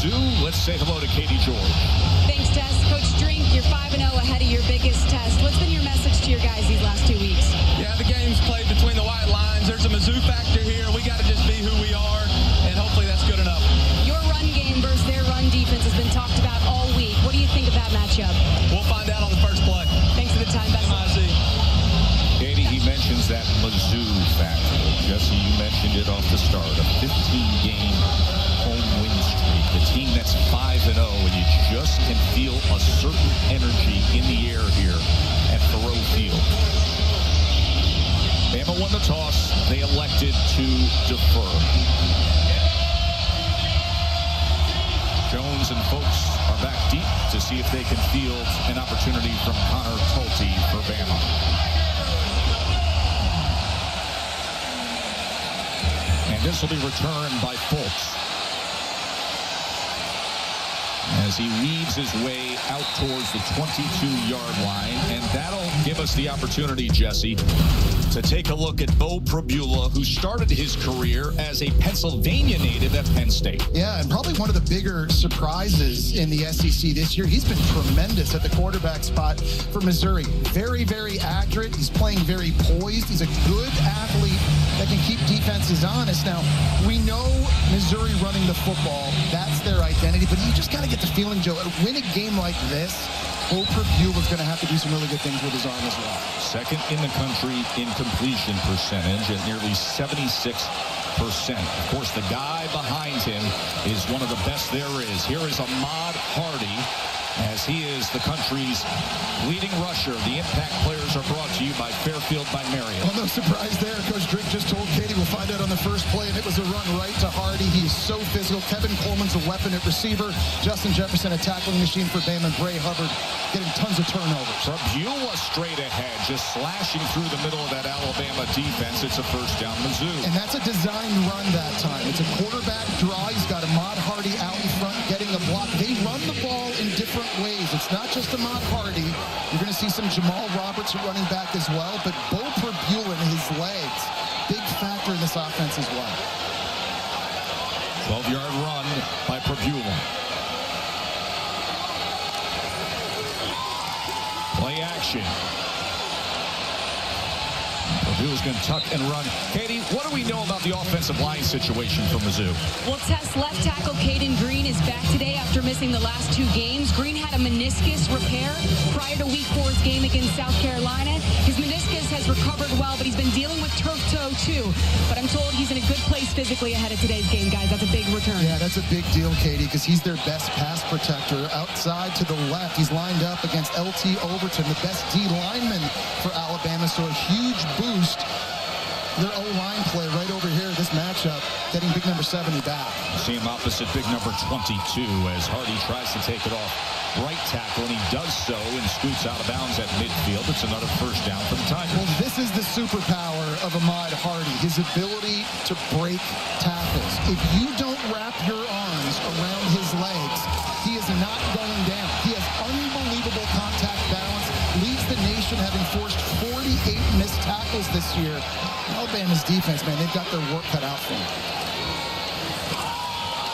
Mizzou. Let's say hello to Katie George. Thanks, Tess. Coach Drink, you're 5-0 ahead of your biggest test. What's been your message to your guys these last 2 weeks? Yeah, the game's played between the white lines. There's a Mizzou factor here. We got to just be who we are, and hopefully that's good enough. Your run game versus their run defense has been talked about all week. What do you think of that matchup? We'll find out on the first play. Thanks for the time, Best. Katie, he mentions that Mizzou factor. Jesse, you mentioned it off the start. A 15-game home win streak. A team that's 5-0, and you just can feel a certain energy in the air here at Thoreau Field. Bama won the toss. They elected to defer. Jones and folks are back deep to see if they can field an opportunity from Connor Tulte for Bama. And this will be returned by Fultz as he weaves his way out towards the 22-yard line. And that'll give us the opportunity, Jesse, to take a look at Bo Prabula, who started his career as a Pennsylvania native at Penn State. Yeah, and probably one of the bigger surprises in the SEC this year. He's been tremendous at the quarterback spot for Missouri. Very, very accurate. He's playing very poised. He's a good athlete that can keep defenses honest. Now, we know Missouri running the football, that's their identity, but you just got to get the feeling, Joe, win a game like this, Bo Prabula's going to have to do some really good things with his arm as well. Second in the country in completion percentage at nearly 76%. Of course, the guy behind him is one of the best there is. Here is Ahmad Hardy, as he is the country's leading rusher. The impact players are brought to you by Fairfield by Marriott. Well, no surprise there. Coach Drink just told Katie we'll find out on the first play, and it was a run right to Hardy. He is so physical. Kevin Coleman's a weapon at receiver. Justin Jefferson, a tackling machine for Bama. Bray Hubbard getting tons of turnovers. Prabula straight ahead, just slashing through the middle of that Alabama defense. It's a first down Mizzou. And that's a designed run that time. It's a quarterback draw. He's got Ahmad Hardy out in front getting a block. They run the ball in different ways. It's not just Ahmad Hardy. You're going to see some Jamal Roberts running back as well, but Bo Prabula and his legs, big factor in this offense as well. 12-yard run by Prabula. Play action. Prabula's going to tuck and run. Katie, what do we know about the offensive line situation for Mizzou? Well, Tess, left tackle Caden Green is back today after missing the last 2 games. Green had a meniscus repair prior to Week 4's game against South Carolina. His meniscus has recovered well, but he's been dealing with turf toe too. But I'm told he's in a good place physically ahead of today's game, guys. That's a big return. Yeah, that's a big deal, Katie, because he's their best pass protector. Outside to the left, he's lined up against LT Overton, the best D lineman for Alabama, so a huge boost. Their O-line play right over here, this matchup, getting big number 70 back. See him opposite big number 22 as Hardy tries to take it off right tackle, and he does so and scoots out of bounds at midfield. It's another first down for the Tigers. Well, this is the superpower of Ahmad Hardy, his ability to break tackles. If you don't wrap your arms around his legs, he is not going down. He has unbelievable contact balance, leads the nation having forced 48 missed tackles this year. Alabama's defense, man, they've got their work cut out for them.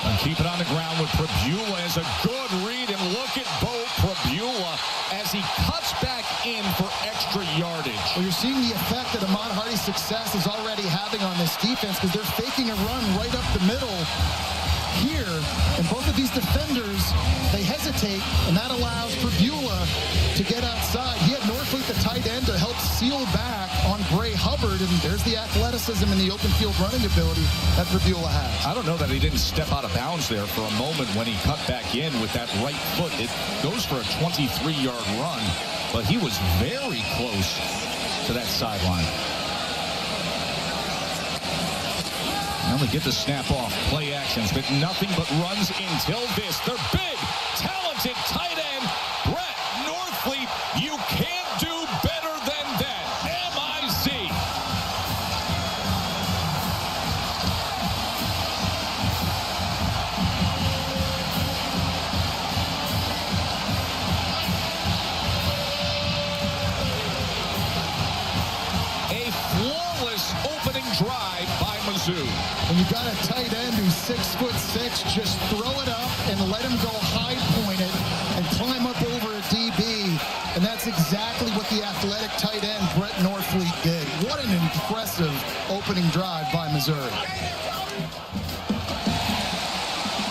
And keep it on the ground with Prabula as a good read, and look at Bo Prabula as he cuts back in for extra yardage. Well, you're seeing the effect that Ahmad Hardy's success is already having on this defense because they're faking a run right up the middle here, and both of these defenders, they hesitate, and that allows Prabula to get outside. He had Norfleet, the tight end, to help seal back on Bray Hubbard, and there's the athleticism and the open field running ability that Prabula has. I don't know that he didn't step out of bounds there for a moment when he cut back in with that right foot. It goes for a 23-yard run, but he was very close to that sideline. Now they get the snap off. Play actions, but nothing but runs until this. Their big, talented tight end, Brett Norfleet. You can't do better than that. MIC. A flawless opening drive by Mizzou. When you've got a tight end who's 6'6", just throw it up and let him go high point it and climb up over a DB. And that's exactly what the athletic tight end Brett Norfleet did. What an impressive opening drive by Missouri.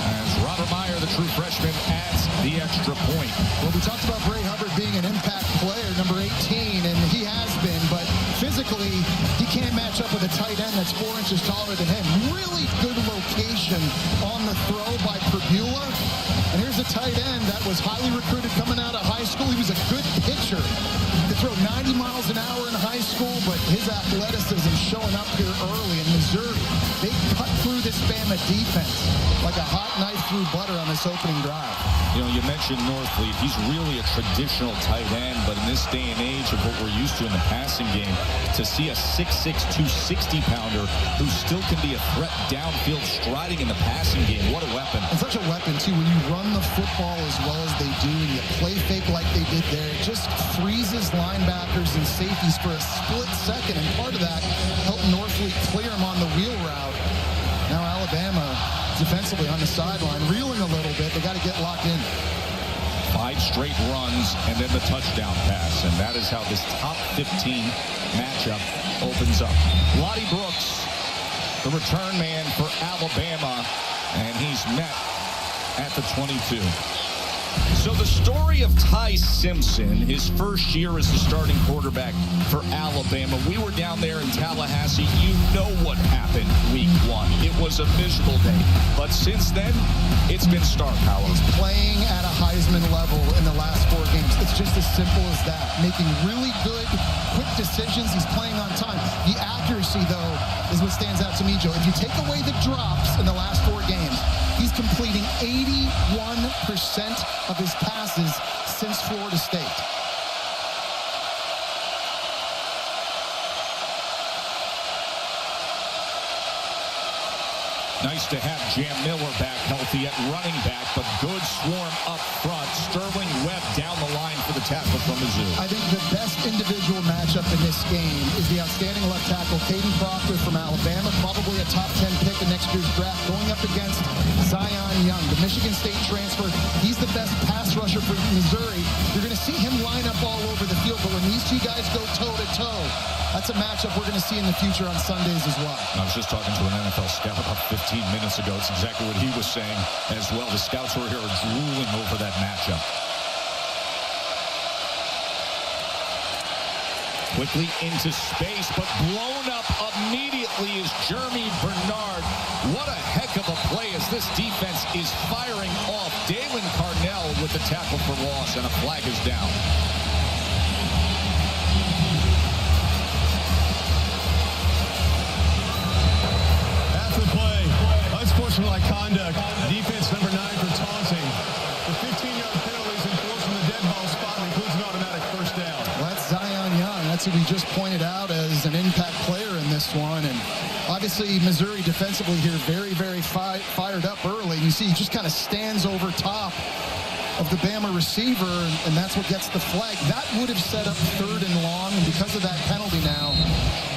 As Robert Meyer, the true freshman, adds the extra point. Well, we talked about Bray Hubbard being an impact player, number 18, and he has been, but physically, he can't match up with a tight end that's 4 inches taller than him. Really good location on the throw by Prbula. And here's a tight end that was highly recruited coming out of high school. He was a good pitcher. He could throw 90 miles an hour in high school, but his athleticism showing up here early in Missouri. They cut through this Bama defense like a hot knife through butter on this opening drive. You know, you mentioned Norfleet. He's really a traditional tight end, but in this day and age of what we're used to in the passing game, to see a 6'6", 260-pounder who still can be a threat downfield striding in the passing game, what a weapon. And such a weapon, too, when you run the football as well as they do and you play fake like they did there, it just freezes linebackers and safeties for a split second, and part of that helped Norfleet clear him on the wheel route. Now Alabama defensively on the sideline, reeling a little bit. They got to get locked in. 5 straight runs and then the touchdown pass, and that is how this top 15 matchup opens up. Lottie Brooks, the return man for Alabama, and he's met at the 22. So the story of Ty Simpson, his first year as the starting quarterback for Alabama. We were down there in Tallahassee. You know what happened week 1. It was a miserable day. But since then, it's been star power. He's playing at a Heisman level in the last 4 games. It's just as simple as that. Making really good, quick decisions. He's playing on time. The accuracy, though, is what stands out to me, Joe. If you take away the drops in the last 4 games, he's completing 81% of his passes since Florida State. Nice to have Jam Miller back healthy at running back, but good swarm up front. Sterling Webb down the line for the tackle from Mizzou. I think the best individual matchup in this game is the outstanding left tackle, Caden Proctor from Alabama, probably a top 10 pick in next year's draft, going up against Zion Young, the Michigan State transfer. He's the best pass rusher for Missouri. You're going to see him line up all over the field, but when these two guys go toe-to-toe, that's a matchup we're going to see in the future on Sundays as well. I was just talking to an NFL scout about 15 minutes ago. It's exactly what he was saying as well. The scouts who are here are drooling over that matchup. Quickly into space, but blown up immediately is Jeremy Bernard. What a heck of a play as this defense is firing off. Dalen Carnell with the tackle for loss, and a flag is down. Unsportsmanlike conduct. Defense number 9 for taunting. The 15-yard penalties enforced from the dead ball spot includes an automatic first down. Well, that's Zion Young. That's who we just pointed out as an impact player in this one. And obviously Missouri defensively here very, very fired up early. You see he just kind of stands over top of the Bama receiver, and that's what gets the flag. That would have set up 3rd and long, and because of that penalty now,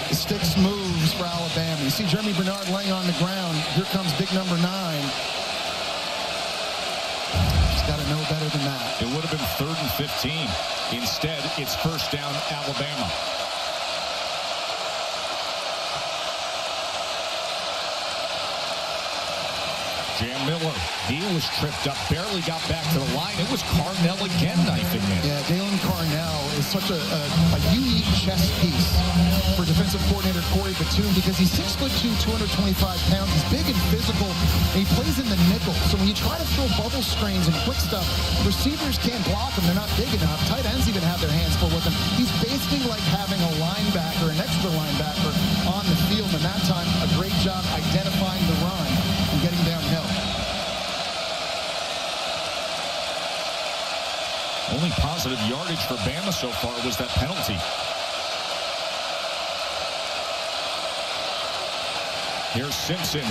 the sticks moves for Alabama. You see Jeremy Bernard laying on the ground. Here comes big number 9. He's got to know better than that. It would have been 3rd and 15. Instead, it's first down, Alabama. Jam Miller, he was tripped up, barely got back to the line. It was Carnell again knifing in. Yeah, Dalen Carnell is such a unique chess piece for defensive coordinator Corey Batoon because he's 6'2", 225 pounds. He's big and physical, and he plays in the nickel. So when you try to throw bubble screens and quick stuff, receivers can't block him. They're not big enough. Tight ends even have their hands full with him. He's basically like having a linebacker, an extra linebacker on the field, and that time a great job identifying the run and getting downhill. Only positive yardage for Bama so far was that penalty. Here's Simpson.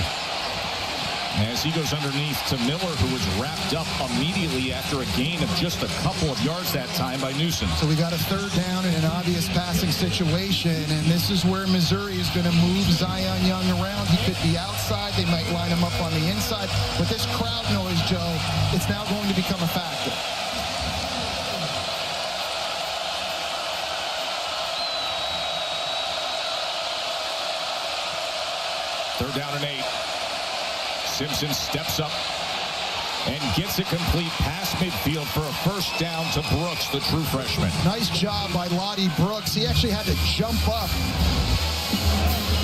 As he goes underneath to Miller, who was wrapped up immediately after a gain of just a couple of yards that time by Newsom. So we got a third down in an obvious passing situation, and this is where Missouri is going to move Zion Young around. He could be outside. They might line him up on the inside. With this crowd noise, Joe, it's now going to become a factor. Third down and 8. Simpson steps up and gets a complete pass midfield for a first down to Brooks, the true freshman. Nice job by Lottie Brooks. He actually had to jump up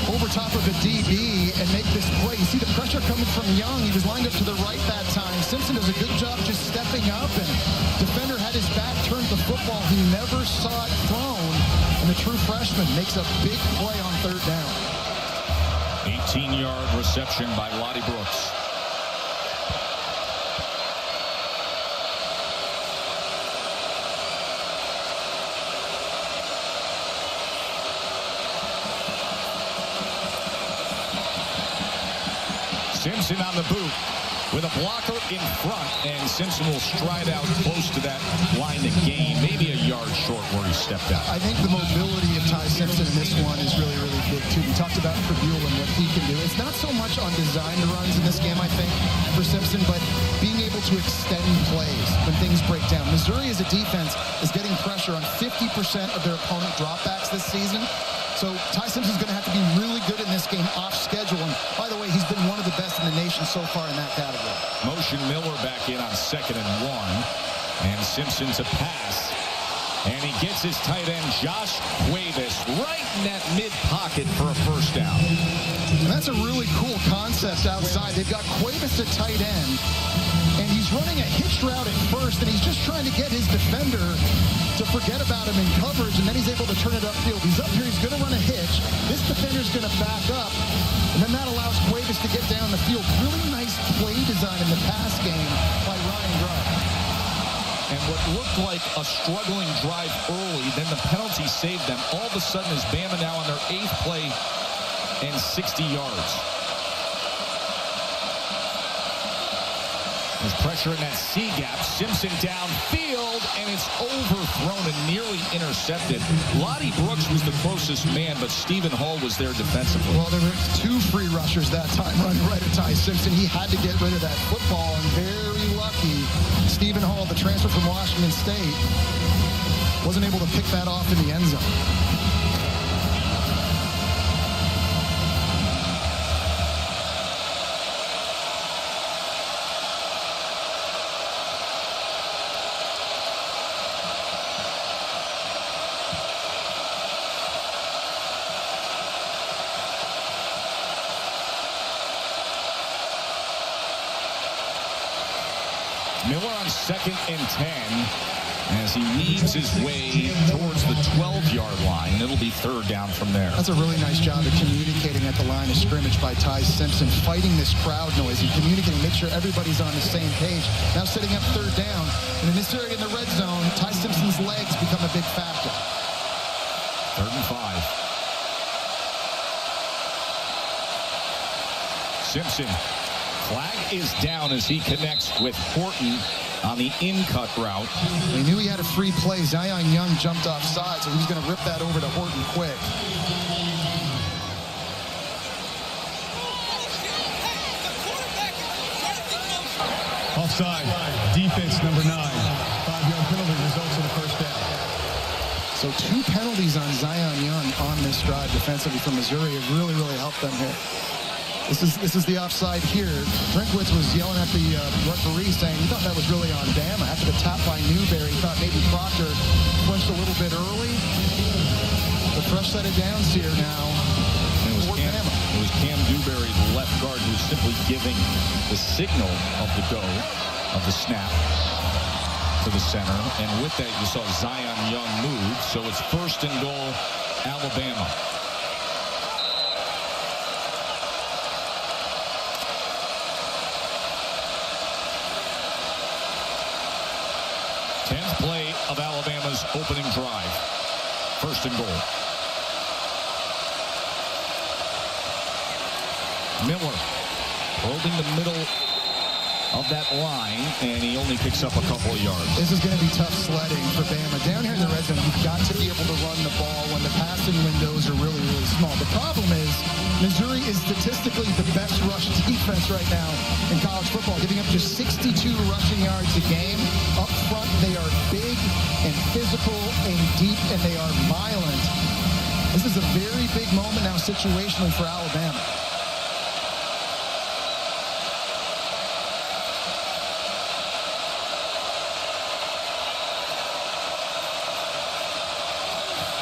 over top of a DB and make this play. You see the pressure coming from Young. He was lined up to the right that time. Simpson does a good job just stepping up, and defender had his back turned to the football. He never saw it thrown, and the true freshman makes a big play on third down. 18-yard reception by Lottie Brooks. Simpson on the boot with a blocker in front, and Simpson will stride out close to that line to gain, maybe a yard short where he stepped out. I think the mobility of Ty Simpson in this one is really, really big, too. We talked about Perdue and what he can do. It's not so much on designed runs in this game, I think, for Simpson, but being able to extend plays when things break down. Missouri as a defense is getting pressure on 50% of their opponent dropbacks this season. So Ty Simpson's going to have to be really good in this game off schedule. And by the way, he's been one of the best in the nation so far in that category. Motion Miller back in on 2nd and 1. And Simpson to pass. And he gets his tight end, Josh Cuevas, right in that mid-pocket for a first down. And that's a really cool concept outside. They've got Cuevas at tight end, and he's running a hitch route at first, and he's just trying to get his defender to forget about him in coverage, and then he's able to turn it upfield. He's up here, he's going to run a hitch. This defender's going to back up, and then that allows Cuevas to get down the field. Really nice play design in the pass game by Ryan Grubb. And what looked like a struggling drive early, then the penalty saved them. All of a sudden is Bama now on their 8th play and 60 yards. There's pressure in that C gap. Simpson downfield, and it's overthrown and nearly intercepted. Lottie Brooks was the closest man, but Stephen Hall was there defensively. Well, there were 2 free rushers that time running right at Ty Simpson. He had to get rid of that football, and very lucky Stephen Hall, the transfer from Washington State, wasn't able to pick that off in the end zone. Miller on 2nd and 10 as he weaves his way towards the 12-yard line. It'll be third down from there. That's a really nice job of communicating at the line of scrimmage by Ty Simpson, fighting this crowd noise and communicating, make sure everybody's on the same page. Now setting up third down, and in this area in the red zone, Ty Simpson's legs become a big factor. 3rd and 5. Simpson. Flag is down as he connects with Horton on the in-cut route. They knew he had a free play. Zion Young jumped offside, so he's going to rip that over to Horton quick. Offside. Defense number 9. 5-yard penalty results in a first down. So 2 penalties on Zion Young on this drive defensively from Missouri have really, really helped them here. This is the offside here. Drinkwitz was yelling at the referee saying he thought that was really on Bama. After the tap by Newberry, he thought maybe Proctor flinched a little bit early. The fresh set of downs here now. It was Cam Newberry, the left guard, who was simply giving the signal of the go, of the snap to the center. And with that, you saw Zion Young move. So it's 1st and goal, Alabama. Play of Alabama's opening drive. 1st and goal. Miller probing the middle of that line, and he only picks up a couple of yards. This is going to be tough sledding for Bama. Down here in the red zone, you've got to be able to run the ball when the passing windows are really, really small. The problem is Missouri is statistically the best rush defense right now in college football, giving up just 62 rushing yards a game. Up front, they are big and physical and deep, and they are violent. This is a very big moment now situationally for Alabama.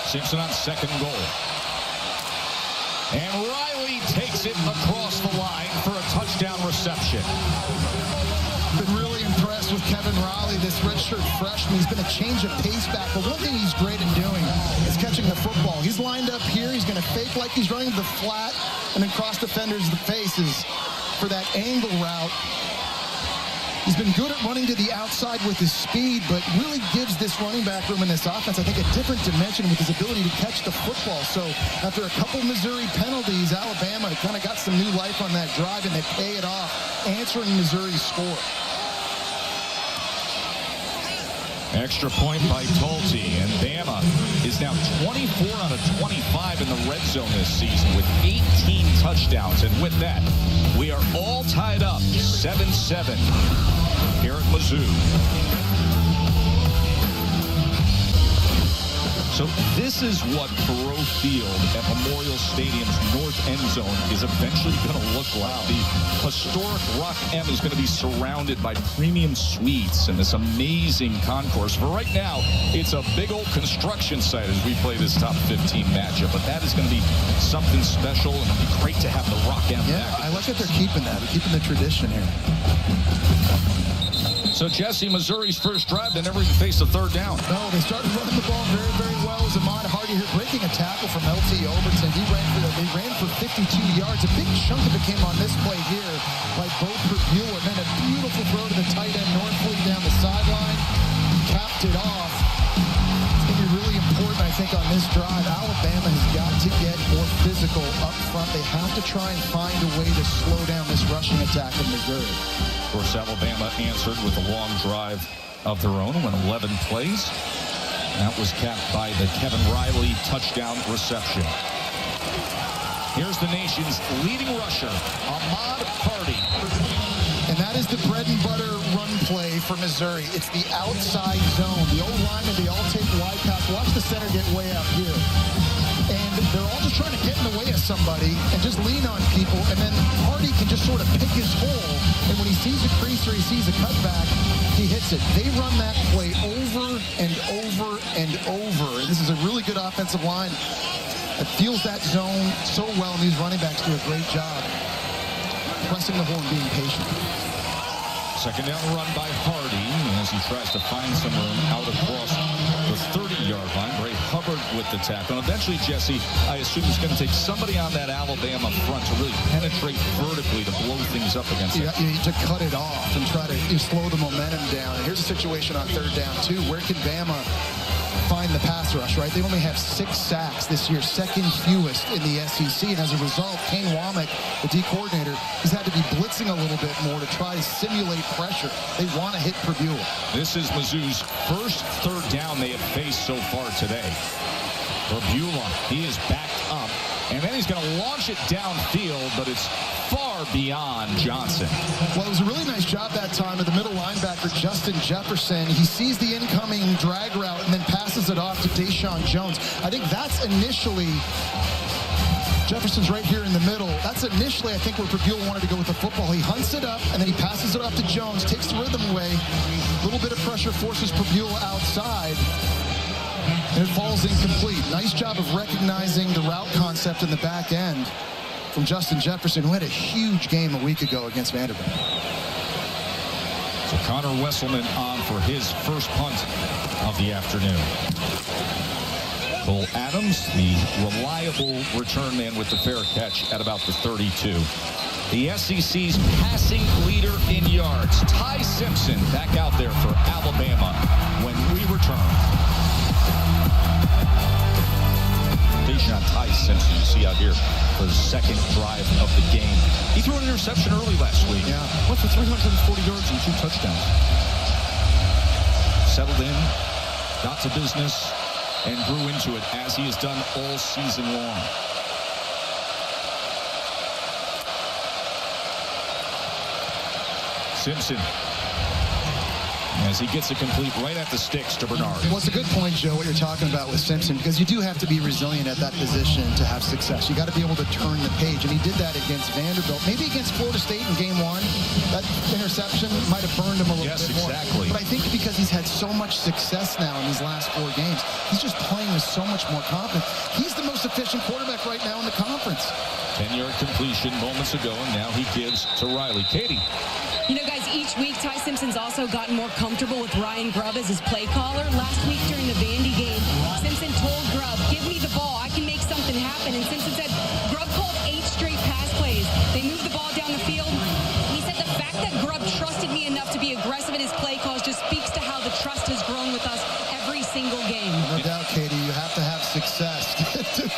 Simpson on second goal. And Riley takes it across the line for a touchdown reception. Been really impressed with Kevin Riley, this redshirt freshman. He's been a change of pace back, but one thing he's great in doing is catching the football. He's lined up here. He's going to fake like he's running the flat and then cross defenders the faces for that angle route. He's been good at running to the outside with his speed, but really gives this running back room in this offense, I think, a different dimension with his ability to catch the football. So after a couple Missouri penalties, Alabama kind of got some new life on that drive, and they pay it off, answering Missouri's score. Extra point by Tulty, and Bama is now 24 out of 25 in the red zone this season with 18 touchdowns. And with that, we are all tied up 7-7 here at Mizzou. So this is what Perot Field at Memorial Stadium's north end zone is eventually going to look like. The historic Rock M is going to be surrounded by premium suites and this amazing concourse. For right now, it's a big old construction site as we play this top 15 matchup. But that is going to be something special, and it'll be great to have the Rock M back. I like that they're keeping that. They're keeping the tradition here. So, Jesse, Missouri's first drive, they never even faced a third down. No, they started running the ball very, very well. It was Ahmad Hardy here breaking a tackle from L.T. Overton. They ran for 52 yards. A big chunk of it came on this play here by Bo Perdue. And then a beautiful throw to the tight end, Northfleet down the sideline. Capped it off. It's going to be really important, I think, on this drive. Alabama has got to get more physical up front. They have to try and find a way to slow down this rushing attack of Missouri. Of course, Alabama answered with a long drive of their own, went 11 plays. That was capped by the Kevin Riley touchdown reception. Here's the nation's leading rusher, Ahmad Hardy. And that is the bread and butter run play for Missouri. It's the outside zone. The old linemen, they all take wide pass. Watch the center get way out here. And they're all just trying to get in the way of somebody and just lean on people. And then Hardy can just sort of pick his hole. And when he sees a crease or he sees a cutback, he hits it. They run that play over and over and over. And this is a really good offensive line that feels that zone so well. And these running backs do a great job pressing the hole and being patient. Second down run by Hardy as he tries to find some room out across the 30-yard line. Bray Hubbard with the tackle. And eventually, Jesse, I assume it's going to take somebody on that Alabama front to really penetrate vertically to blow things up against it. You need to cut it off and try to slow the momentum down. And here's a situation on third down, too. Where can Bama find the pass rush, right? They only have 6 sacks this year, second fewest in the SEC. And as a result, Kane Womack, the D coordinator, has had to be blitzing a little bit more to try to simulate pressure. They want to hit Perdue. This is Mizzou's first third down they have faced so far today. Perdue, he is backed up, and then he's going to launch it downfield, but it's far beyond Johnson. Well, it was a really nice job that time of the middle linebacker, Justin Jefferson. He sees the incoming drag route and then passes it off to Deshaun Jones. I think that's initially, Jefferson's right here in the middle. That's initially, I think, where Perdue wanted to go with the football. He hunts it up, and then he passes it off to Jones, takes the rhythm away. A little bit of pressure forces Perdue outside, and it falls incomplete. Nice job of recognizing the route concept in the back end from Justin Jefferson, who had a huge game a week ago against Vanderbilt. So Connor Wesselman on for his first punt of the afternoon. Cole Adams, the reliable return man with the fair catch at about the 32. The SEC's passing leader in yards, Ty Simpson, back out there for Alabama when we return. Ty Simpson, you see out here the second drive of the game. He threw an interception early last week. Yeah. Went for 340 yards and 2 touchdowns. Settled in, got to business, and grew into it as he has done all season long. Simpson, as he gets it complete right at the sticks to Bernard. Well, it's a good point, Joe, what you're talking about with Simpson, because you do have to be resilient at that position to have success. You got to be able to turn the page, and he did that against Vanderbilt. Maybe against Florida State in game 1, that interception might have burned him a little bit more. Yes, exactly. But I think because he's had so much success now in these last 4 games, he's just playing with so much more confidence. He's the most efficient quarterback right now in the conference. 10-yard completion moments ago, and now he gives to Riley. Katie. You know, guys, each week Ty Simpson's also gotten more comfortable with Ryan Grubb as his play caller. Last week during the Vandy game, Simpson told Grubb, "Give me the ball. I can make something happen." And Simpson said Grubb called 8 straight pass plays. They moved the ball down the field. He said the fact that Grubb trusted me enough to be aggressive in his play calls just speaks to how the trust has grown with us every single game. No doubt, Katie, you have to have success to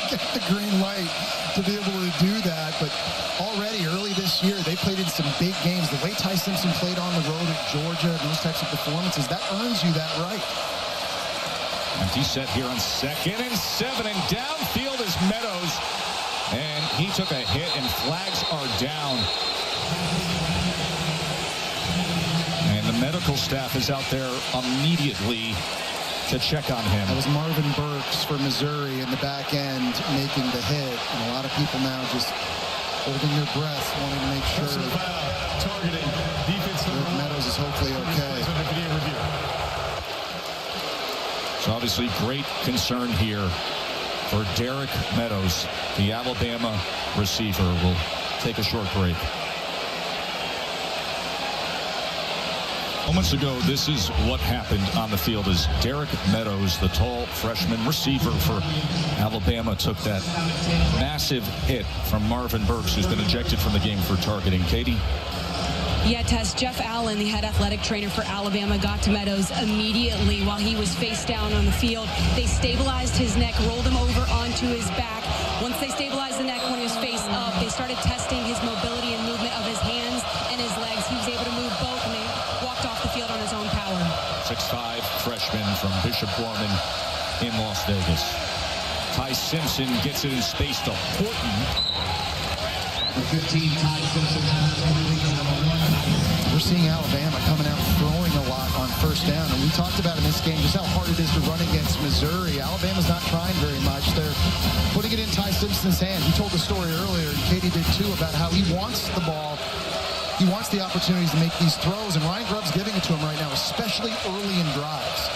get the green light to be able to do that. But already early this year, they played in some big games. The way Ty Simpson played on the road at Georgia and those types of performances, that earns you that right. Empty set here on 2nd and 7, and downfield is Meadows. And he took a hit, and flags are down. And the medical staff is out there immediately to check on him. That was Marvin Burks for Missouri in the back end making the hit. And a lot of people now just holding their breath, wanting to make sure Targeting defense that Meadows is hopefully okay. So obviously great concern here for Derek Meadows, the Alabama receiver. We'll take a short break. Moments ago, this is what happened on the field as Derek Meadows, the tall freshman receiver for Alabama, took that massive hit from Marvin Burks, who's been ejected from the game for targeting. Katie? Yeah, Tess, Jeff Allen, the head athletic trainer for Alabama, got to Meadows immediately while he was face down on the field. They stabilized his neck, rolled him over onto his back. Once they stabilized the neck when he was face up, they started testing his mobility and movement of his hands and his legs. He was able to move both, and they walked off the field on his own power. 6'5" freshman from Bishop Gorman in Las Vegas. Ty Simpson gets it in space to Horton. The 15, Ty Simpson. We're seeing Alabama coming out throwing a lot on first down. And we talked about in this game just how hard it is to run against Missouri. Alabama's not trying very much. They're putting it in Ty Simpson's hands. He told the story earlier, and Katie did too, about how he wants the ball. He wants the opportunities to make these throws, and Ryan Grubb's giving it to him right now, especially early in drives.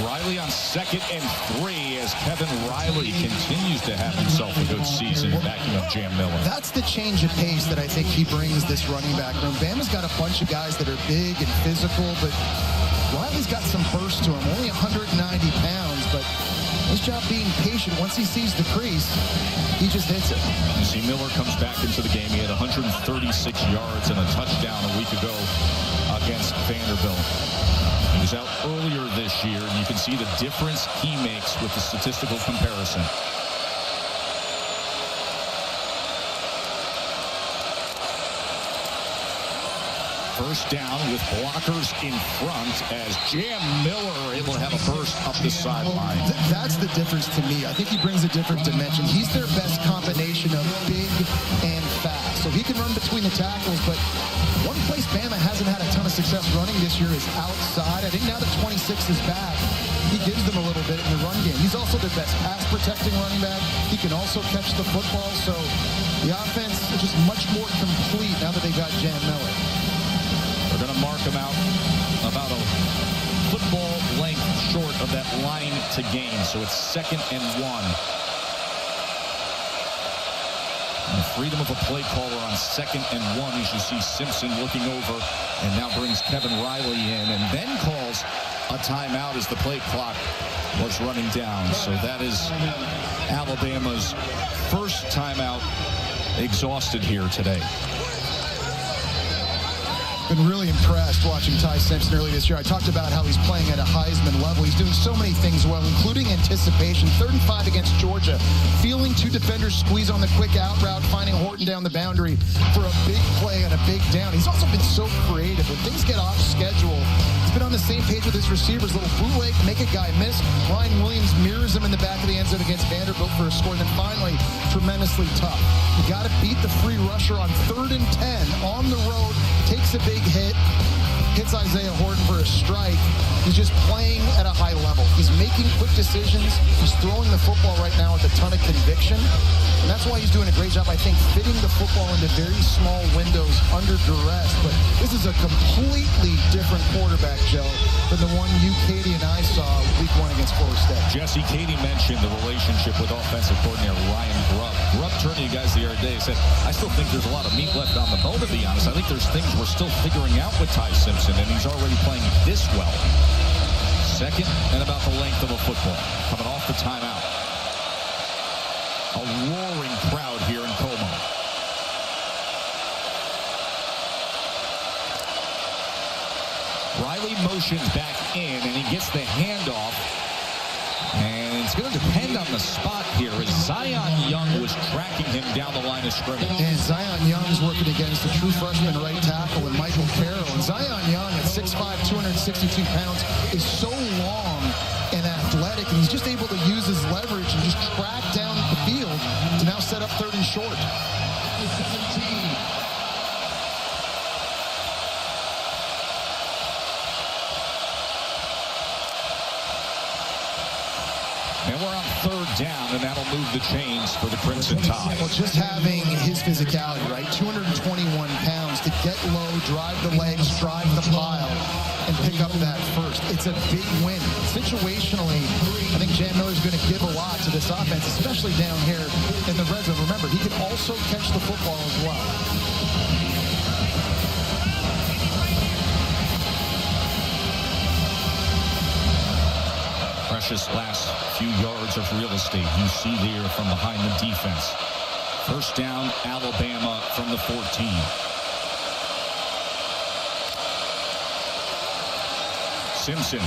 Riley on 2nd and 3 as Kevin Riley continues to have himself a good season backing up Jam Miller. That's the change of pace that I think he brings this running back room. Bama's got a bunch of guys that are big and physical, but Riley's got some burst to him. Only 190 pounds, but his job being patient. Once he sees the crease, he just hits it. You see Miller comes back into the game. He had 136 yards and a touchdown a week ago against Vanderbilt. He was out earlier this year, and you can see the difference he makes with the statistical comparison. First down with blockers in front as Jam Miller able to have a burst up the sideline. That's the difference to me. I think he brings a different dimension. He's their best combination of big and fast. So he can run between the tackles, but one place Bama hasn't had a ton of success running this year is outside. I think now that 26 is back, he gives them a little bit in the run game. He's also their best pass-protecting running back. He can also catch the football, so the offense is just much more complete now that they got Jam Miller. They're going to mark him out about a football length short of that line to gain, so it's 2nd and 1. And the freedom of a play caller on 2nd and 1 as you see Simpson looking over and now brings Kevin Riley in and then calls a timeout as the play clock was running down. So that is Alabama's first timeout exhausted here today. Been really impressed watching Ty Simpson early this year. I talked about how he's playing at a Heisman level. He's doing so many things well, including anticipation. 3rd and 5 against Georgia. Feeling 2 defenders squeeze on the quick out route, finding Horton down the boundary for a big play and a big down. He's also been so creative. When things get off schedule, he's been on the same page with his receivers. Little bootleg, make a guy miss. Ryan Williams mirrors him in the back of the end zone against Vanderbilt for a score. And then finally, tremendously tough. You got to beat the free rusher on 3rd and 10 on the road. Takes a big hit, hits Isaiah Horton for a strike. He's just playing at a high level. He's making quick decisions. He's throwing the football right now with a ton of conviction. And that's why he's doing a great job, I think, fitting the football into very small windows under duress. But this is a completely different quarterback, Joe, than the one you, Katie, and I saw week 1 against Florida State. Jesse, Katie mentioned the relationship with offensive coordinator Ryan Grubb. Grubb turned to you guys the other day and said, I still think there's a lot of meat left on the bone, to be honest. I think there's things we're still figuring out with Ty Simpson, and he's already playing this well. 2nd and about the length of a football. Coming off the timeout. A roaring crowd here in Como. Riley motions back in, and he gets the handoff. And it's going to depend on the spot here, as Zion Young was tracking him down the line of scrimmage. And Zion Young's working against the true freshman right tackle and Michael Carroll. And Zion Young at 6'5", 262 pounds is so long and athletic, and he's just able to use his leverage and just track down the field to now set up 3rd and short. And we're on 3rd down, and that'll move the chains for the Crimson Tide. Well, just having his physicality, right? 221 pounds to get low, drive the legs, drive the pile, and pick up that first. It's a big win. Situationally, I think Jan Miller's going to give a lot to this offense, especially down here in the red zone. Remember, he can also catch the football as well. Precious last few yards of real estate you see there from behind the defense. 1st down, Alabama from the 14. Simpson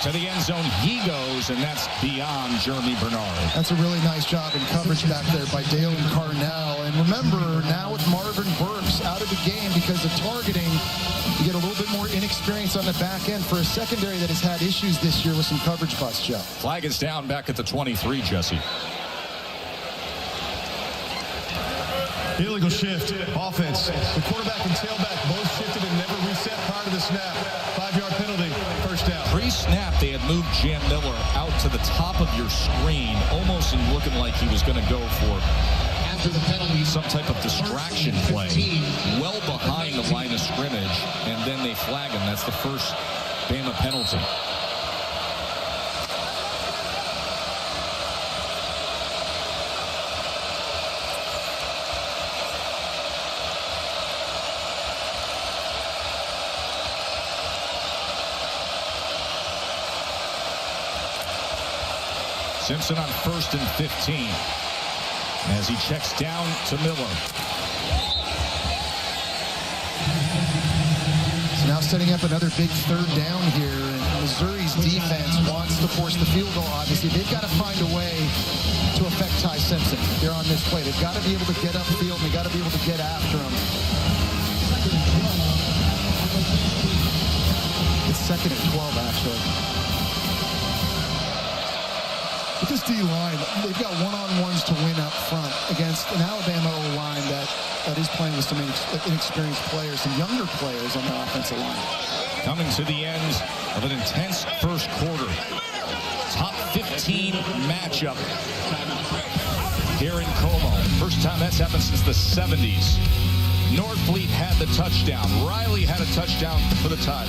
to the end zone. He goes, and that's beyond Jeremy Bernard. That's a really nice job in coverage back there by Dalen Carnell. And remember, now with Marvin Burks out of the game because of targeting, you get a little bit more inexperience on the back end for a secondary that has had issues this year with some coverage busts, Joe. Flag is down back at the 23, Jesse. Illegal shift, offense. The quarterback and tailback both shifted and never reset prior to the snap. 5-yard penalty, 1st down. Pre-snap, they had moved Jan Miller out to the top of your screen, almost looking like he was going to go for After the penalty, some type of distraction play, well behind the line of scrimmage, and then they flag him. That's the first Bama penalty. Simpson on 1st and 15 as he checks down to Miller. So now setting up another big 3rd down here. And Missouri's defense wants to force the field goal, obviously. They've got to find a way to affect Ty Simpson. They're on this play. They've got to be able to get upfield, and they've got to be able to get after him. It's 2nd and 12, actually. With this D-line, they've got one-on-ones to win up front against an Alabama O-line that is playing with some inexperienced players, some younger players on the offensive line. Coming to the end of an intense 1st quarter. Top 15 matchup here in Como. First time that's happened since the 70s. Norfleet had the touchdown. Riley had a touchdown for the Tide.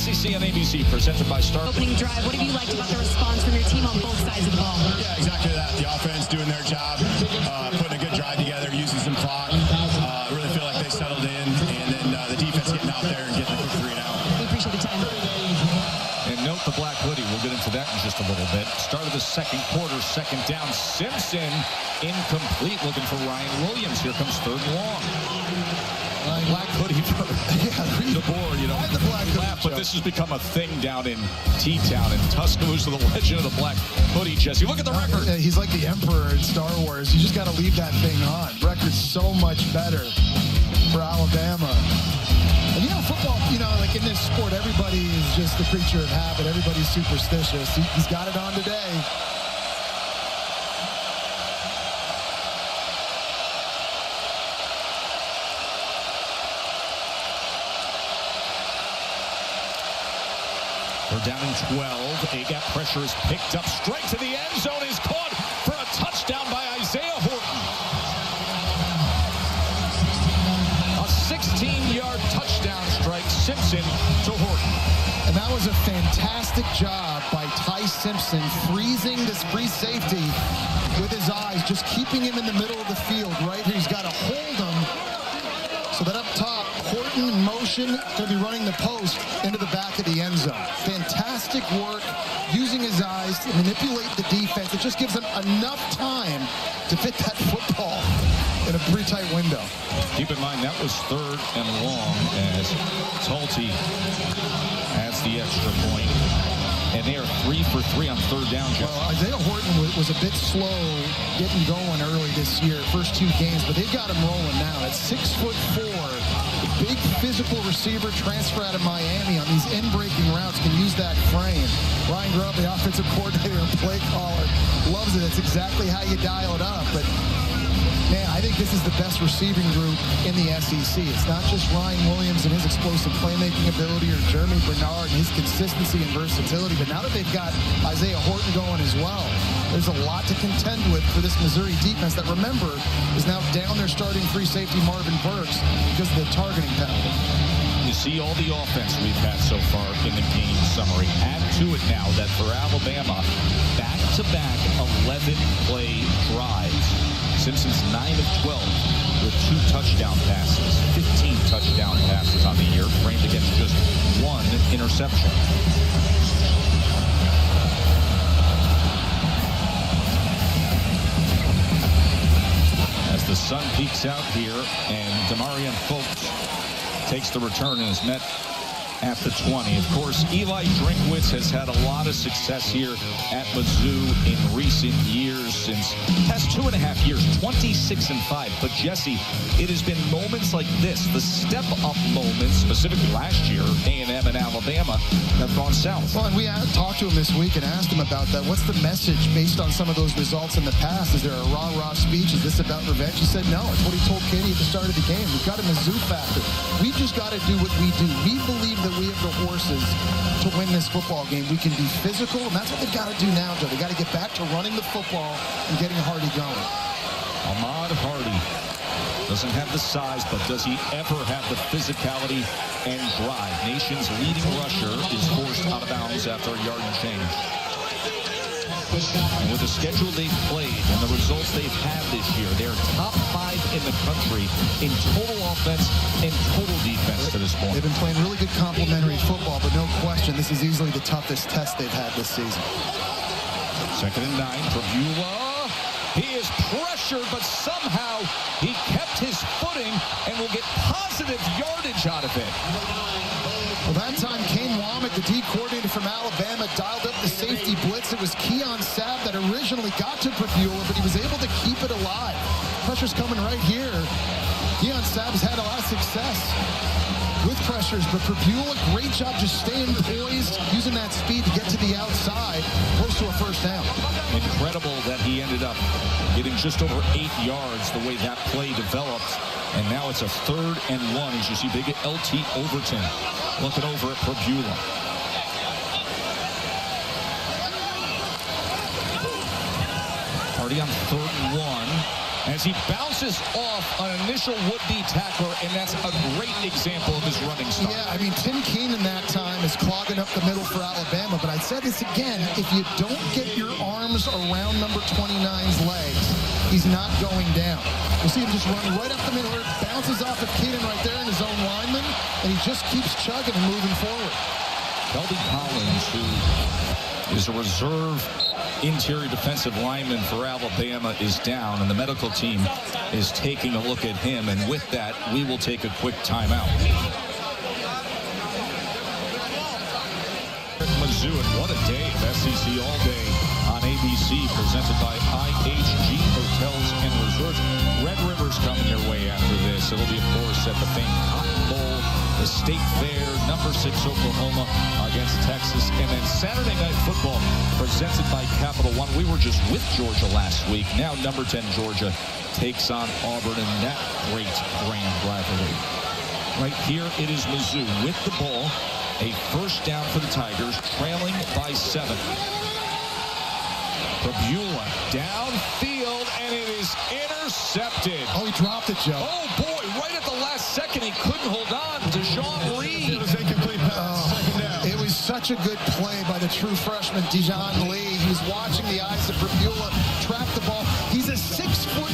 SEC and ABC presented by Star. Opening drive, what have you liked about the response from your team on both sides of the ball? Yeah, exactly that. The offense doing their job, putting a good drive together, using some clock. I really feel like they settled in, and then the defense getting out there and getting a quick 3 and out. We appreciate the time. And note the black hoodie. We'll get into that in just a little bit. Start of the 2nd quarter, 2nd down. Simpson incomplete, looking for Ryan Williams. Here comes 3rd and long. Black hoodie for the board, you know. The black hoodie laugh, but this has become a thing down in T-Town, and Tuscaloosa, the legend of the black hoodie, Jesse. Look at the record. He's like the Emperor in Star Wars. You just got to leave that thing on. Record's so much better for Alabama. And you know, football, you know, like in this sport, everybody is just a creature of habit. Everybody's superstitious. He's got it on today. We're down in 12. A-gap pressure is picked up. Straight to the end zone is caught for a touchdown by Isaiah Horton. A 16-yard touchdown strike, Simpson to Horton. And that was a fantastic job by Ty Simpson, freezing this free safety with his eyes, just keeping him in the middle of the field, right here. He's got to hold him so that up top, Horton in motion, going to be running the post into the back of the end zone. Fantastic work, using his eyes to manipulate the defense. It just gives him enough time to fit that football in a pretty tight window. Keep in mind, that was 3rd and long as Talty adds the extra point. And they are 3 for 3 on 3rd down. Well, Isaiah Horton was a bit slow getting going early this year, first 2 games, but they've got him rolling now. At 6'4", big physical receiver, transfer out of Miami on these in-breaking routes, can use that frame. Ryan Grubb, the offensive coordinator and play caller, loves it. That's exactly how you dial it up. But man, I think this is the best receiving group in the SEC. It's not just Ryan Williams and his explosive playmaking ability or Jeremy Bernard and his consistency and versatility, but now that they've got Isaiah Horton going as well, there's a lot to contend with for this Missouri defense that, remember, is now down their starting free safety Marvin Burks because of the targeting penalty. You see all the offense we've had so far in the game summary. Add to it now that for Alabama, back-to-back 11-play drives. Simpson's 9 of 12 with 2 touchdown passes, 15 touchdown passes on the year, framed against just 1 interception. As the sun peeks out here, and Demarion Folks takes the return and is met at the 20. Of course, Eli Drinkwitz has had a lot of success here at Mizzou in recent years, since past 2.5 years, 26-5. But Jesse, it has been moments like this, the step-up moments, specifically last year, A&M and Alabama, have gone south. Well, and we talked to him this week and asked him about that. What's the message based on some of those results in the past? Is there a rah-rah speech? Is this about revenge? He said no. It's what he told Katie at the start of the game. We've got a Mizzou factor. We've just got to do what we do. We believe that we have the horses to win this football game. We can be physical, and that's what they've got to do now, Joe. They got to get back to running the football and getting Hardy going. Ahmad Hardy doesn't have the size, but does he ever have the physicality and drive? Nation's leading rusher is forced out of bounds after a yard and change. And with the schedule they've played and the results they've had this year, they're top 5 in the country in total offense and total defense to this point. They've been playing really good complementary football, but no question, this is easily the toughest test they've had this season. 2nd and 9 for Beulah. He is pressured, but somehow he kept his footing and will get positive yardage out of it. Well, that time, Kane Womack, the D coordinator from Alabama, dialed up the safety blitz. It was Keon Sabb that originally got to Beulah, but he was able to keep it alive. Pressure's coming right here. Keon Sabb has had a lot of success with pressures, but for Beulah, great job just staying poised, using that speed to get to the outside, close to a first down. Incredible that he ended up getting just over 8 yards the way that play developed. And now it's a 3rd and 1 as you see big LT Overton looking over at Beulah. Hardy on 3rd and 1 as he bounces off an initial would-be tackler, and that's a great example of his running style. Yeah, I mean, Tim Keenan that time is clogging up the middle for Alabama, but I said this again, if you don't get your arms around number 29's legs, he's not going down. You'll see him just run right up the middle, it bounces off of Keenan right there in his own lineman, and he just keeps chugging and moving forward. Kelby Collins, who is a reserve interior defensive lineman for Alabama is down, and the medical team is taking a look at him. And with that, we will take a quick timeout. Mizzou, and what a day of SEC All Day on ABC, presented by IHG Hotels and Resorts. Red River's coming your way after this. It'll be, of course, at the famed Cotton Bowl, the State Fair, number 6 Oklahoma against Texas, and then Saturday Night Football presented by Capital One. We were just with Georgia last week. Now number 10 Georgia takes on Auburn in that great grand rivalry. Right here it is Mizzou with the ball. A first down for the Tigers, trailing by 7. Prabula downfield, and it is intercepted. Oh, he dropped it, Joe. Oh, boy, right at the last second, he couldn't hold on to Sean Reed. It was incomplete pass. Second down. It was such a good play by the true freshman, Dijon Lee. He was watching the eyes of Prabula trap the ball. He's a 6'4"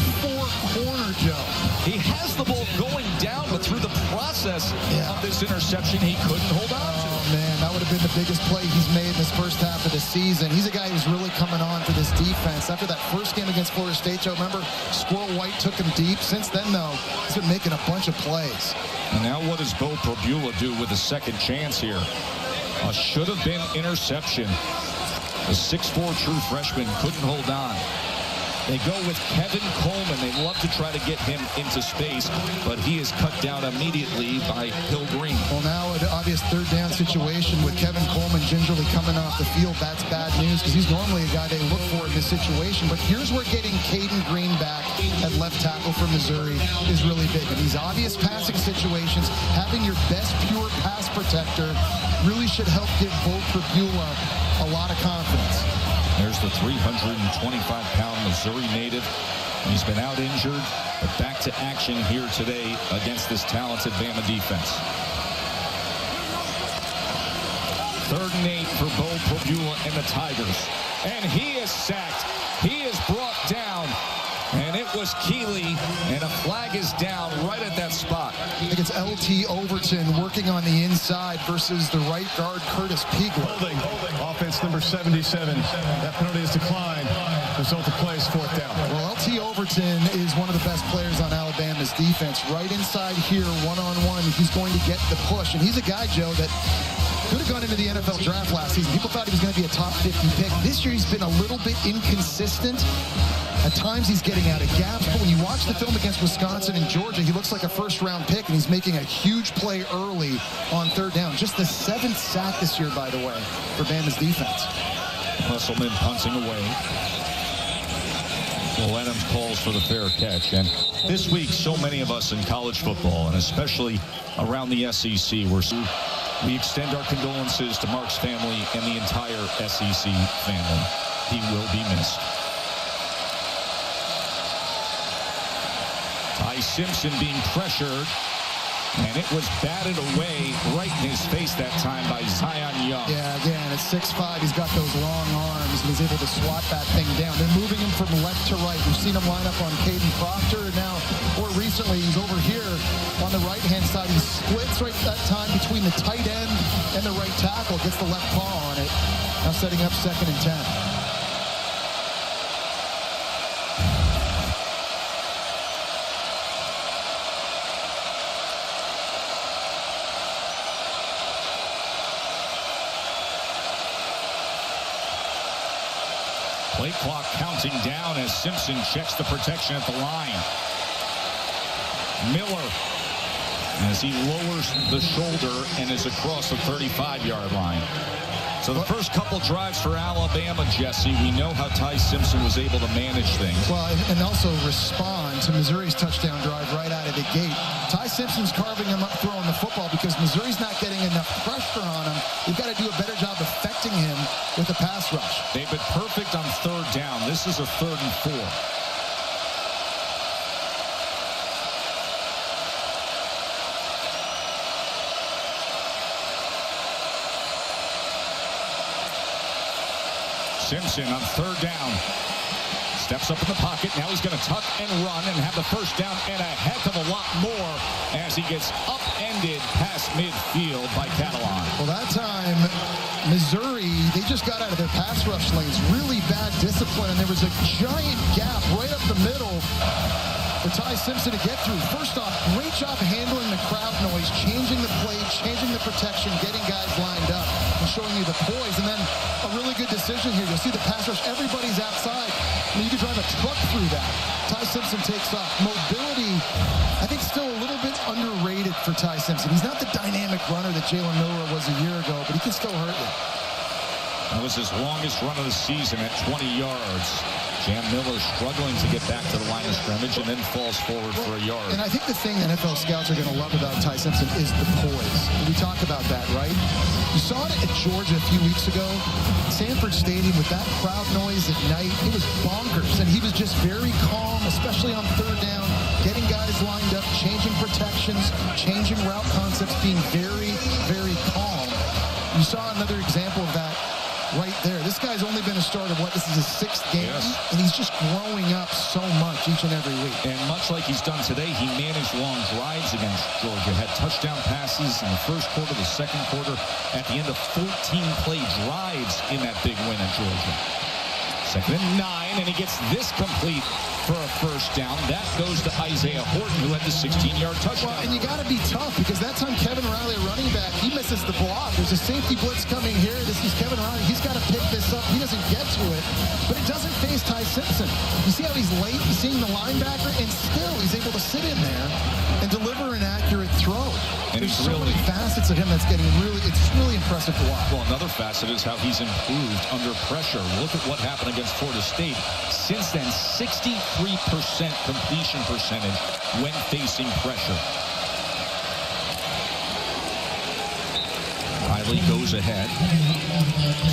corner, Joe. He has the ball going down, but through the process of this interception, he couldn't hold on to it. Oh, man, that would have been the biggest play he's made in this first half of the season. He's a guy who's really coming on for this defense. After that first game against Florida State, Joe, remember, Squirrel White took him deep. Since then, though, he's been making a bunch of plays. And now what does Bo Prabula do with a second chance here? A should-have-been interception. The 6'4" true freshman couldn't hold on. They go with Kevin Coleman. They love to try to get him into space, but he is cut down immediately by Hill Green. Well, now an obvious third down situation with Kevin Coleman gingerly coming off the field. That's bad news because he's normally a guy they look for in this situation. But here's where getting Caden Green back at left tackle for Missouri is really big. In these obvious passing situations, having your best pure pass protector really should help give Bo Prabula a lot of confidence. There's the 325-pound Missouri native. He's been out injured, but back to action here today against this talented Bama defense. 3rd and 8 for Bo Prabula and the Tigers. And he is sacked. He is brought down. And it was Keeley, and a flag is down right at that spot. I think it's LT Overton working on the inside versus the right guard, Curtis Pigler. Holding. Offense number 77. That penalty is declined. Result of play is 4th down. Well, LT Overton is one of the best players on Alabama's defense. Right inside here, one-on-one, he's going to get the push. And he's a guy, Joe, that could have gone into the NFL draft last season. People thought he was going to be a top 50 pick. This year, he's been a little bit inconsistent. At times, he's getting out of gaps, but when you watch the film against Wisconsin and Georgia, he looks like a first-round pick, and he's making a huge play early on 3rd down. Just the 7th sack this year, by the way, for Bama's defense. Musselman punting away. Well, Adams calls for the fair catch. And this week, so many of us in college football, and especially around the SEC, we extend our condolences to Mark's family and the entire SEC family. He will be missed. Ty Simpson being pressured, and it was batted away right in his face that time by Zion Young. Yeah, again, at 6'5", he's got those long arms, and he's able to swat that thing down. They're moving him from left to right. We've seen him line up on Caden Proctor, and now, more recently, he's over here on the right-hand side. He splits right at that time between the tight end and the right tackle, gets the left paw on it. Now setting up 2nd and 10. Play clock counting down as Simpson checks the protection at the line. Miller, as he lowers the shoulder and is across the 35-yard line. So the first couple drives for Alabama, Jesse, we know how Ty Simpson was able to manage things. Well, and also respond to Missouri's touchdown drive right out of the gate. Ty Simpson's carving him up throwing the football because Missouri's not getting enough pressure on him. You've got to do a better job affecting him with a pass rush. They've been perfect on 3rd down. This is a 3rd and 4. Simpson on 3rd down. Steps up in the pocket. Now he's going to tuck and run and have the first down and a heck of a lot more as he gets up and defended past midfield by Catalan. Well, that time, Missouri, they just got out of their pass rush lanes. Really bad discipline, and there was a giant gap right up the middle for Ty Simpson to get through. First off, great job handling the crowd noise, changing the play, changing the protection, getting guys lined up, and showing you the poise. And then a really good decision here. You'll see the pass rush. Everybody's outside. I mean, you could drive a truck through that. Ty Simpson takes off. Mobility, I think, still a little bit underrated for Ty Simpson. He's not the dynamic runner that Jalen Miller was a year ago, but he can still hurt you. That was his longest run of the season at 20 yards. Jam Miller struggling to get back to the line of scrimmage and then falls forward for a yard. And I think the thing NFL scouts are going to love about Ty Simpson is the poise. We talk about that, right? You saw it at Georgia a few weeks ago. Sanford Stadium with that crowd noise at night. It was bonkers. And he was just very calm, especially on third down, getting guys lined up, changing protections, changing route concepts, being very, very calm. You saw another example of that right there. This guy's only been a starter, this is his 6th game? Yes. And he's just growing up so much each and every week. And much like he's done today, he managed long drives against Georgia, had touchdown passes in the first quarter, the second quarter, at the end of 14-play drives in that big win at Georgia. 2nd and 9, and he gets this complete for a first down. That goes to Isaiah Horton, who had the 16-yard touchdown. Well, and you got to be tough, because that time Kevin Riley, a running back, he misses the block. There's a safety blitz coming here. This is Kevin Riley. He's got to pick this up. He doesn't get to it, but it doesn't face Ty Simpson. You see how he's late? He's seeing the linebacker, and still he's able to sit in there and deliver an accurate throw. And there's so many facets of him that's getting it's really impressive to watch. Well, another facet is how he's improved under pressure. Look at what happened against Florida State. Since then, 63% completion percentage when facing pressure. Riley goes ahead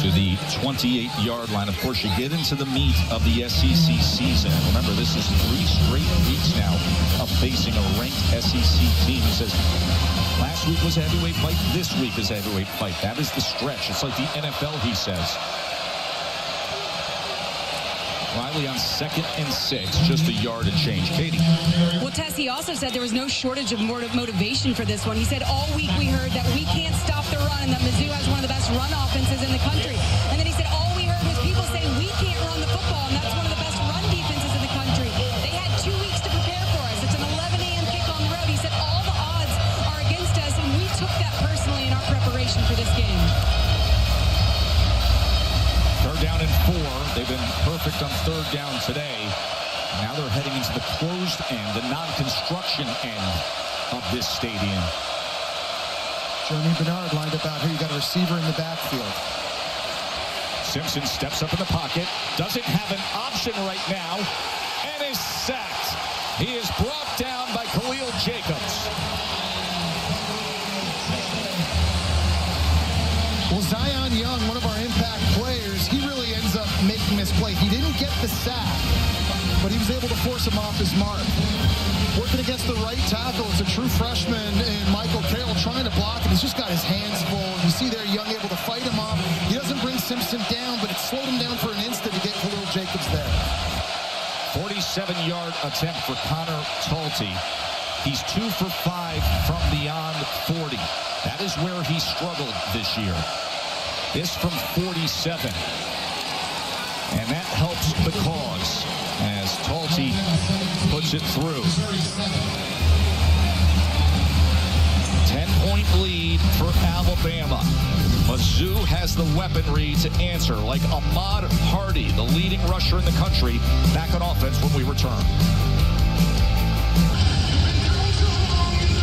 to the 28-yard line. Of course, you get into the meat of the SEC season. And remember, this is 3 straight weeks now of facing a ranked SEC team. He says, last week was a heavyweight fight. This week is a heavyweight fight. That is the stretch. It's like the NFL, he says. Riley on 2nd and 6, just a yard and change. Katie. Well, Tess, he also said there was no shortage of motivation for this one. He said all week we heard that we can't stop the run and that Mizzou has one of the best run offenses in the country. And then he said all we heard was people say we can't run the football, and that's one of the best run defenses in the country. They had 2 weeks to prepare for us. It's an 11 a.m. kick on the road. He said all the odds are against us, and we took that personally in our preparation for this game. 3rd down and 4. They've been perfect on 3rd down today. Now they're heading into the closed end, the non-construction end of this stadium. Jeremy Bernard lined up out here. You got a receiver in the backfield. Simpson steps up in the pocket, doesn't have an option right now, and is sacked. He is brought down by Khalil Jacobs. Well, Zion Young, one of our impact players, he really ends up making this play. He didn't get the sack, but he was able to force him off his mark. Working against the right tackle, it's a true freshman in Michael Carroll trying to block him. He's just got his hands full. You see there, Young able to fight him off. He doesn't bring Simpson down, but it slowed him down for an instant to get Khalil Jacobs there. 47-yard attempt for Connor Talty. He's 2 for 5 from beyond 40. That is where he struggled this year. This from 47. And that helps the cause as Talty puts it through. 10-point lead for Alabama. Mizzou has the weaponry to answer, like Ahmad Hardy, the leading rusher in the country, back on offense when we return.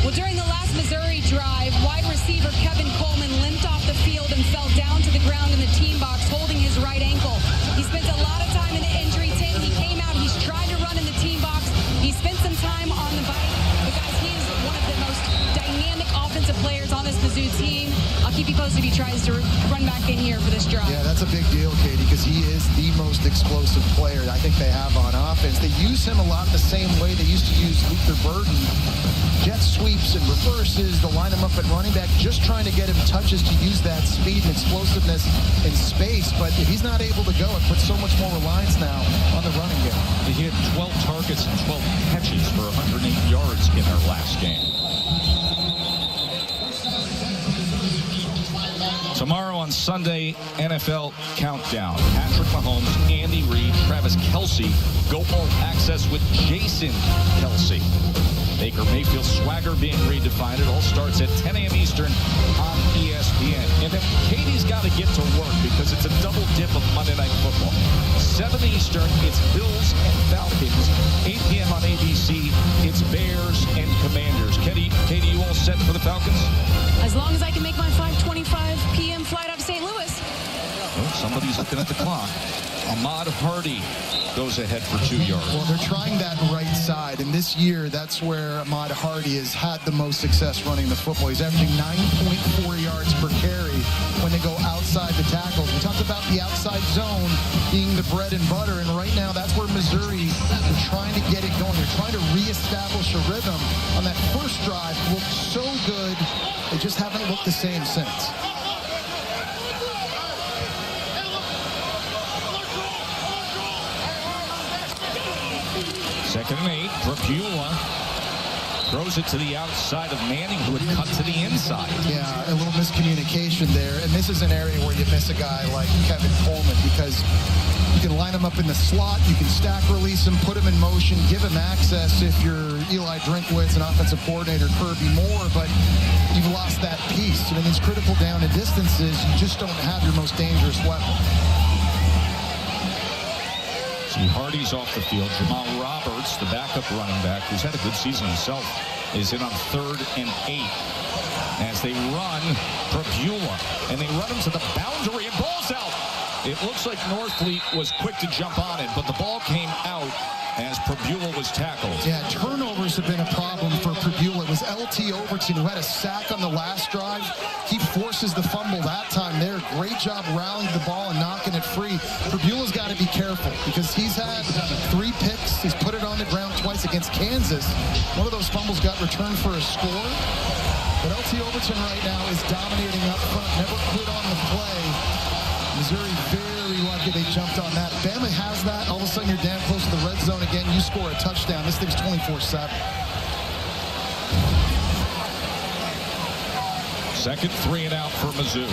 Well, during the last Missouri drive, wide receiver Kevin Coleman limped off the field and fell down to the ground in the team box holding his right ankle. He spent a lot of time in the injury tent. He came out, he's tried to run in the team box. He spent some time on the bike. But guys, he is one of the most dynamic offensive players on this Mizzou team. I'll keep you posted if he tries to run back in here for this drive. Yeah, that's a big deal, Katie, because he is the most explosive player I think they have on offense. They use him a lot the same way they used to use Luther Burden. Jet sweeps and reverses, to line him up at running back, just trying to get him touches to use that speed and explosiveness in space. But if he's not able to go, it puts so much more reliance now on the running game. He had 12 targets and 12 catches for 108 yards in their last game. Tomorrow on Sunday, NFL Countdown. Patrick Mahomes, Andy Reid, Travis Kelce go all access with Jason Kelce. Baker Mayfield swagger being redefined. It all starts at 10 a.m. Eastern on ESPN. And then Katie's got to get to work because it's a double dip of Monday Night Football. 7 Eastern, it's Bills and Falcons. 8 p.m. on ABC, it's Bears and Commanders. Katie, you all set for the Falcons? As long as I can make my 5:25 p.m. flight up St. Louis. Well, somebody's looking at the clock. Ahmad Hardy goes ahead for 2 yards. Well, they're trying that right side, and this year, that's where Ahmad Hardy has had the most success running the football. He's averaging 9.4 yards per carry when they go outside the tackles. We talked about the outside zone being the bread and butter, and right now, that's where Missouri are trying to get it going. They're trying to reestablish a rhythm. On that first drive, looked so good. They just haven't looked the same since. Second and 8. Prabula throws it to the outside of Manning, who had cut to the inside. Yeah, a little miscommunication there. And this is an area where you miss a guy like Kevin Coleman because you can line him up in the slot, you can stack release him, put him in motion, give him access if you're Eli Drinkwitz and offensive coordinator Kirby Moore, but you've lost that piece. And in these critical down and distances, you just don't have your most dangerous weapon. Hardy's off the field. Jamal Roberts, the backup running back, who's had a good season himself, is in on 3rd and 8. As they run Prabula, and they run him to the boundary, and ball's out. It looks like Northfleet was quick to jump on it, but the ball came out as Prabula was tackled. Yeah, turnovers have been a problem for Prabula. It was LT Overton who had a sack on the last drive. He forces the fumble that time there. Great job rallying the ball and knocking it free. Prabula's got to be careful because he's had 3 picks. He's put it on the ground twice against Kansas. One of those fumbles got returned for a score. But LT Overton right now is dominating up front, never quit on the play. Missouri very lucky they jumped on that. Bama has that. All of a sudden you're damn close to the red zone again. You score a touchdown. This thing's 24-7. Second 3 and out for Mizzou.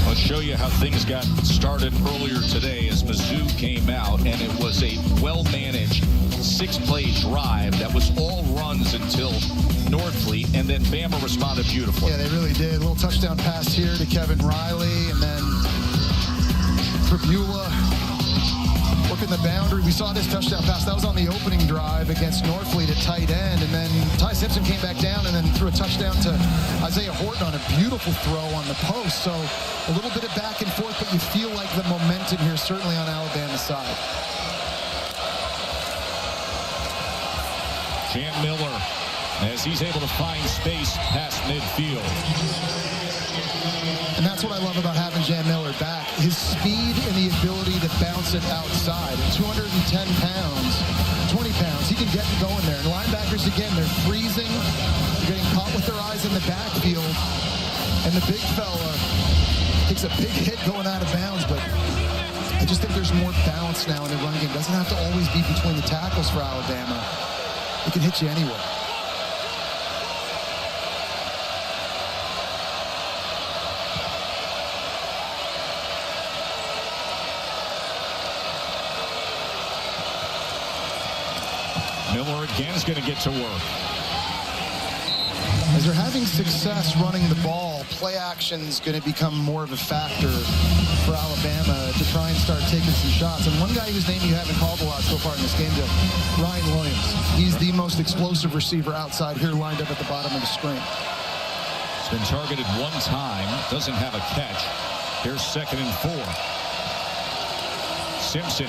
Let's show you how things got started earlier today as Mizzou came out, and it was a well-managed 6-play drive that was all runs until Northfleet, and then Bama responded beautifully. Yeah, they really did. A little touchdown pass here to Kevin Riley, and then Prabula working the boundary. We saw this touchdown pass. That was on the opening drive against Northfleet at tight end, and then Ty Simpson came back down and then threw a touchdown to Isaiah Horton on a beautiful throw on the post. So a little bit of back and forth, but you feel like the momentum here certainly on Alabama's side. Jan Miller, as he's able to find space past midfield. And that's what I love about having Jan Miller back. His speed and the ability to bounce it outside. At 210 pounds, 20 pounds, he can get going there. And linebackers, again, they're freezing. They're getting caught with their eyes in the backfield. And the big fella takes a big hit going out of bounds, but I just think there's more balance now in the run game. It doesn't have to always be between the tackles for Alabama. It can hit you anywhere. Miller again is going to get to work. As they're having success running the ball, play action's going to become more of a factor for Alabama to try and start taking some shots. And one guy whose name you haven't called a lot so far in this game, Ryan Williams. He's the most explosive receiver outside here, lined up at the bottom of the screen. He's been targeted 1 time, doesn't have a catch. Here's 2nd and 4. Simpson.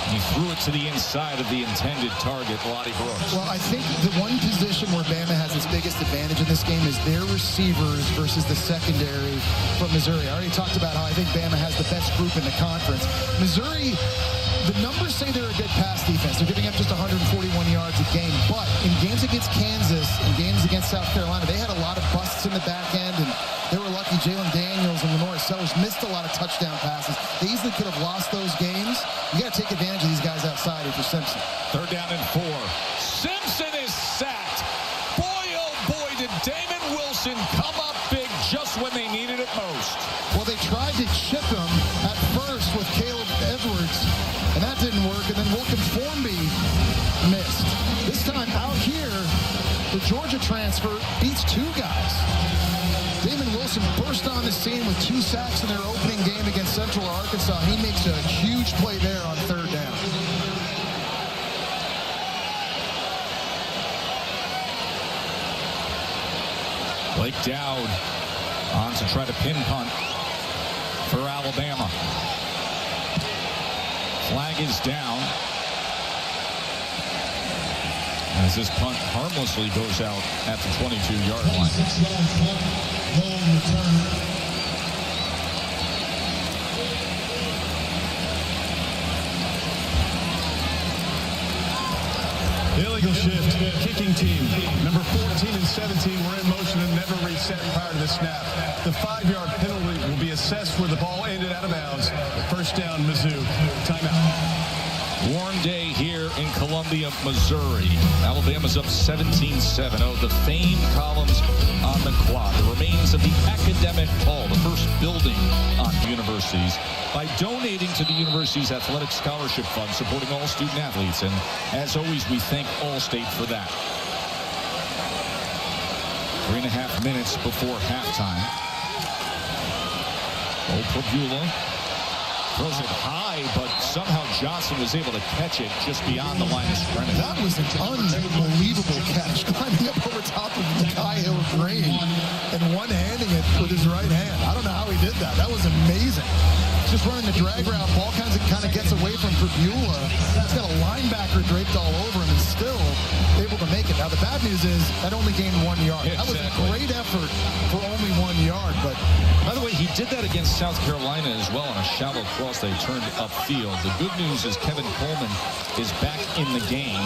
He threw it to the inside of the intended target, Lottie Brooks. Well, I think the one position where Bama has its biggest advantage in this game is their receivers versus the secondary from Missouri. I already talked about how I think Bama has the best group in the conference. Missouri, the numbers say they're a good pass defense. They're giving up just 141 yards a game. But in games against Kansas and games against South Carolina, they had a lot of busts in the back end, and they were lucky Jalen Daniels and Lenore Sellers missed a could have lost those games. You got to take advantage of these guys outside if you're Simpson. 3rd down and 4. Simpson is sacked. Boy, oh boy, did Damon Wilson come up big just when they needed it most. Well, they tried to chip him at first with Caleb Edwards, and that didn't work. And then Wilkins Formby missed. This time out here, the Georgia transfer beats 2 guys. Damon Wilson burst on the scene with 2 sacks in their opening game against Central Arkansas. He makes a huge play there on 3rd down. Blake Dowd on to try to pin punt for Alabama. Flag is down as this punt harmlessly goes out at the 22-yard line. 6-yard punt, long return. Illegal shift, kicking team. Number 14 and 17 were in motion and never reset prior to the snap. The 5-yard penalty will be assessed where the ball ended out of bounds. 1st down, Mizzou. Timeout. Warm day here in Columbia, Missouri. Alabama's up 17-7. Oh, the famed columns on the clock. The remains of the academic hall, the first building on universities, by donating to the university's athletic scholarship fund, supporting all student athletes. And as always, we thank Allstate for that. 3.5 minutes before halftime. Opabula throws it high, but somehow Johnson was able to catch it just beyond the line of scrimmage. That was an unbelievable catch, climbing up over top of Mikael Green and one-handing it with his right hand. I don't know how he did that. That was amazing. Just running the drag route, ball kind of gets away from Pabula. He's got a linebacker draped all over him and still able to make it. Now, the bad news is that only gained 1 yard. Exactly. That was a great effort for only 1 yard. But by the way, he did that against South Carolina as well on a shallow cross they turned upfield. The good news is Kevin Coleman is back in the game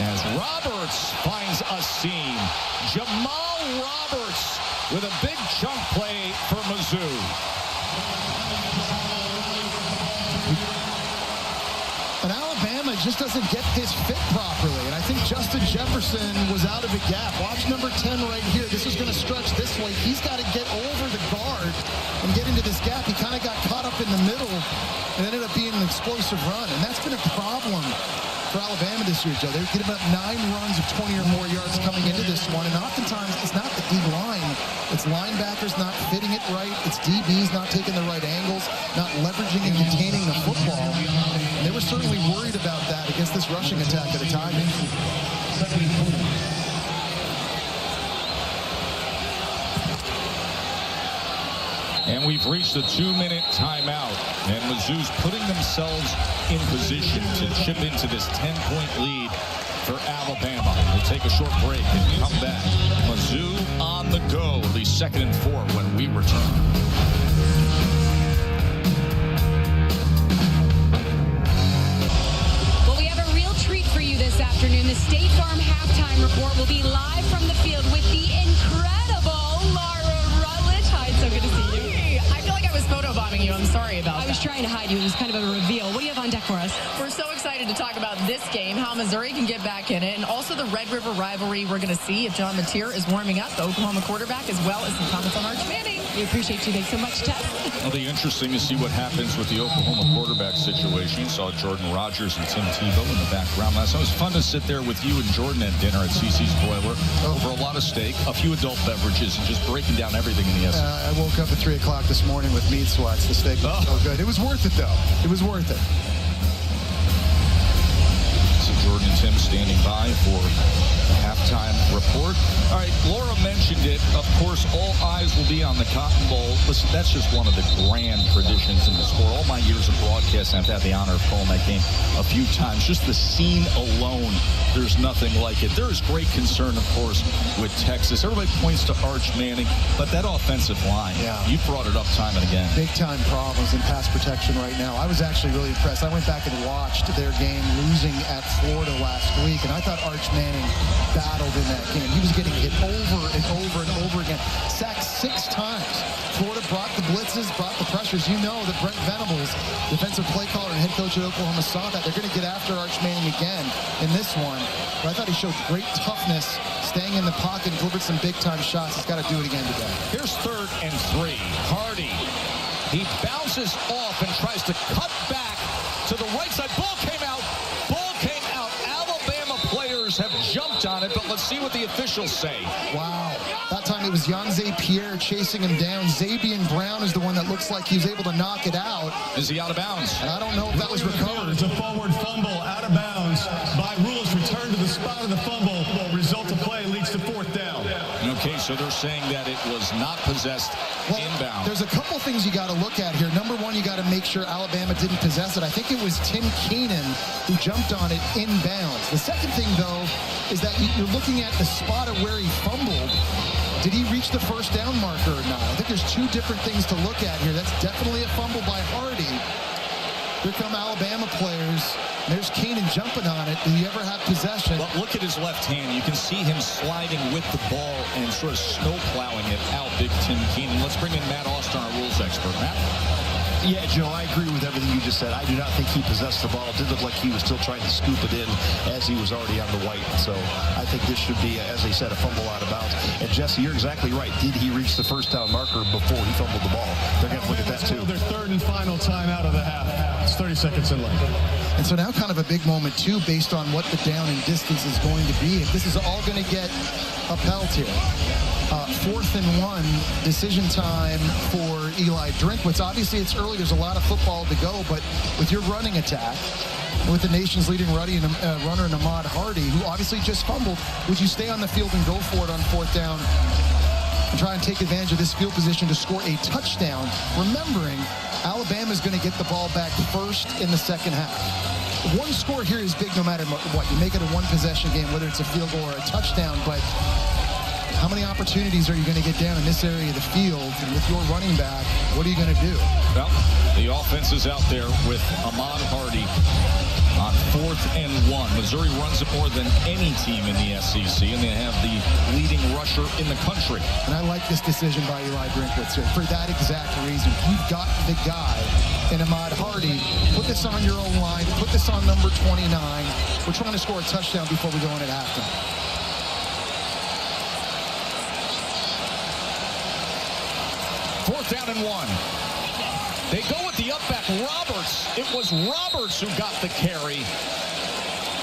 as Roberts finds a seam. Jamal Roberts with a big chunk play for Mizzou. And Alabama just doesn't get this fit properly. And I think Justin Jefferson was out of a gap. Watch number 10 right here. This is going to stretch this way. He's got to get over the guard and get into this gap. He kind of got caught up in the middle and ended up being an explosive run. And that's been a problem for Alabama this year, Joe. They're getting about 9 runs of 20 or more yards coming into this one. And oftentimes it's not the D-line. It's linebackers not fitting it right. It's DBs not taking the right angles, not leveraging and containing the football. And they were certainly worried about that against this rushing attack at a time. And we've reached the 2-minute timeout. And Mizzou's putting themselves in position to chip into this 10-point lead for Alabama. We'll take a short break and come back. Mizzou on the go. It'll be 2nd and 4 when we return. Well, we have a real treat for you this afternoon. The State Farm halftime report will be live from the field with the incredible Laura Rutledge. Hi, it's so good to see you. I feel like I was photobombing you. I'm sorry about that. I was trying to hide you. It was kind of a reveal. What do you have on deck for us? We're so excited to talk about this game, how Missouri can get back in it, and also the Red River rivalry. We're going to see if John Mateer is warming up, the Oklahoma quarterback, as well as some comments on Arch Manning. We appreciate you. Thanks so much, Tess. It'll be interesting to see what happens with the Oklahoma quarterback situation. You saw Jordan Rogers and Tim Tebow in the background last night. It was fun to sit there with you and Jordan at dinner at CC's Boiler over a lot of steak, a few adult beverages, and just breaking down everything in the SEC. I woke up at 3 o'clock this morning with meat sweats. The steak was so good. It was worth it, though. It was worth it. So Jordan and Tim standing by for the halftime report. All right, Laura mentioned it. Of course, all eyes will be on the Cotton Bowl. Listen, that's just one of the grand traditions in the sport. All my years of broadcasting, I've had the honor of calling that game a few times. Just the scene alone, there's nothing like it. There is great concern, of course, with Texas. Everybody points to Arch Manning, but that offensive line, you brought it up time and again. Big-time problems in pass protection right now. I was actually really impressed. I went back and watched their game losing at Florida last week, and I thought Arch Manning battled in that game. He was getting hit over and over and over again. Sacked 6 times. Florida brought the blitzes, brought the pressures. You know that Brent Venables, defensive play caller and head coach at Oklahoma, saw that. They're going to get after Arch Manning again in this one. But I thought he showed great toughness, staying in the pocket, and delivered some big-time shots. He's got to do it again today. Here's 3rd and 3. Hardy. He bounces off and tries to cut back to the right side. Ball came out. Alabama players have jumped on it, but let's see what the officials say. Wow. That time it was Yanze Pierre chasing him down. Zabian Brown is the one that looks like he was able to knock it out. Is he out of bounds? And I don't know if that was recovered. It's a forward fumble out of bounds. By rules, return to the spot of the fumble. Result of play leads to 4th down. Okay, so they're saying that it was not possessed inbound. There's a couple things you got to look at here. Number one, you got to make sure Alabama didn't possess it. I think it was Tim Keenan who jumped on it inbounds. The second thing, though, is that you're looking at the spot of where he fumbled. Did he reach the 1st down marker or not? I think there's 2 different things to look at here. That's definitely a fumble by Hardy. Here come Alabama players. There's Keenan jumping on it. Did he ever have possession? But look at his left hand. You can see him sliding with the ball and sort of snow plowing it out, big Tim Keenan. Let's bring in Matt Austin, our rules expert. Matt? Yeah, Joe, I agree with everything you just said. I do not think he possessed the ball. It did look like he was still trying to scoop it in as he was already on the white. So I think this should be, as they said, a fumble out of bounds. And Jesse, you're exactly right. Did he reach the 1st down marker before he fumbled the ball? They're going to look at that too. Their 3rd and final time out of the half. It's 30 seconds in left. And so now kind of a big moment, too, based on what the down and distance is going to be. If this is all going to get upheld here. 4th and 1, decision time for Eli Drinkwitz. Obviously, it's early. There's a lot of football to go. But with your running attack, with the nation's leading runner, Ahmad Hardy, who obviously just fumbled, would you stay on the field and go for it on 4th down and try and take advantage of this field position to score a touchdown, remembering Alabama's going to get the ball back first in the second half? One score here is big no matter what. You make it a one-possession game, whether it's a field goal or a touchdown, but how many opportunities are you going to get down in this area of the field? And with your running back, what are you going to do? Well, the offense is out there with Ahmad Hardy on 4th and 1. Missouri runs it more than any team in the SEC, and they have the leading rusher in the country. And I like this decision by Eli Drinkwitz here for that exact reason. You've got the guy in Ahmad Hardy. Put this on your own line. Put this on number 29. We're trying to score a touchdown before we go in at halftime. 4th down and 1. They go with the up back, Roberts. It was Roberts who got the carry.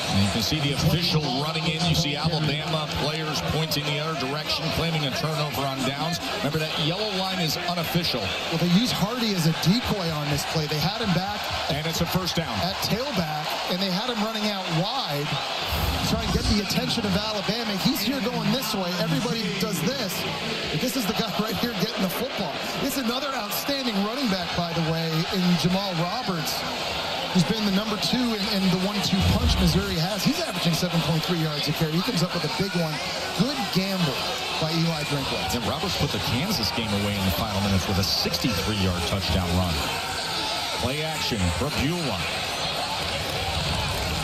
And you can see the official running in. You see Alabama players pointing the other direction, claiming a turnover on downs. Remember, that yellow line is unofficial. Well, they use Hardy as a decoy on this play. They had him back. And it's a 1st down. At tailback, and they had him running out wide to try and get the attention of Alabama. He's here going this way. Everybody does this. But this is the guy right here getting the football. It's another outstanding running back, by the way, in Jamal Roberts, who's been the number 2 in the 1-2 punch Missouri has. He's averaging 7.3 yards a carry. He comes up with a big one. Good gamble by Eli Drinkwitz. And Roberts put the Kansas game away in the final minutes with a 63-yard touchdown run. Play action for Beulah.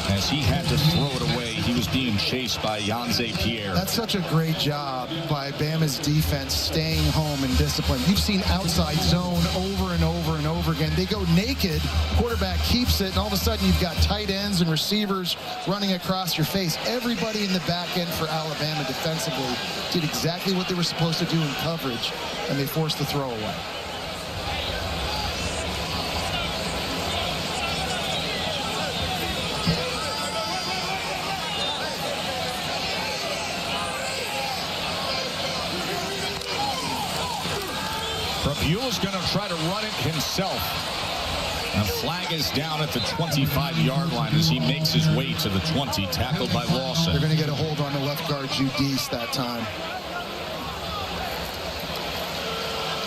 As he had to throw it away, he was being chased by Yanze Pierre. That's such a great job by Bama's defense staying home and disciplined. You've seen outside zone over and over and over again. They go naked, quarterback keeps it, and all of a sudden you've got tight ends and receivers running across your face. Everybody in the back end for Alabama defensively did exactly what they were supposed to do in coverage, and they forced the throw away. Buell's going to try to run it himself. And a flag is down at the 25-yard line as he makes his way to the 20, tackled by Lawson. They're going to get a hold on the left guard, Judice, that time.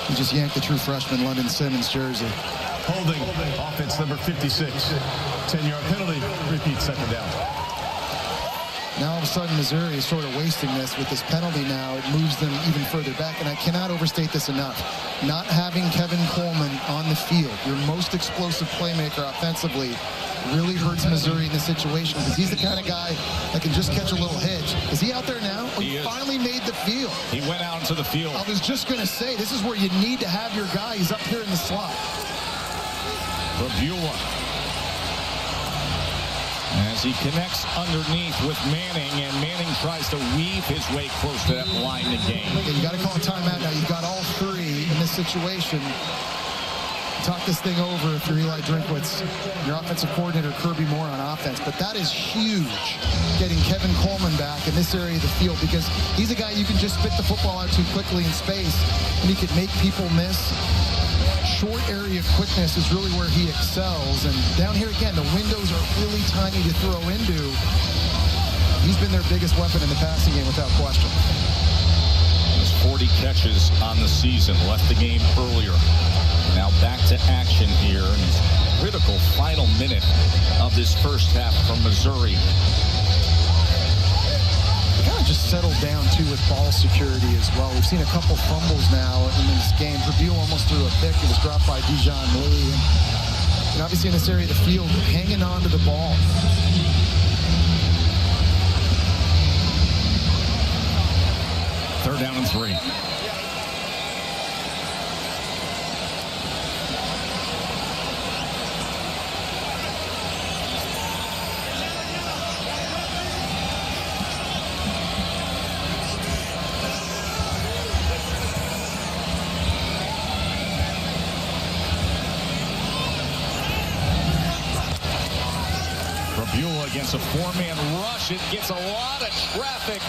He just yanked the true freshman London Simmons jersey. Holding, offense number 56. 10-yard penalty, repeat 2nd down. Now all of a sudden Missouri is sort of wasting this with this penalty now. It moves them even further back, and I cannot overstate this enough. Not having Kevin Coleman on the field, your most explosive playmaker offensively, really hurts Missouri in this situation because he's the kind of guy that can just catch a little hitch. Is he out there now? He finally made the field. He went out into the field. I was just going to say, this is where you need to have your guy. He's up here in the slot. Rabula, as he connects underneath with Manning, and Manning tries to weave his way close to that line to gain. Okay, you got to call a timeout now. You've got all three in this situation. Talk this thing over if you're Eli Drinkwitz, your offensive coordinator Kirby Moore on offense. But that is huge, getting Kevin Coleman back in this area of the field, because he's a guy you can just spit the football out to quickly in space, and he can make people miss. Short area quickness is really where he excels. And down here again, the windows are really tiny to throw into. He's been their biggest weapon in the passing game without question. There's 40 catches on the season, left the game earlier. Now back to action here in this critical final minute of this first half from Missouri. They kind of just settled down, too, with ball security as well. We've seen a couple fumbles now in this game. Rabule almost threw a pick. It was dropped by Dijon Lee. And obviously in this area of the field, hanging on to the ball. Third down and 3. Against a 4-man rush. It gets a lot of traffic,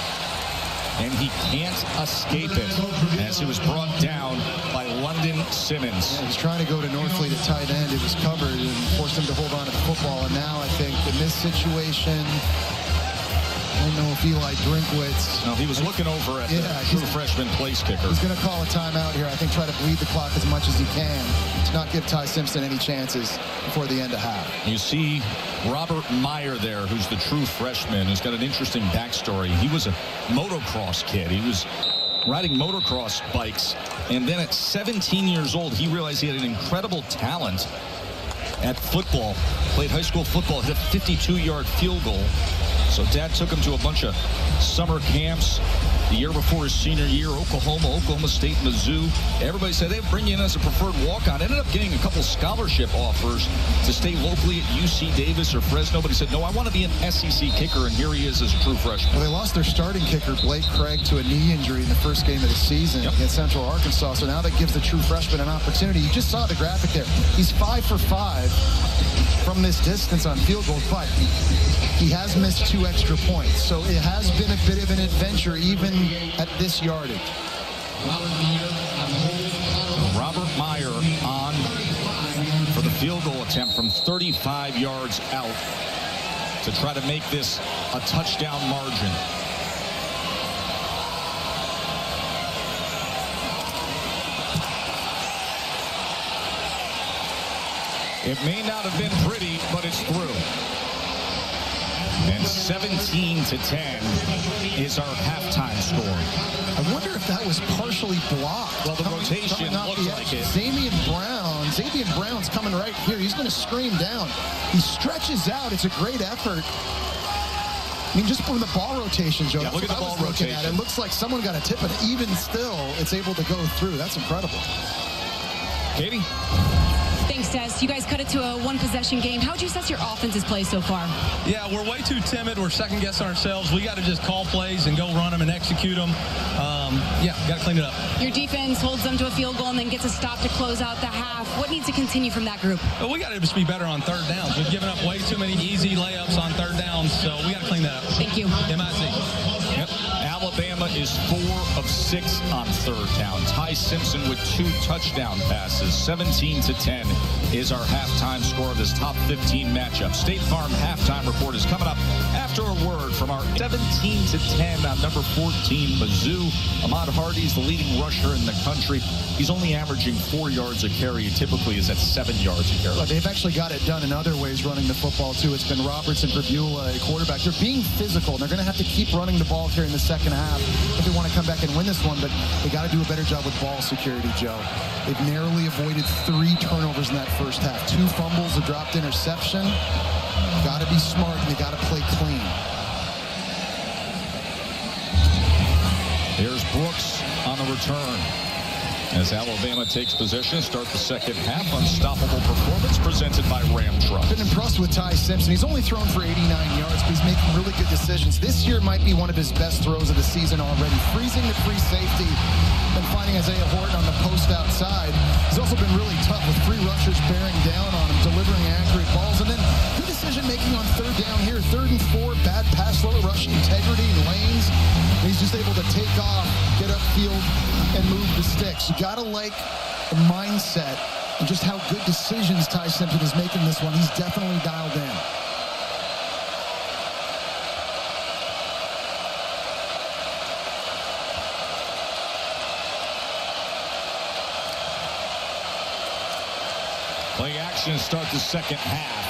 and he can't escape it as he was brought down by London Simmons. Yeah, he's trying to go to Northfleet at tight end. It was covered and forced him to hold on to the football. And now I think in this situation, I don't know if Eli Drinkwitz. No, he was looking over at the true freshman place kicker. He's going to call a timeout here. I think try to bleed the clock as much as he can to not give Ty Simpson any chances before the end of half. You see Robert Meyer there, who's the true freshman, who's got an interesting backstory. He was a motocross kid. He was riding motocross bikes, and then at 17 years old, he realized he had an incredible talent at football. Played high school football, hit a 52-yard field goal. So Dad took him to a bunch of summer camps the year before his senior year. Oklahoma State, Mizzou. Everybody said they'd bring you in as a preferred walk-on. Ended up getting a couple scholarship offers to stay locally at UC Davis or Fresno. But he said, no, I want to be an SEC kicker, and here he is as a true freshman. Well, they lost their starting kicker, Blake Craig, to a knee injury in the first game of the season against Central Arkansas. So now that gives the true freshman an opportunity. You just saw the graphic there. He's 5 for 5 from this distance on field goals, but he has missed 2 extra points. So it has been a bit of an adventure even at this yardage. Robert Meyer on for the field goal attempt from 35 yards out to try to make this a touchdown margin. It may not have been pretty, but it's through. And 17-10 is our halftime score. I wonder if that was partially blocked. Well, the rotation looks like it. Xavier Brown's coming right here. He's going to scream down. He stretches out. It's a great effort. I mean, just from the ball rotation, Joe. Yeah, look at the ball rotation. It looks like someone got a tip, and even still, it's able to go through. That's incredible. Katie? Thanks, Des. You guys cut it to a one-possession game. How would you assess your offense's play so far? Yeah, we're way too timid. We're second-guessing ourselves. We got to just call plays and go run them and execute them. Yeah, got to clean it up. Your defense holds them to a field goal and then gets a stop to close out the half. What needs to continue from that group? Well, we got to just be better on third downs. We've given up way too many easy layups on third downs, so we got to clean that up. Thank you. MIC. Yep. Alabama is 4 of 6 on third down. Ty Simpson with 2 touchdown passes. 17-10 is our halftime score of this top 15 matchup. State Farm halftime report is coming up after a word from our 17-10 on number 14, Mizzou. Ahmad Hardy's the leading rusher in the country. He's only averaging 4 yards a carry. He typically is at 7 yards a carry. Well, they've actually got it done in other ways running the football, too. It's been Roberts and Purbuella, a quarterback. They're being physical, and they're going to have to keep running the ball here in the second half if they want to come back and win this one, but they got to do a better job with ball security, Joe. They've narrowly avoided 3 turnovers in that first half. 2 fumbles, a dropped interception. Got to be smart, and they got to play clean. Here's Brooks on the return. As Alabama takes possession, start the second half. Unstoppable performance presented by Ram Truck. Been impressed with Ty Simpson. He's only thrown for 89 yards, but he's making really good decisions. This year might be one of his best throws of the season already. Freezing the free safety and finding Isaiah Horton on the post outside. He's also been really tough with 3 rushers bearing down on him, delivering accurate balls. And then good decision-making on third down here. 3rd and 4, bad pass, low rush integrity in lanes. He's just able to take off, get upfield, and move the sticks. You got to like the mindset and just how good decisions Ty Simpson is making this one. He's definitely dialed in. Play action start the second half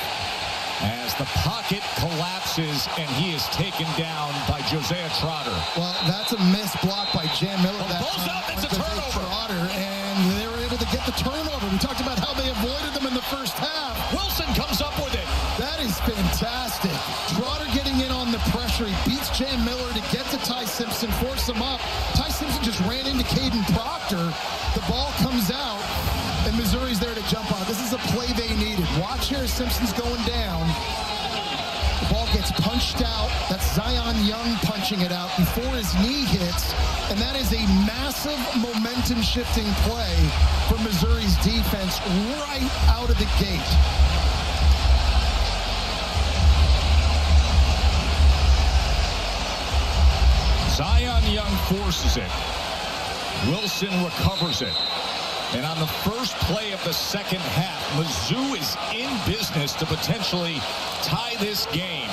as the pocket collapses and he is taken down by Josiah Trotter. Well, that's a missed block by Jam Miller. Ball's out, that's a turnover. Trotter, and they were able to get the turnover. We talked about how they avoided them in the first half. Wilson comes up with it. That is fantastic. Trotter getting in on the pressure. He beats Jam Miller to get to Ty Simpson, force him up. Ty Simpson just ran into Caden Proctor. The ball comes out, and Missouri's there to jump on. This is a play they needed. Watch here, Simpson's going down. The ball gets punched out. That's Zion Young punching it out before his knee hits. And that is a massive momentum-shifting play for Missouri's defense right out of the gate. Zion Young forces it. Wilson recovers it. And on the first play of the second half, Mizzou is in business to potentially tie this game.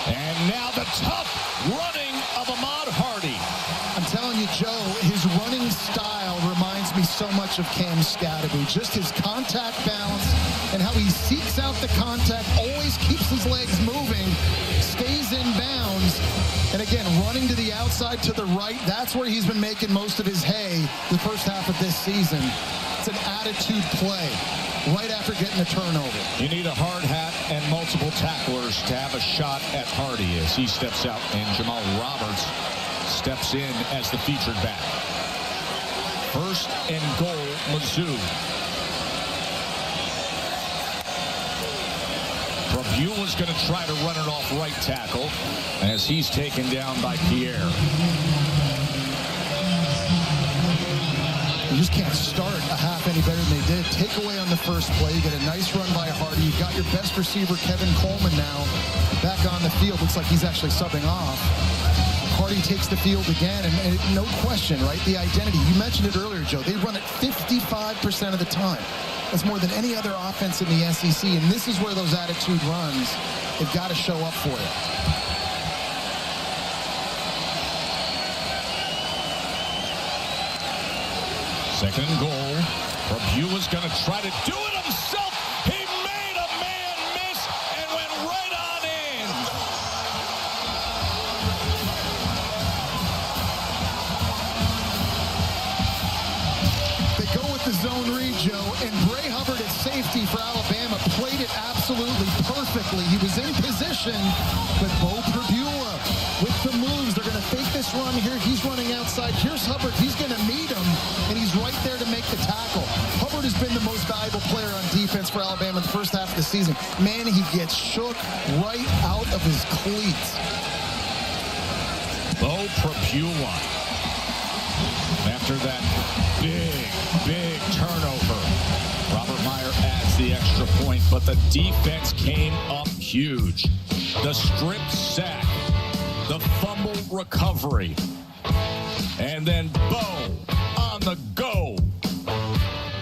And now the tough running of Ahmad Hardy. I'm telling you, Joe, his running style reminds me so much of Cam Scatterby. Just his contact balance and how he seeks out the contact, always keeps his legs moving, stays in bounds. And again, running to the outside, to the right, that's where he's been making most of his hay the first half of this season. It's an attitude play right after getting a turnover. You need a hard hat and multiple tacklers to have a shot at Hardy as he steps out, and Jamal Roberts steps in as the featured back. 1st and goal, Mizzou. Purbuella's going to try to run it off right tackle as he's taken down by Pierre. You just can't start a half any better than they did. Take away on the first play. You get a nice run by Hardy. You've got your best receiver, Kevin Coleman, now back on the field. Looks like he's actually subbing off. Hardy takes the field again, and no question, right? The identity. You mentioned it earlier, Joe. They run it 55% of the time. That's more than any other offense in the SEC, and this is where those attitude runs have got to show up for you. Second and goal. Purbuella's going to try to do it himself. He made a man miss and went right on in. They go with the zone read, Joe, and Bray Hubbard at safety for Alabama played it absolutely perfectly. He was in position, but Bo Purbuella with the moves. They're going to fake this run here. He's running outside. Here's Hubbard. He's going to meet him, and he's right there to make the tackle. Hubbard has been the most valuable player on defense for Alabama in the first half of the season. Man, he gets shook right out of his cleats. Bo Purbuella. After that big turnover, Robert Meyer adds the extra point, but the defense came up huge. The strip sack The fumble recovery. And then Bo on the go.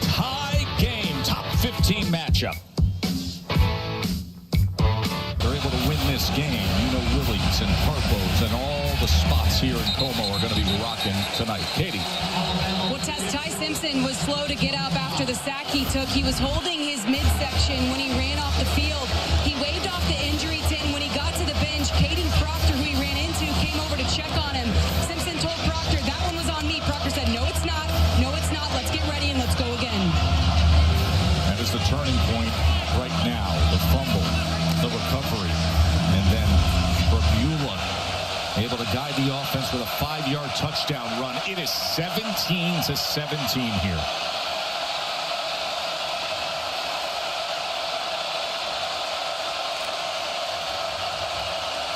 Tie game, top 15 matchup. They're able to win this game. You know, Willie's and Harpo's and all the spots here in Como are going to be rocking tonight. Katie. Well, Ty Simpson was slow to get up after the sack he took. He was holding his midsection when he ran off the field. He waved off the injury tin. When he got to the bench, Caden Proctor, who he ran into, came over to check on him. Simpson told Proctor, that one was on me. Proctor said, no, it's not. No, it's not. Let's get ready and let's go again. That is the turning point right now. The fumble, the recovery, and then Beulah able to guide the offense with a 5-yard touchdown run. It is 17-17 here.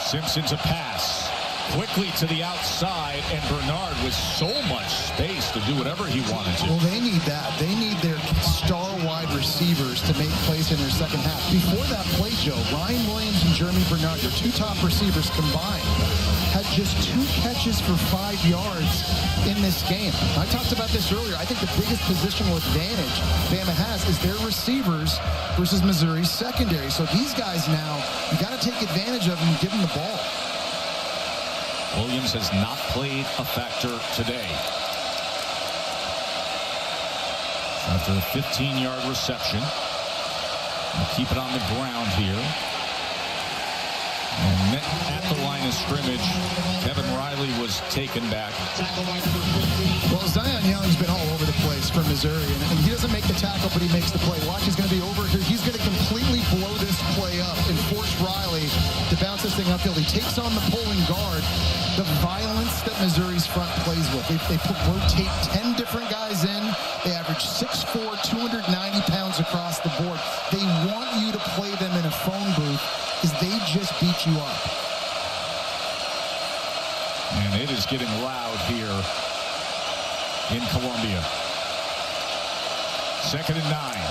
Simpson's a pass. Quickly to the outside, and Bernard with so much space to do whatever he wanted to. Well, they need that. They need their star wide receivers to make plays in their second half. Before that play, Joe, Ryan Williams and Jeremy Bernard, their two top receivers combined, had just 2 catches for 5 yards in this game. I talked about this earlier. I think the biggest positional advantage Bama has is their receivers versus Missouri's secondary. So these guys now, you got to take advantage of them and give them the ball. Williams has not played a factor today. After a 15-yard reception, we'll keep it on the ground here. And at the line of scrimmage, Kevin Riley was taken back. Well, Zion Young's been all over the place for Missouri, and he doesn't make the tackle, but he makes the play. Watch, he's going to be over here. He's going to completely blow this play up and force Riley to bounce this thing upfield. He takes on the pulling guard. The violence that Missouri's front plays with. They rotate 10 different guys in. They average 6'4", 290 pounds across the board. They want you to play them in a phone booth because they just beat you up. And it is getting loud here in Columbia. 2nd and 9.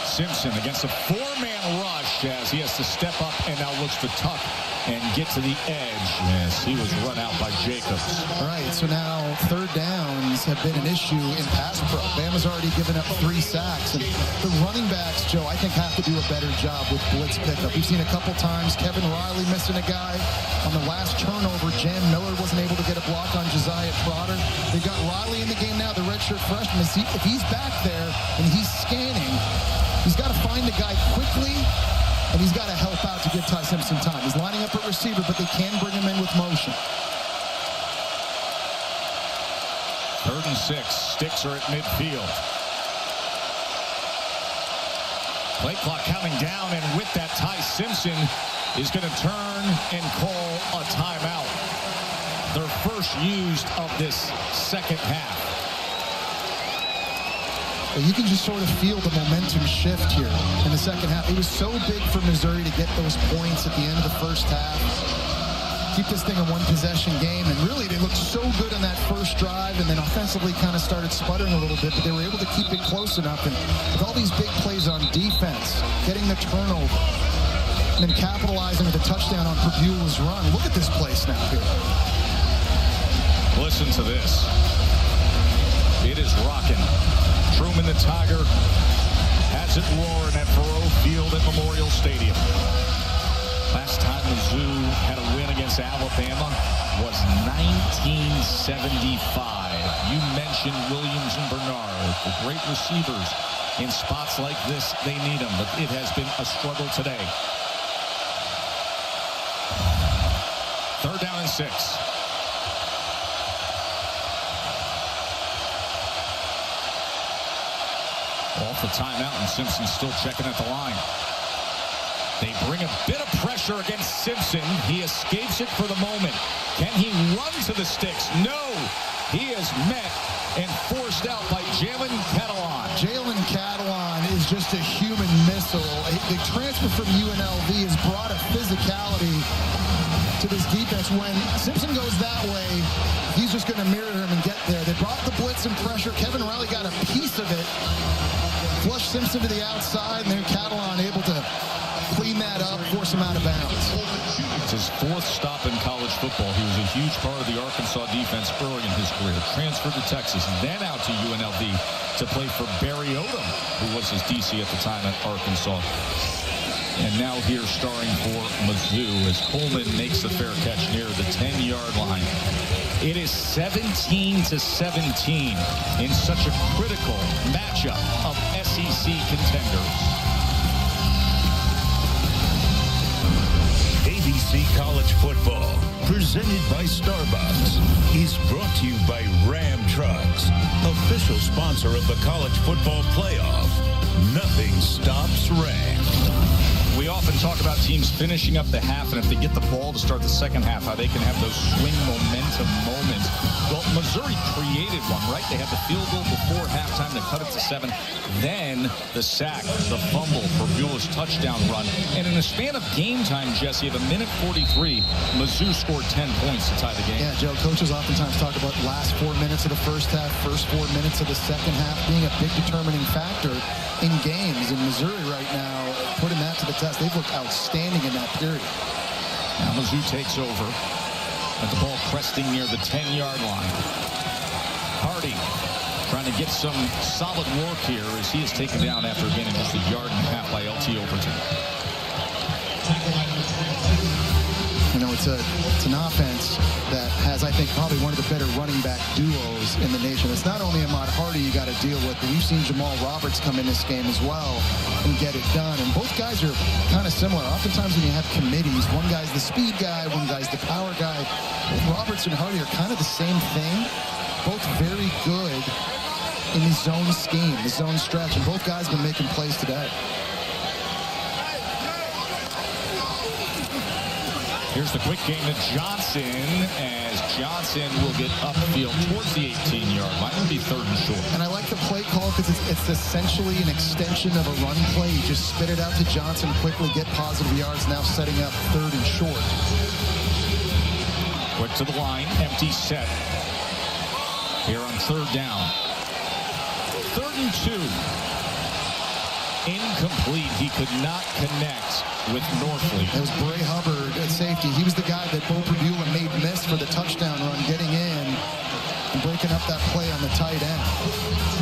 Simpson against a 4-man rush as he has to step up and now looks to tuck and get to the edge as he was run out by Jacobs. All right, so now 3rd downs have been an issue in pass pro. Bama's already given up 3 sacks. And the running backs, Joe, I think have to do a better job with blitz pickup. We've seen a couple times Kevin Riley missing a guy. On the last turnover, Jan Miller wasn't able to get a block on Josiah Trotter. They've got Riley in the game now, the redshirt freshman. If he's back there and he's scanning, he's got to find the guy quickly, and he's got to help out to give Ty Simpson time. He's lining up at receiver, but they can bring him in with motion. 3rd and 6. Sticks are at midfield. Play clock counting down, and with that, Ty Simpson is going to turn and call a timeout. Their first used of this second half. You can just sort of feel the momentum shift here in the second half. It was so big for Missouri to get those points at the end of the first half. Keep this thing a one-possession game, and really they looked so good on that first drive, and then offensively kind of started sputtering a little bit, but they were able to keep it close enough. And with all these big plays on defense, getting the turnover, and then capitalizing with a touchdown on Beulah's run. Look at this play snap here. Listen to this. It is rocking. Truman the Tiger has it roaring at Faroe Field at Memorial Stadium. Last time Mizzou had a win against Alabama was 1975. You mentioned Williams and Bernard, the great receivers. In spots like this, they need them, but it has been a struggle today. 3rd down and 6. Off the timeout, and Simpson still checking at the line. They bring a bit of pressure against Simpson. He escapes it for the moment. Can he run to the sticks? No. He is met and forced out by Jalen Catalon. Jalen Catalon is just a human missile. The transfer from UNLV has brought a physicality to this defense. When Simpson goes that way, he's just going to mirror him and get there. They brought the blitz and pressure. Kevin Riley got a piece of it. Flush Simpson to the outside, and then Catalon able to clean that up, force him out of bounds. It's his 4th stop in college football. He was a huge part of the Arkansas defense early in his career. Transferred to Texas, then out to UNLV to play for Barry Odom, who was his DC at the time at Arkansas. And now here starring for Mizzou as Coleman makes the fair catch near the 10-yard line. It is 17-17 in such a critical matchup of SEC contenders. ABC College Football, presented by Starbucks, is brought to you by Ram Trucks, official sponsor of the College Football Playoff. Nothing stops Ram. We often talk about teams finishing up the half, and if they get the ball to start the second half, how they can have those swing momentum moments. Well, Missouri created one, right? They had the field goal before halftime to cut it to 7. Then the sack, the fumble for Buell's touchdown run. And in a span of game time, Jesse, of 1:43, Mizzou scored 10 points to tie the game. Yeah, Joe, coaches oftentimes talk about last 4 minutes of the first half, first 4 minutes of the second half being a big determining factor in games. And Missouri right now, putting that to the test, they've looked outstanding in that period. Now Mizzou takes over. And the ball cresting near the 10-yard line. Hardy trying to get some solid work here as he is taken down after gaining just 1.5 yards by LT Overton. You know, it's an offense that has, I think, probably one of the better running back duos in the nation. It's not only Ahmad Hardy you got to deal with, but we've seen Jamal Roberts come in this game as well and get it done. And both guys are kind of similar. Oftentimes when you have committees, one guy's the speed guy, one guy's the power guy. Both Roberts and Hardy are kind of the same thing. Both very good in the zone scheme, the zone stretch, and both guys have been making plays today. Here's the quick game to Johnson, as Johnson will get upfield towards the 18-yard line. It'll be 3rd and short. And I like the play call because it's essentially an extension of a run play. You just spit it out to Johnson, quickly get positive yards, now setting up 3rd and short. Quick to the line, empty set. Here on 3rd down. 3rd and 2. Incomplete. He could not connect with Norfleet. It was Bray Hubbard at safety. He was the guy that Bo Perdula made miss for the touchdown run, getting in and breaking up that play on the tight end.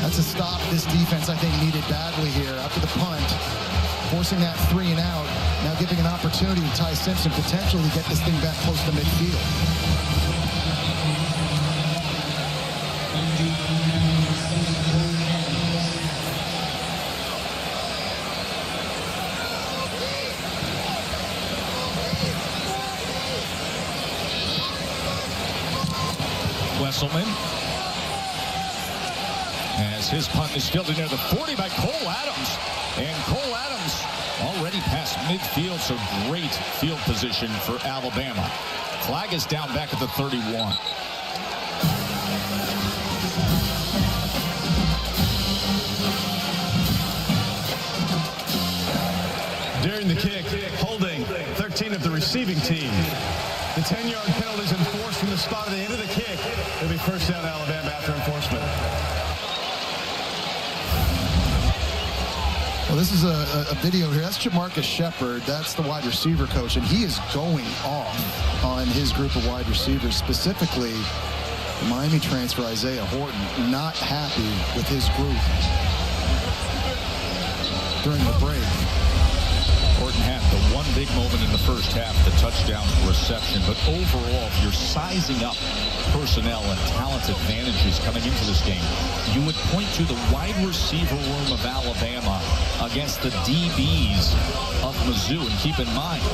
That's a stop this defense, I think, needed badly here after the punt. Forcing that 3 and out. Now giving an opportunity to Ty Simpson potentially to get this thing back close to midfield. Wesselman, as his punt is fielded near the 40 by Cole Adams. And Cole Adams already past midfield, so great field position for Alabama. Flag is down back at the 31. During the kick, holding 13 of the receiving team. The 10-yard penalty is enforced from the spot at the end of the kick. It'll be 1st down Alabama after enforcement. Well, this is a video here. That's Jamarcus Shepard. That's the wide receiver coach, and he is going off on his group of wide receivers, specifically the Miami transfer Isaiah Horton, not happy with his group during the break. Horton had the one big moment in the first half, the touchdown reception. But overall, if you're sizing up personnel and talent advantages coming into this game, you would point to the wide receiver room of Alabama against the DBs of Mizzou. And keep in mind,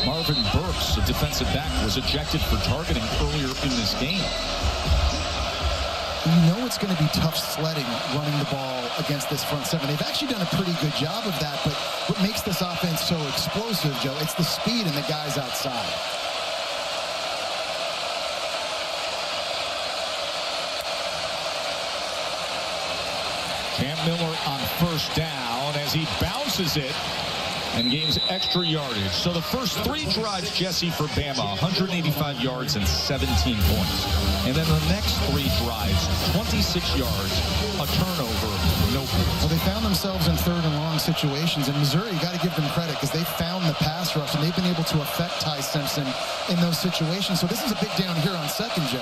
Marvin Burks, a defensive back, was ejected for targeting earlier in this game. You know it's going to be tough sledding running the ball against this front seven. They've actually done a pretty good job of that, but what makes this offense so explosive, Joe, it's the speed and the guys outside. Cam Miller on 1st down as he bounces it and gains extra yardage. So the first 3 drives, Jesse, for Bama, 185 yards and 17 points. And then the next 3 drives, 26 yards, a turnover, no points. Well, they found themselves in 3rd and long situations. And Missouri, you got to give them credit because they found the pass rush, and they've been able to affect Ty Simpson in those situations. So this is a big down here on 2nd, Joe.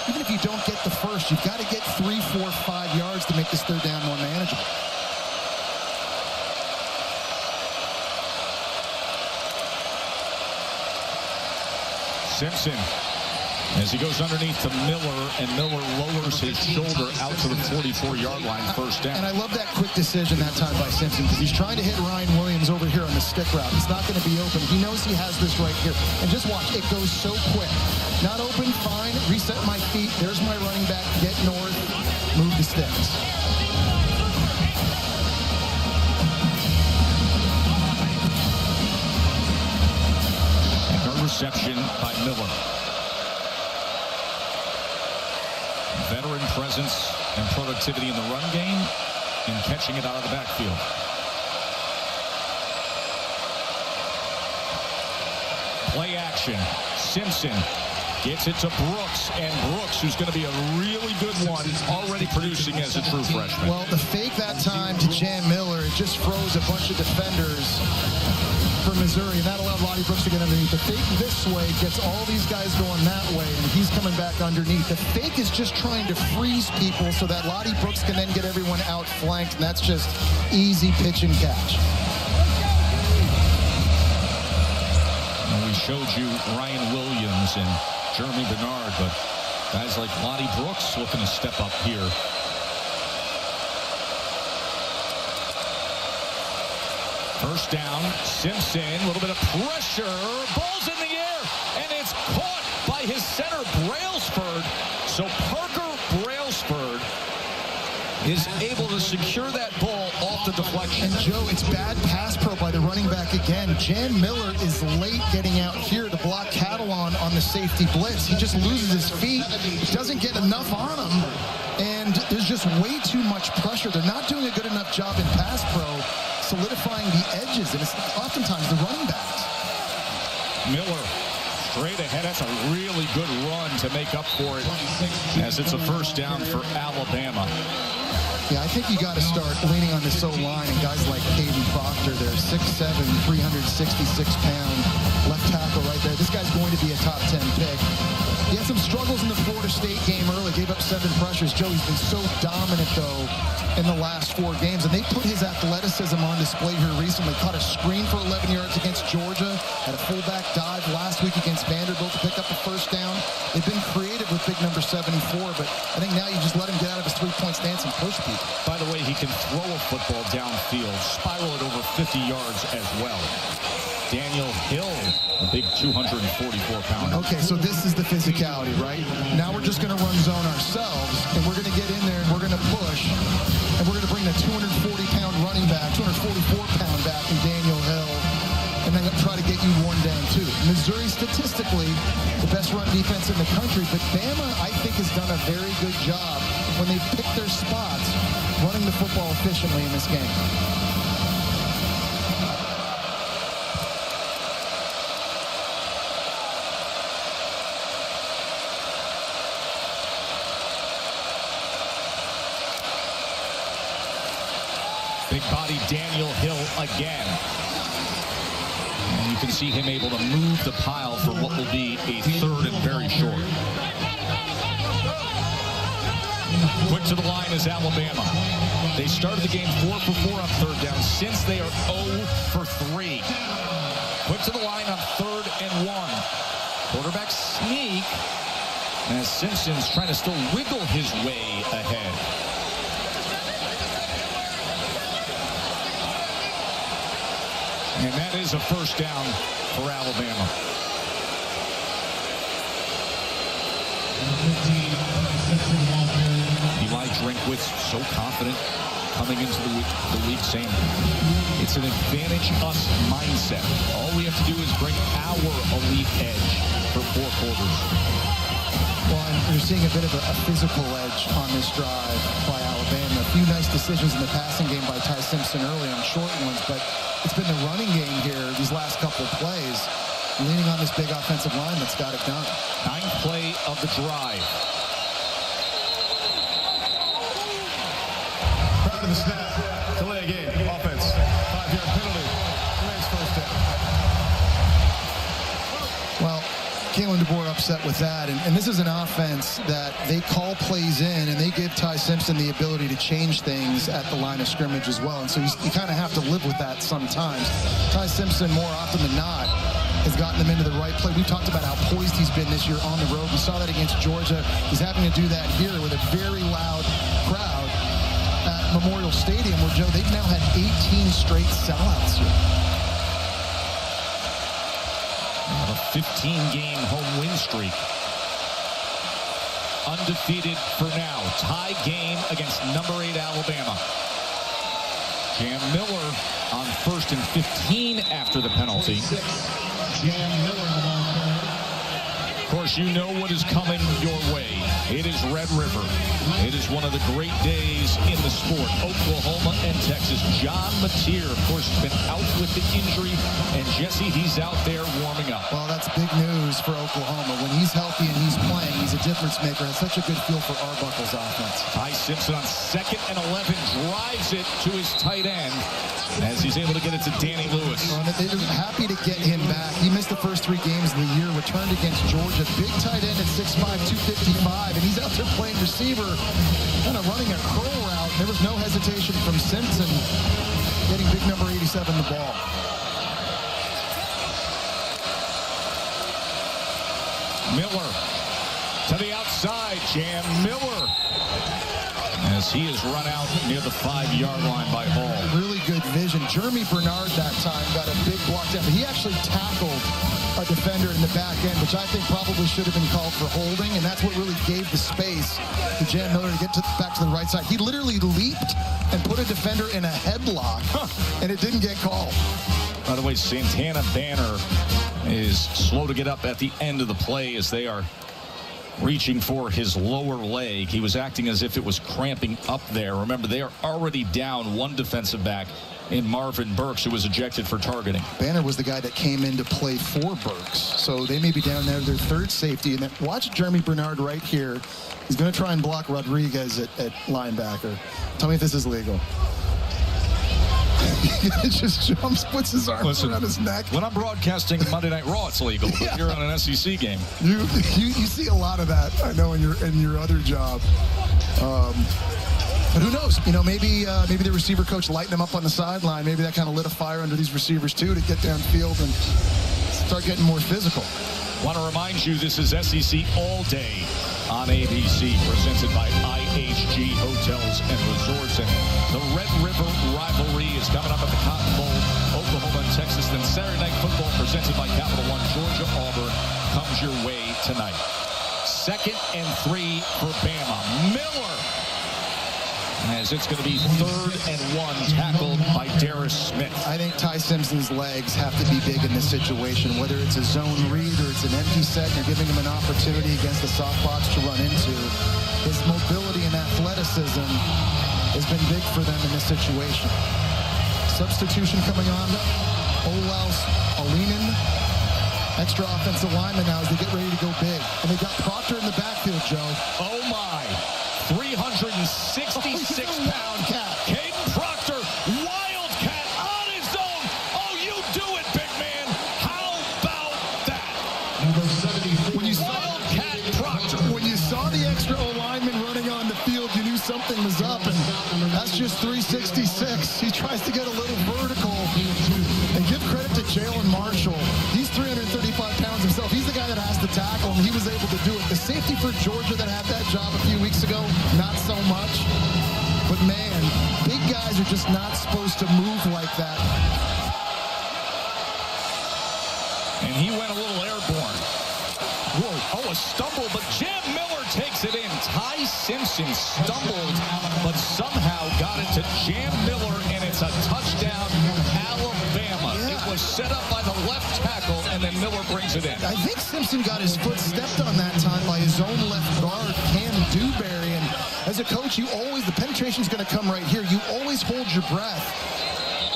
Even if you don't get the first, you've got to get 3, 4, 5 yards to make this 3rd down more manageable. Simpson, as he goes underneath to Miller, and Miller lowers his shoulder out to the 44-yard line, 1st down. And I love that quick decision that time by Simpson because he's trying to hit Ryan Williams over here on the stick route. It's not going to be open. He knows he has this right here. And just watch, it goes so quick. Not open, fine, reset my feet. There's my running back, get north, move the sticks. Reception by Miller. Veteran presence and productivity in the run game and catching it out of the backfield. Play action. Simpson gets it to Brooks, and Brooks, who's going to be a really good one, already producing as a true freshman. Well, the fake that time to Jan Miller, it just froze a bunch of defenders for Missouri, and that allowed Lottie Brooks to get underneath. The fake this way gets all these guys going that way, and he's coming back underneath. The fake is just trying to freeze people so that Lottie Brooks can then get everyone outflanked, and that's just easy pitch and catch. We showed you Ryan Williams and Jeremy Bernard, but guys like Lottie Brooks looking to step up here. First down, Simpson, a little bit of pressure, ball's in the air, and it's caught by his center, Brailsford. So Parker Brailsford is able to secure that ball off the deflection. And Joe, it's bad pass pro by the running back again. Jan Miller is late getting out here to block Catalan on the safety blitz. He just loses his feet, doesn't get enough on him, and there's just way too much pressure. They're not doing a good enough job in pass pro, solidifying the edges, and it's oftentimes the running backs. Miller straight ahead. That's a really good run to make up for it, as it's a 1st down for Alabama. Yeah, I think you got to start leaning on this O-line, and guys like Caden Proctor, they're 6'7", 366-pound left tackle right there. This guy's going to be a top 10 pick. He had some struggles in the Florida State game early, gave up 7 pressures. Joey's been so dominant, though, in the last 4 games, and they put his athleticism on display here recently. Caught a screen for 11 yards against Georgia, had a fullback dive last week against Vanderbilt to pick up a 1st down. They've been creative with big number 74, but I think now you just let him get out of his 3-point stance and push people. By the way, he can throw a football downfield, spiral it over 50 yards as well. Daniel Hill, a big 244-pounder. Okay, so this is the physicality, right? Now we're just going to run zone ourselves, and we're going to get in there, and we're going to push, and we're going to bring the 240-pound running back, 244-pound back in Daniel Hill, and then try to get you worn down, too. Missouri, statistically, the best run defense in the country, but Bama, I think, has done a very good job when they pick their spots, running the football efficiently in this game. Big body Daniel Hill again. And you can see him able to move the pile for what will be a 3rd and very short. Quick to the line is Alabama. They started the game 4 for 4 on 3rd down. Since they are 0 for 3. Quick to the line on 3rd and 1. Quarterback sneak as Simpson's trying to still wiggle his way ahead. And that is a 1st down for Alabama. Eli Drinkwitz, so confident coming into the week, saying it's an advantage us mindset. All we have to do is bring our elite edge for 4 quarters. Well, and you're seeing a bit of a physical edge on this drive by Alabama. Alabama. A few nice decisions in the passing game by Ty Simpson early on short ones, but it's been the running game here these last couple of plays, leaning on this big offensive line that's got it done. 9th play of the drive. Prior to the snap, delay game, offense, 5-yard penalty, Rams first down. Well, Kalen DeBoer upset with that, and this is an offense that they call plays in, and they give Ty Simpson the ability to change things at the line of scrimmage as well, and so you kind of have to live with that sometimes. Ty Simpson, more often than not, has gotten them into the right play. We talked about how poised he's been this year on the road. We saw that against Georgia. He's having to do that here with a very loud crowd at Memorial Stadium, where, Joe, they've now had 18 straight sellouts here. A 15-game home win streak. Undefeated for now. Tie game against number 8 Alabama. Jam Miller on 1st and 15 after the penalty. Of course, you know what is coming your way. It is Red River. It is one of the great days in the sport. Oklahoma and Texas. John Mateer, of course, has been out with the injury. And Jesse, he's out there warming up. Well, that's big news for Oklahoma. When he's healthy and he's playing, he's a difference maker. Has such a good feel for Arbuckle's offense. Ty Simpson on 2nd and 11 drives it to his tight end as he's able to get it to Danny Lewis. They're happy to get him back. He missed the first 3 games of the year, returned against Georgia. Big tight end at 6'5", 255, and he's out there playing receiver, kind of running a curl route. There was no hesitation from Simpson getting big number 87 the ball. Miller to the outside. Jam Miller as he is run out near the 5-yard line by Hall. Really good vision. Jeremy Bernard that time got a big block down, but he actually tackled a defender in the back end, which I think probably should have been called for holding, and that's what really gave the space to Jam Miller to get back to the right side. He literally leaped and put a defender in a headlock, and it didn't get called. By the way, Santana Banner is slow to get up at the end of the play as they are reaching for his lower leg. He was acting as if it was cramping up there. Remember, they are already down 1 defensive back in Marvin Burks, who was ejected for targeting. Banner was the guy that came in to play for Burks, so they may be down there, their 3rd safety. And then watch Jeremy Bernard right here. He's going to try and block Rodriguez at linebacker. Tell me if this is legal. He just jumps, puts his arms around his neck. When I'm broadcasting Monday Night Raw, it's legal. But if you're on an SEC game, you see a lot of that, I know, in your other job. But who knows? You know, maybe the receiver coach lightened him up on the sideline. Maybe that kind of lit a fire under these receivers too to get downfield and start getting more physical. Want to remind you, this is SEC All Day on ABC, presented by IHG Hotels and Resorts. And the Red River rivalry is coming up at the Cotton Bowl, Oklahoma and Texas. Then Saturday Night Football, presented by Capital One, Georgia Auburn, comes your way tonight. 2nd and 3 for Bama. Miller, as it's going to be 3rd and 1, tackled by Darius Smith. I think Ty Simpson's legs have to be big in this situation, whether it's a zone read or it's an empty set, and you're giving him an opportunity against the soft box to run into. His mobility and athleticism has been big for them in this situation. Substitution coming on. Olaus Alinen, extra offensive lineman now as they get ready to go big. And they got Proctor in the backfield, Joe. Oh my, 366-pound cat. Caden Proctor, wildcat on his own. Oh, you do it, big man. How about that? When you saw the extra O-lineman running on the field, you knew something was up, and that's just 366. He tries to get a little vertical. And give credit to Jalen Marshall. He's 335 pounds himself. He's the guy that has to tackle him. He was able to do it. The safety for Georgia that had that job a few weeks ago, not so much. But man, big guys are just not supposed to move like that. And he went a little airborne. Whoa, oh, a stumble, but Jam Miller takes it in. Ty Simpson stumbled, but somehow got it to Jam Miller, and it's a touchdown, Alabama. Yeah. It was set up by the left tackle, and then Miller brings it in. I think Simpson got his foot stepped on that time by his own left guard, Cam Dewberry, and as as a coach, the penetration's going to come right here. You always hold your breath.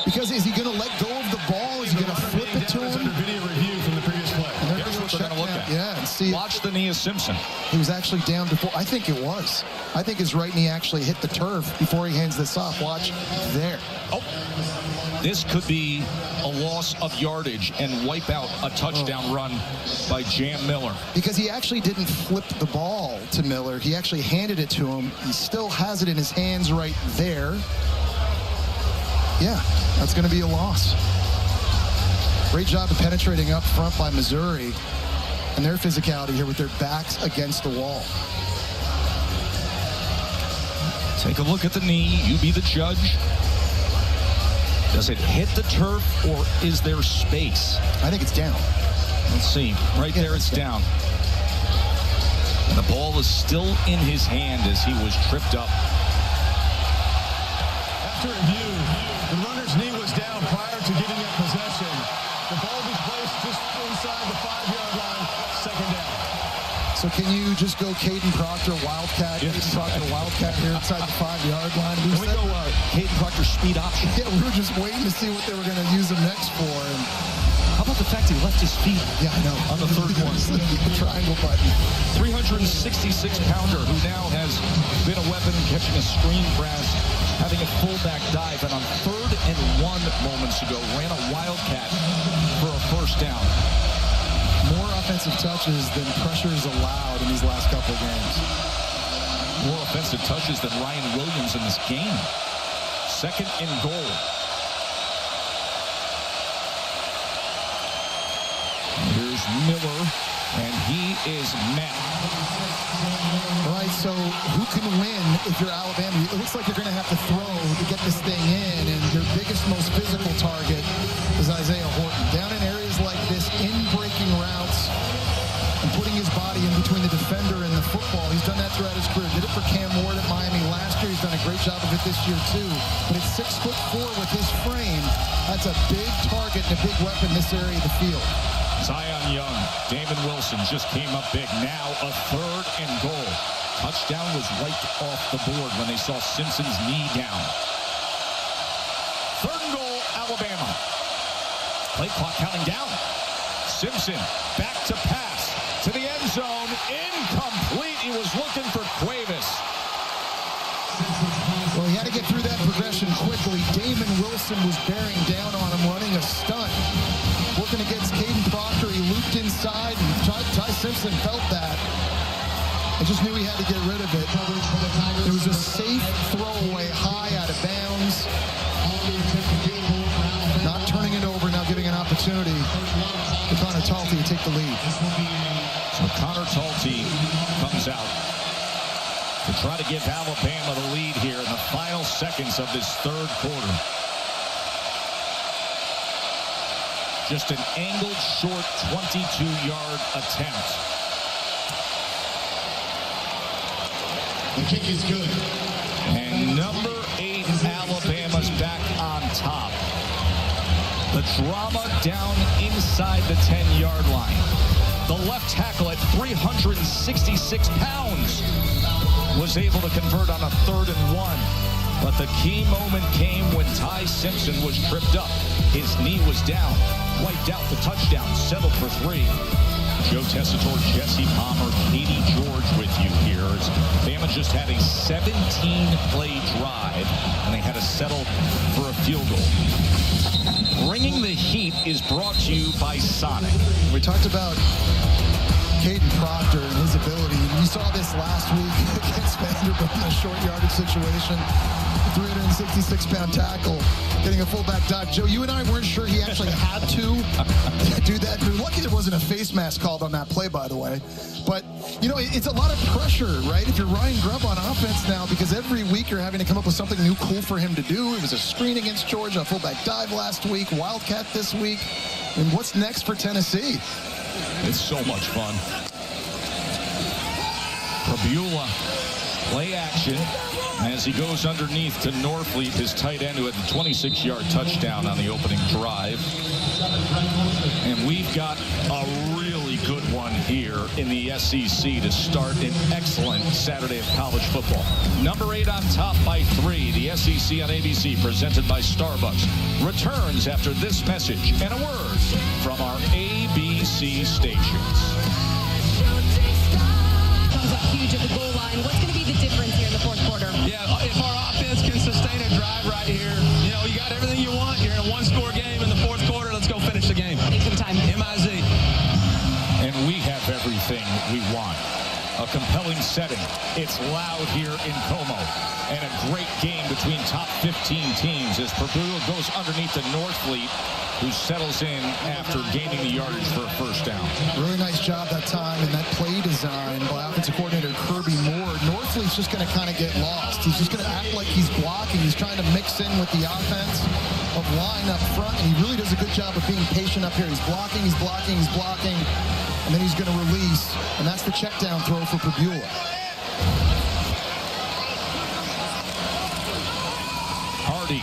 Because is he going to let go of the ball? Is he going to flip it to him? Under video review from the previous play. Here's what they're going to look at. Yeah, and see. Watch the knee of Simpson. He was actually down before. I think it was. I think his right knee actually hit the turf before he hands this off. Watch there. Oh, this could be a loss of yardage and wipe out a touchdown run by Jam Miller. Because he actually didn't flip the ball to Miller. He actually handed it to him. He still has it in his hands right there. Yeah, that's going to be a loss. Great job of penetrating up front by Missouri and their physicality here with their backs against the wall. Take a look at the knee. You be the judge. Does it hit the turf or is there space? I think it's down. Let's see. Right there, it's down. And the ball is still in his hand as he was tripped up. After review, the runner's knee was down prior to giving up possession. The ball was placed just inside the 5-yard line, second down. So can you just go Caden Proctor Wildcat? Yes. Caden Proctor Wildcat here inside the 5-yard line. Can we go Caden Proctor speed option? Yeah, we were just waiting to see what they were going to use him next for. And how about the fact he left his feet? Yeah, I know. On the third one. The triangle button. 366-pounder who now has been a weapon catching a screen pass, having a fullback dive, and on 3rd and 1 moments ago ran a Wildcat for a first down. More offensive touches than pressure is allowed in these last couple of games. More offensive touches than Ryan Williams in this game. 2nd and goal. Here's Miller, and he is met. All right, so who can win if you're Alabama? It looks like you're going to have to throw to get this thing in, and your biggest, most physical target is Isaiah Horton. Down in areas like this, in breaking routes, and putting his body in between the defender and the football. He's done that throughout his career. Did it for Cam Ward at Miami last year. He's done a great job of it this year, too. But at 6'4" with his frame, that's a big target and a big weapon in this area of the field. Zion Young, Damon Wilson just came up big. Now a 3rd and goal. Touchdown was wiped off the board when they saw Simpson's knee down. 3rd and goal, Alabama. Play clock counting down. Simpson back to pass to the end zone. Incomplete. He was looking for Cuevas. Well, he had to get through that progression quickly. Damon Wilson was bearing down on him, running a stunt. Working against Caden Proctor, he looped inside, and Ty Simpson felt that. I just knew he had to get rid of it. It was a safe throwaway high out of bounds. Not turning it over, now giving an opportunity to Connor Talty to take the lead. So Connor Talty comes out to try to give Alabama the lead here in the final seconds of this 3rd quarter. Just an angled short 22-yard attempt. The kick is good. And number 8, Alabama's back on top. The drama down inside the 10-yard line. The left tackle at 366 pounds was able to convert on a 3rd and 1. But the key moment came when Ty Simpson was tripped up. His knee was down, wiped out the touchdown, settled for 3. Joe Tessitore, Jesse Palmer, Katie George with you here. As Bama just had a 17-play drive, and they had to settle for a field goal. Bringing the heat is brought to you by Sonic. We talked about Caden Proctor and his ability. We saw this last week against Vanderbilt in a short yardage situation. 366-pound tackle, getting a fullback dive. Joe, you and I weren't sure he actually had to do that. We're lucky there wasn't a face mask called on that play, by the way. But, you know, it's a lot of pressure, right? If you're Ryan Grubb on offense now, because every week you're having to come up with something new, cool for him to do. It was a screen against Georgia, a fullback dive last week, Wildcat this week. And what's next for Tennessee? It's so much fun. Prabula, play action as he goes underneath to Norfleet, his tight end, who had the 26-yard touchdown on the opening drive. And we've got a really good one here in the SEC to start an excellent Saturday of college football. Number 8 on top by 3. The SEC on ABC, presented by Starbucks, returns after this message and a word from our ABC stations. Comes up huge at the goal line. What's going to be the difference here in the fourth quarter? Yeah, if our offense can sustain a drive right here, you know, you got everything you want. You're in a one-score game in the fourth quarter. Let's go finish the game. Thanks for the time. MIZ. And we have everything we want. A compelling setting. It's loud here in Como. And a great game between top 15 teams as Purdue goes underneath the North Fleet, who settles in after gaining the yardage for a first down. Really nice job that time and that play design by offensive coordinator Kirby Moore. Northfleet's just going to kind of get lost. He's just going to act like he's blocking. He's trying to mix in with the offense of line up front, and he really does a good job of being patient up here. He's blocking, he's blocking, he's blocking, and then he's going to release, and that's the check down throw for Purdue. Hardy,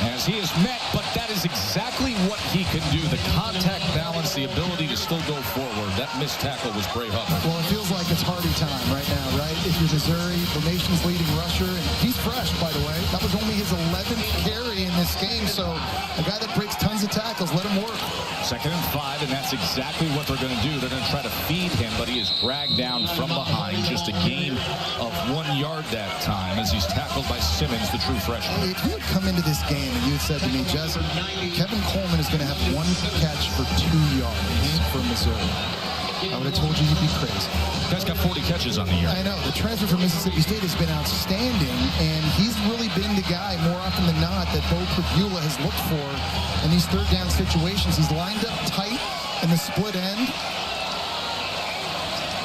as he is met, but that is exactly what he can do. The contact balance, the ability to still go forward. That missed tackle was Bray Hubbard. Well, it feels like it's Hardy time right now, right? If you're Missouri, the nation's leading rusher, and he's fresh, by the way. That was only his 11th carry in this game, so a guy that breaks tons of tackles, let him work. 2nd and 5, and that's exactly what they're going to do. They're going to try to feed him, but he is dragged down from behind. Just a gain of 1 yard that time as he's tackled by Simmons, the true freshman. If you had come into this game and you had said to me, Jesse, Kevin Coleman is going to have 1 catch for 2 yards for Missouri, I would have told you you'd be crazy. Guy's got 40 catches on the year. I know. The transfer from Mississippi State has been outstanding, and he's really been the guy more often than not that Bo Pribula has looked for in these third down situations. He's lined up tight in the split end.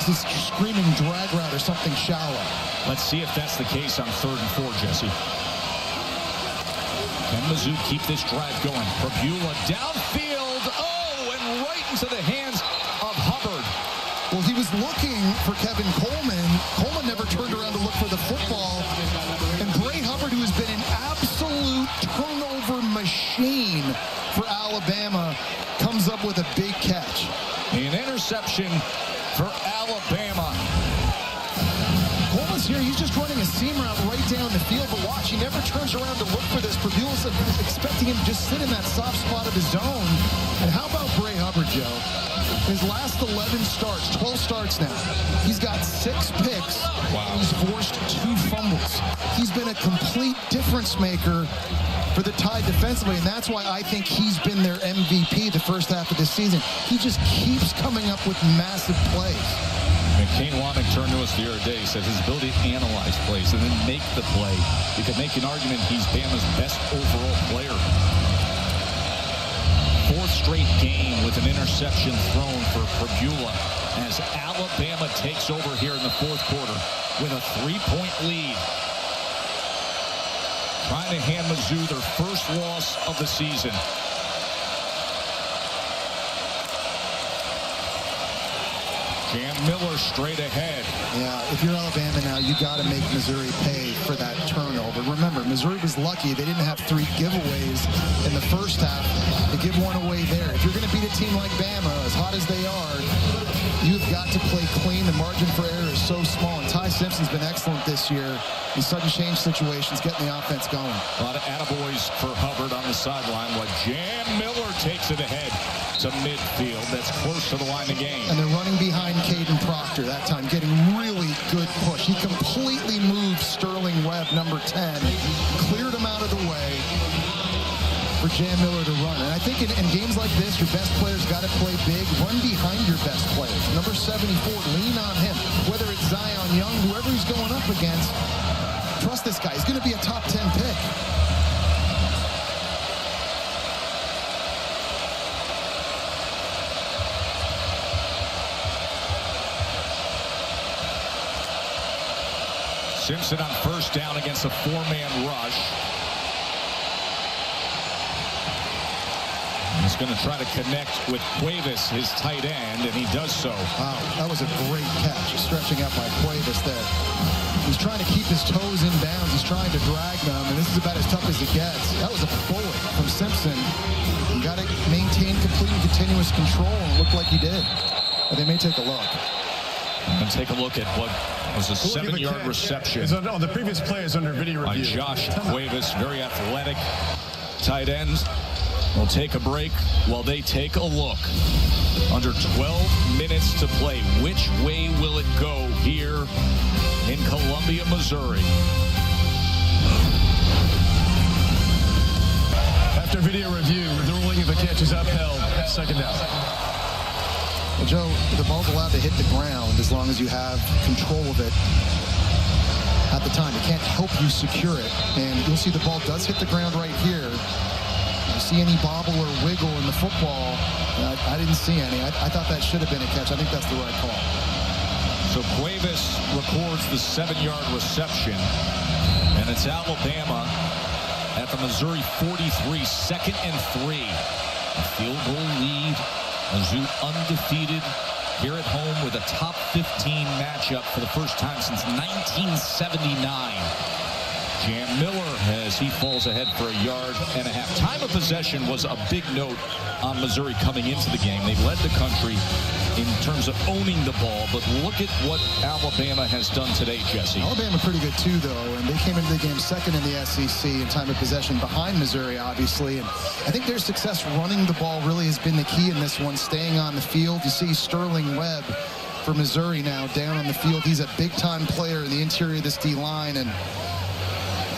This screaming drag route or something shallow. Let's see if that's the case on 3rd and 4, Jesse. Can Mizzou keep this drive going? Pribula downfield. Oh, and right into the hands of Hubbard. Well, he was looking for Kevin Coleman. Coleman never turned around to look for the football. And Bray Hubbard, who has been an absolute turnover machine for Alabama, comes up with a big catch. An interception for Alabama. Coleman's here. He's just running a seam route right down the field. But watch, he never turns around to look for this. Purdue's expecting him to just sit in that soft spot of his zone. And how about Bray Hubbard, Joe? His last 11 starts, 12 starts now. He's got 6 picks. Wow. And he's forced 2 fumbles. He's been a complete difference maker for the Tide defensively, and that's why I think he's been their MVP the first half of this season. He just keeps coming up with massive plays. And Kane Wommack turned to us the other day, said his ability to analyze plays and then make the play. You could make an argument he's Bama's best overall player. 4th straight game with an interception thrown for Pribula as Alabama takes over here in the 4th quarter with a 3-point lead. Trying to hand Mizzou their first loss of the season. Cam Miller straight ahead. Yeah, if you're Alabama now, you got to make Missouri pay for that turnover. Remember, Missouri was lucky. They didn't have 3 giveaways in the first half to give one away there. If you're going to beat a team like Bama, as hot as they are, you've got to play clean. The margin for error is so small. And Ty Simpson's been excellent this year in sudden change situations, getting the offense going. A lot of attaboys for Hubbard on the sideline while Cam Miller takes it ahead to midfield. That's close to the line of game. And they're running behind Caden Proctor that time, getting really good push. He completely moved Sterling Webb, number 10, cleared him out of the way for Cam Miller to run. And I think in games like this, your best players got to play big. Run behind your best players. Number 74, lean on him. Whether it's Zion Young, whoever he's going up against, trust this guy. He's going to be a top 10 pick. Simpson on first down against a 4-man rush. He's going to try to connect with Cuevas, his tight end, and he does so. Wow, that was a great catch. Stretching out by Cuevas there. He's trying to keep his toes in bounds. He's trying to drag them, and this is about as tough as it gets. That was a bullet from Simpson. got to maintain complete and continuous control, and it looked like he did. But they may take a look. And take a look at what was a 7-yard reception. On the previous play is under video review. By Josh Cuevas, very athletic tight ends. We'll take a break while they take a look. Under 12 minutes to play. Which way will it go here in Columbia, Missouri? After video review, the ruling of the catch is upheld. Second down. Well, Joe, the ball's allowed to hit the ground as long as you have control of it at the time. It can't help you secure it. And you'll see the ball does hit the ground right here. You see any bobble or wiggle in the football? I didn't see any. I thought that should have been a catch. I think that's the right call. So Cuevas records the 7-yard reception. And it's Alabama at the Missouri 43, 2nd and 3. A field goal lead. Mizzou undefeated here at home with a top 15 matchup for the first time since 1979. Jam Miller as he falls ahead for 1.5 yards. Time of possession was a big note on Missouri coming into the game. They led the country in terms of owning the ball, but look at what Alabama has done today, Jesse. Alabama pretty good too, though, and they came into the game 2nd in the SEC in time of possession behind Missouri, obviously, and I think their success running the ball really has been the key in this one, staying on the field. You see Sterling Webb for Missouri now down on the field. He's a big-time player in the interior of this D-line, and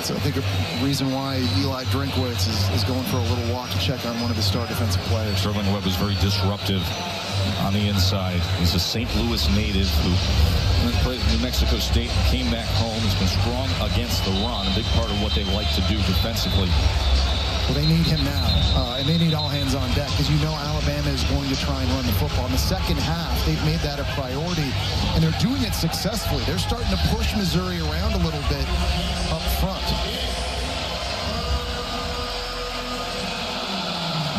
so I think a reason why Eli Drinkwitz is going for a little walk to check on one of his star defensive players. Sterling Webb is very disruptive on the inside. He's a St. Louis native who played at New Mexico State and came back home. He's been strong against the run, a big part of what they like to do defensively. Well, they need him now, and they need all hands on deck because you know Alabama is going to try and run the football. In the second half, they've made that a priority, and they're doing it successfully. They're starting to push Missouri around a little bit up front.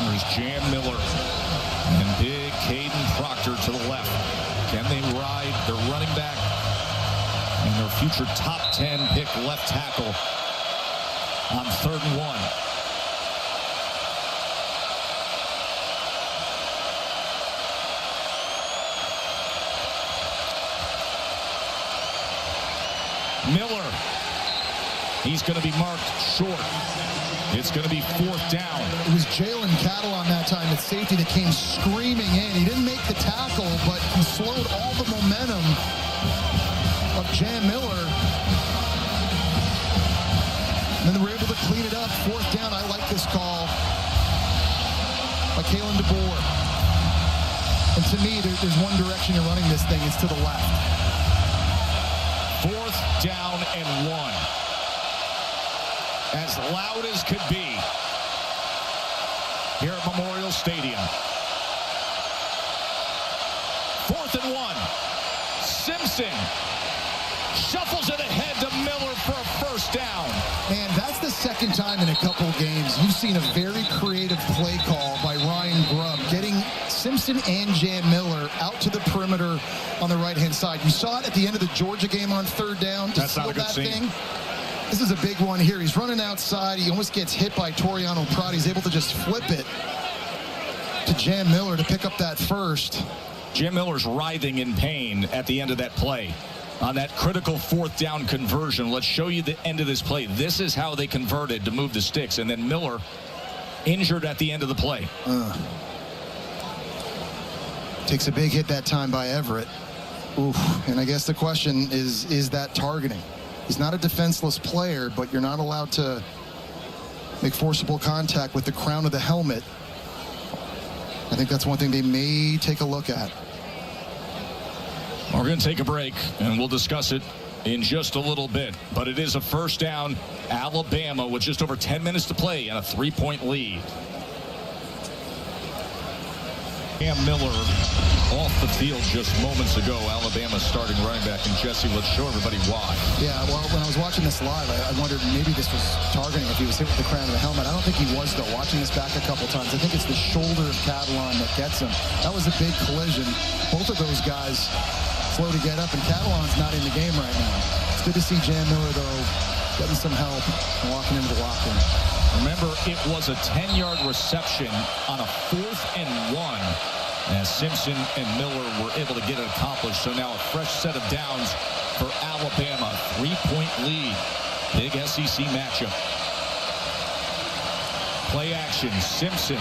There's Jam Miller and big Caden Proctor to the left. Can they ride their running back and their future top 10 pick left tackle on 3rd and 1? Miller, he's going to be marked short. It's going to be 4th down. It was Jalen Cattle on that time at safety that came screaming in. He didn't make the tackle, but he slowed all the momentum of Jam Miller. And then they were able to clean it up. 4th down. I like this call by Kalen DeBoer. And to me, there's one direction you're running this thing. It's to the left. 4th down and 1. As loud as could be here at Memorial Stadium. 4th and 1. Simpson shuffles it ahead to Miller for a 1st down. Man, that's the second time in a couple games you've seen a very creative play call by Ryan Grubb, getting Simpson and Jam Miller out to the perimeter on the right-hand side. You saw it at the end of the Georgia game on 3rd down. That's not a good scene. This is a big one here. He's running outside. He almost gets hit by Toriano Prada. He's able to just flip it to Jam Miller to pick up that 1st. Jam Miller's writhing in pain at the end of that play. On that critical 4th down conversion, let's show you the end of this play. This is how they converted to move the sticks. And then Miller injured at the end of the play. Takes a big hit that time by Everett. Oof. And I guess the question is that targeting? He's not a defenseless player, but you're not allowed to make forcible contact with the crown of the helmet. I think that's one thing they may take a look at. We're going to take a break, and we'll discuss it in just a little bit. But it is a 1st down. Alabama with just over 10 minutes to play and a 3-point lead. Cam Miller off the field just moments ago. Alabama starting running back. And Jesse, let's show everybody why. Yeah, well, when I was watching this live, I wondered maybe this was targeting if he was hit with the crown of the helmet. I don't think he was, though. Watching this back a couple times, I think it's the shoulder of Catalan that gets him. That was a big collision. Both of those guys slow to get up, and Catalan's not in the game right now. It's good to see Jam Miller, though, getting some help and walking into the locker room. Remember, it was a 10-yard reception on a 4th and 1 as Simpson and Miller were able to get it accomplished. So now a fresh set of downs for Alabama. 3-point lead. Big SEC matchup. Play action. Simpson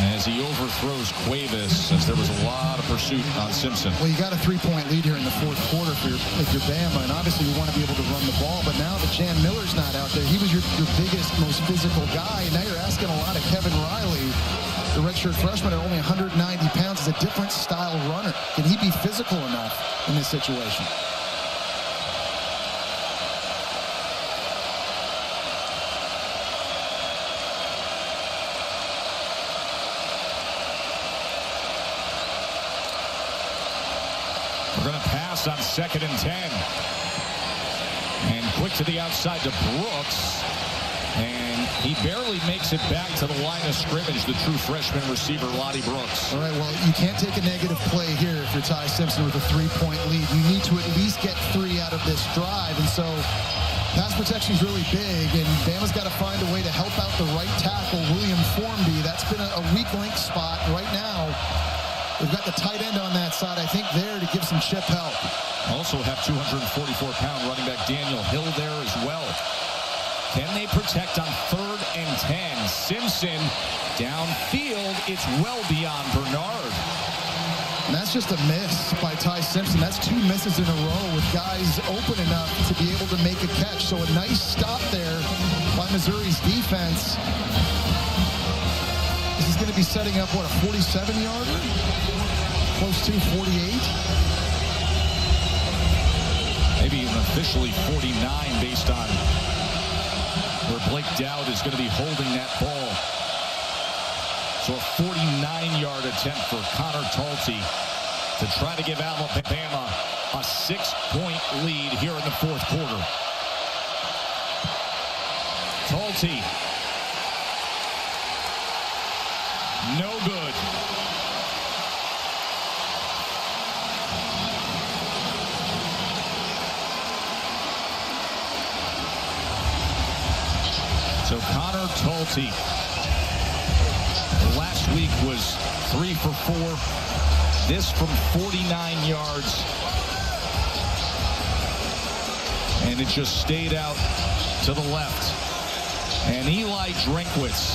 as he overthrows Cuevas, as there was a lot of pursuit on Simpson. Well, you got a 3-point lead here in the 4th quarter if you're Bama, and obviously you want to be able to run the ball, but now that Jan Miller's not out there, he was your biggest, most physical guy, and now you're asking a lot of Kevin Riley. The redshirt freshman at only 190 pounds is a different style runner. Can he be physical enough in this situation? We're going to pass on 2nd and 10. And quick to the outside to Brooks. And he barely makes it back to the line of scrimmage, the true freshman receiver, Lottie Brooks. All right, well, you can't take a negative play here if you're Ty Simpson with a 3-point lead. You need to at least get 3 out of this drive. And so pass protection is really big, and Bama's got to find a way to help out the right tackle, William Formby. That's been a weak link spot right now. We've got the tight end on that side, I think, there to give some chip help. Also have 244-pound running back Daniel Hill there as well. Can they protect on 3rd and 10? Simpson downfield. It's well beyond Bernard. And that's just a miss by Ty Simpson. That's 2 misses in a row with guys open enough to be able to make a catch. So a nice stop there by Missouri's defense. This is going to be setting up, what, a 47-yarder? Close to 48? Maybe even officially 49 based on where Blake Dowd is going to be holding that ball. So a 49-yard attempt for Connor Talty to try to give Alabama a 6-point lead here in the 4th quarter. Talty. No good. So Connor Talty last week was 3 for 4. This from 49 yards. And it just stayed out to the left. And Eli Drinkwitz,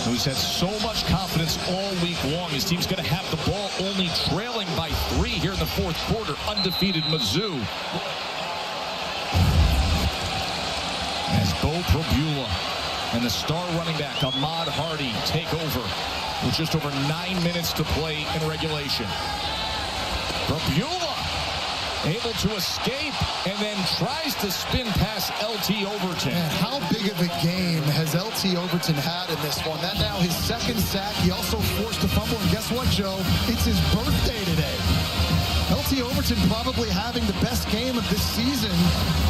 who's had so much confidence all week long. His team's going to have the ball only trailing by 3 here in the 4th quarter. Undefeated Mizzou. As Bo Prabula and the star running back Ahmad Hardy take over with just over 9 minutes to play in regulation. Prabula able to escape and then tries to spin past LT Overton. Man, how big of a game has LT Overton had in this one? That now his 2nd sack. He also forced a fumble. And guess what, Joe? It's his birthday today. LT Overton probably having the best game of this season,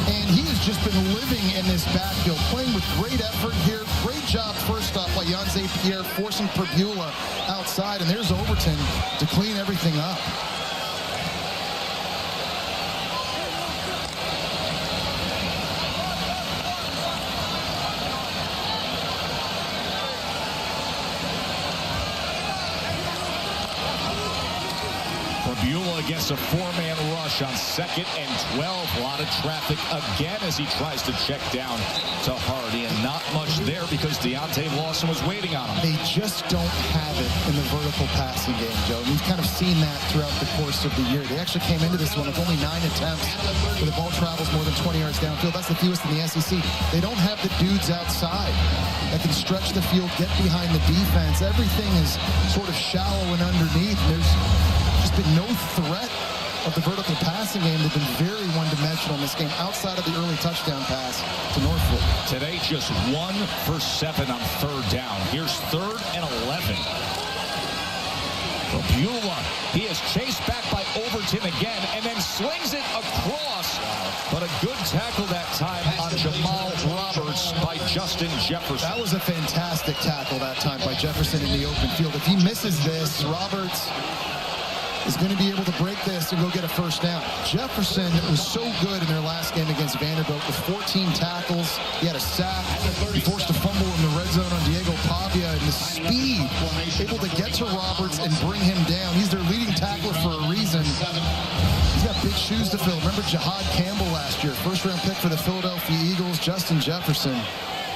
and he has just been living in this backfield, playing with great effort here. Great job first off by Yanze Pierre, forcing Prabula outside, and there's Overton to clean everything up. Prabula against a 4-man rush on 2nd and 12. A lot of traffic again as he tries to check down to Hardy, and not much there because Deontay Lawson was waiting on him. They just don't have it in the vertical passing game, Joe. We've kind of seen that throughout the course of the year. They actually came into this one with only 9 attempts where the ball travels more than 20 yards downfield. That's the fewest in the SEC. They don't have the dudes outside that can stretch the field, get behind the defense. Everything is sort of shallow and underneath. There's just been no threat of the vertical passing game. They've been very one-dimensional in this game outside of the early touchdown pass to Norfolk. Today, just 1 for 7 on 3rd down. Here's 3rd and 11. Prabula, he is chased back by Overton again and then slings it across. But a good tackle that time on Jamal Roberts by Justin Jefferson. That was a fantastic tackle that time by Jefferson in the open field. If he misses this, Roberts is going to be able to break this and go get a first down. Jefferson was so good in their last game against Vanderbilt with 14 tackles. He had a sack. He forced a fumble in the red zone on Diego Pavia, and the speed, able to get to Roberts and bring him down. He's their leading tackler for a reason. He's got big shoes to fill. Remember Jahad Campbell last year, first-round pick for the Philadelphia Eagles. Justin Jefferson,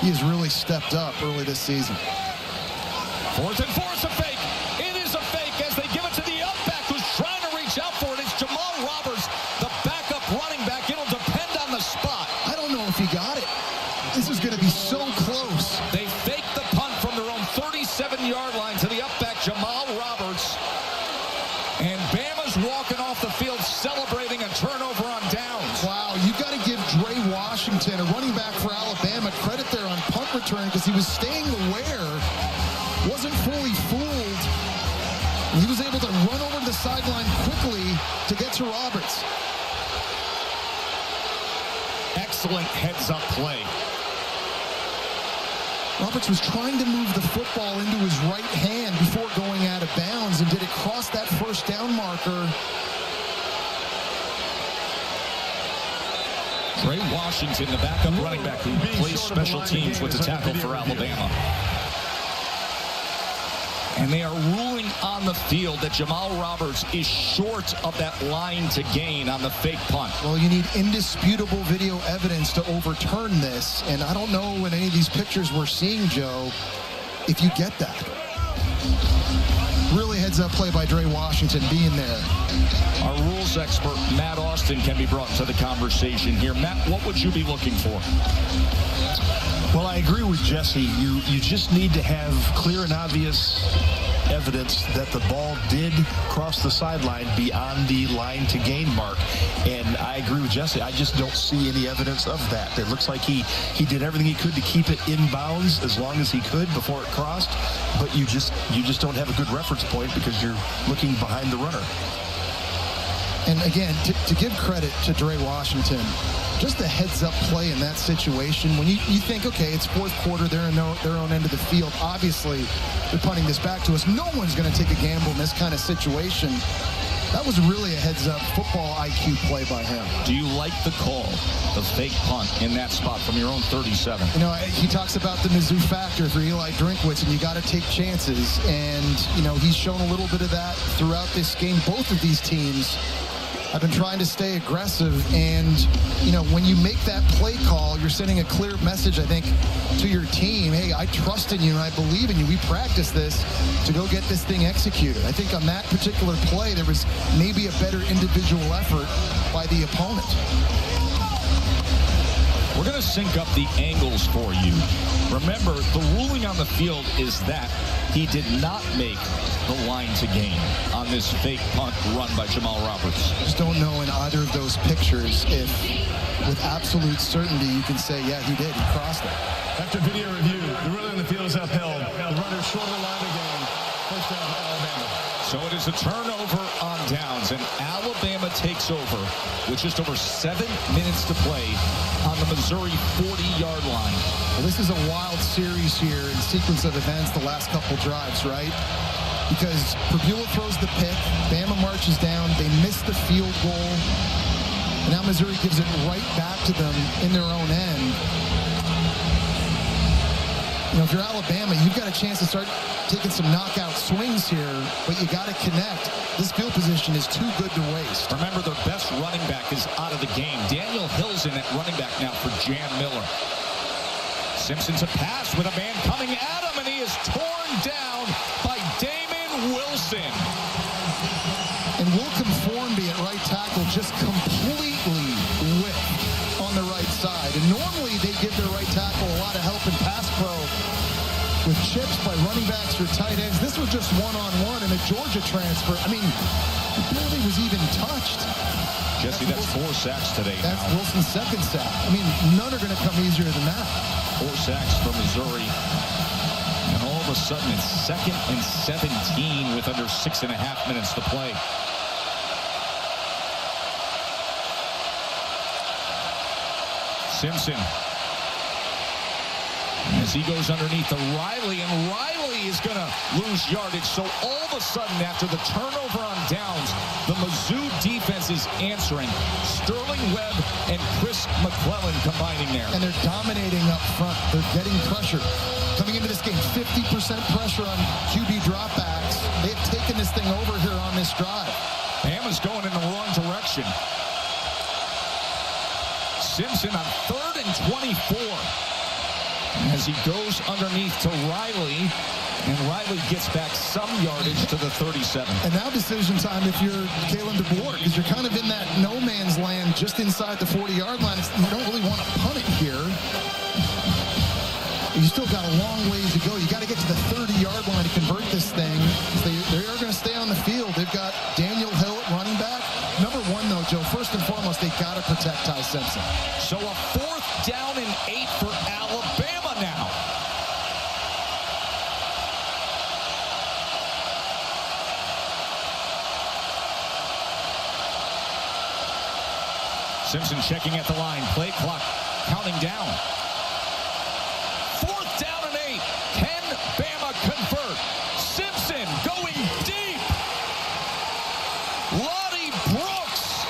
he has really stepped up early this season. 4th and 4, a fake. It is a fake as they give it to the up-back who's trying to reach out for it. It's Jamal Roberts, the backup running back. It'll depend on the spot. I don't know if he got it. This is going to be so close. They fake the punt from their own 37-yard line to the up-back, Jamal Roberts. And Bama's walking off the field celebrating a turnover on downs. Wow, you got to give Dre Washington, a running back for Alabama, credit there on punt return because he was staying aware, wasn't fully fooled. He was able to run over to the sideline quickly to get to Roberts. Excellent heads-up play. Roberts was trying to move the football into his right hand before going out of bounds, and did it cross that first down marker? Dre Washington, the backup running back who plays special teams with the tackle for Alabama. And they are ruling on the field that Jamal Roberts is short of that line to gain on the fake punt. Well, you need indisputable video evidence to overturn this, and I don't know in any of these pictures we're seeing, Joe, if you get that. Really heads-up play by Dre Washington being there. Our rules expert, Matt Austin, can be brought into the conversation here. Matt, what would you be looking for? Well, I agree with Jesse. You just need to have clear and obvious evidence that the ball did cross the sideline beyond the line to gain mark. And I agree with Jesse. I just don't see any evidence of that. It looks like he did everything he could to keep it in bounds as long as he could before it crossed. But you just don't have a good reference point because you're looking behind the runner. And again, to give credit to Dre Washington, just a heads-up play in that situation. When you think, okay, it's fourth quarter, they're in their own end of the field. Obviously, they're punting this back to us. No one's going to take a gamble in this kind of situation. That was really a heads-up football IQ play by him. Do you like the call, the fake punt in that spot from your own 37? You know, he talks about the Mizzou factor for Eli Drinkwitz, and you got to take chances. And, you know, he's shown a little bit of that throughout this game. Both of these teams have been trying to stay aggressive, and, you know, when you make that play call, you're sending a clear message, I think, to your team. Hey, I trust in you and I believe in you. We practiced this to go get this thing executed. I think on that particular play, there was maybe a better individual effort by the opponent. We're going to sync up the angles for you. Remember, the ruling on the field is that he did not make the line to gain on this fake punt run by Jamal Roberts. Just don't know in either of those pictures if, with absolute certainty, you can say, yeah, he did. He crossed it. After video review, the ruling on the field is upheld. The runner short of the line again. First down, Alabama. So it is a turnover on downs, and Alabama takes over with just over 7 minutes to play on the Missouri 40-yard line. Well, this is a wild series here in sequence of events the last couple drives, right? Because Purbuell throws the pick, Bama marches down, they miss the field goal, and now Missouri gives it right back to them in their own end. You know, if you're Alabama, you've got a chance to start taking some knockout swings here, but you got to connect. This field position is too good to waste. Remember, their best running back is out of the game. Daniel Hill's in at running back now for Jan Miller. Simpson to pass with a man coming at him, and he is torn down by Damon Wilson. And Wilcom Formby at right tackle just completely whipped on the right side. And normally they give their right tackle a lot of help in pass pro with chips by running backs or tight ends. This was just one-on-one in a Georgia transfer. I mean, he barely was even touched. Jesse, that's 4 sacks today. That's now. Wilson's second sack. I mean, none are going to come easier than that. 4 sacks for Missouri. And all of a sudden, it's 2nd and 17 with under 6.5 minutes to play. Simpson. As he goes underneath the Riley, and Riley Lottie is going to lose yardage. So all of a sudden, after the turnover on downs, the Mizzou defense is answering. Sterling Webb and Chris McClellan combining there. And they're dominating up front. They're getting pressure. Coming into this game, 50% pressure on QB dropbacks. They've taken this thing over here on this drive. Bama's going in the wrong direction. Simpson on 3rd and 24. As he goes underneath to Riley, and Riley gets back some yardage to the 37. And now decision time if you're Kalen DeBoer, because you're kind of in that no man's land just inside the 40-yard line. You don't really want to punt it here. You still got a long ways to go. You got to get to the 30-yard line to convert this thing. They are going to stay on the field. They've got Daniel Hill at running back. Number one, though, Joe, first and foremost, they got to protect Ty Simpson. So a 4th down and 8 for Alabama now. Simpson checking at the line. Play clock counting down. 4th down and 8. Can Bama convert? Simpson going deep. Lottie Brooks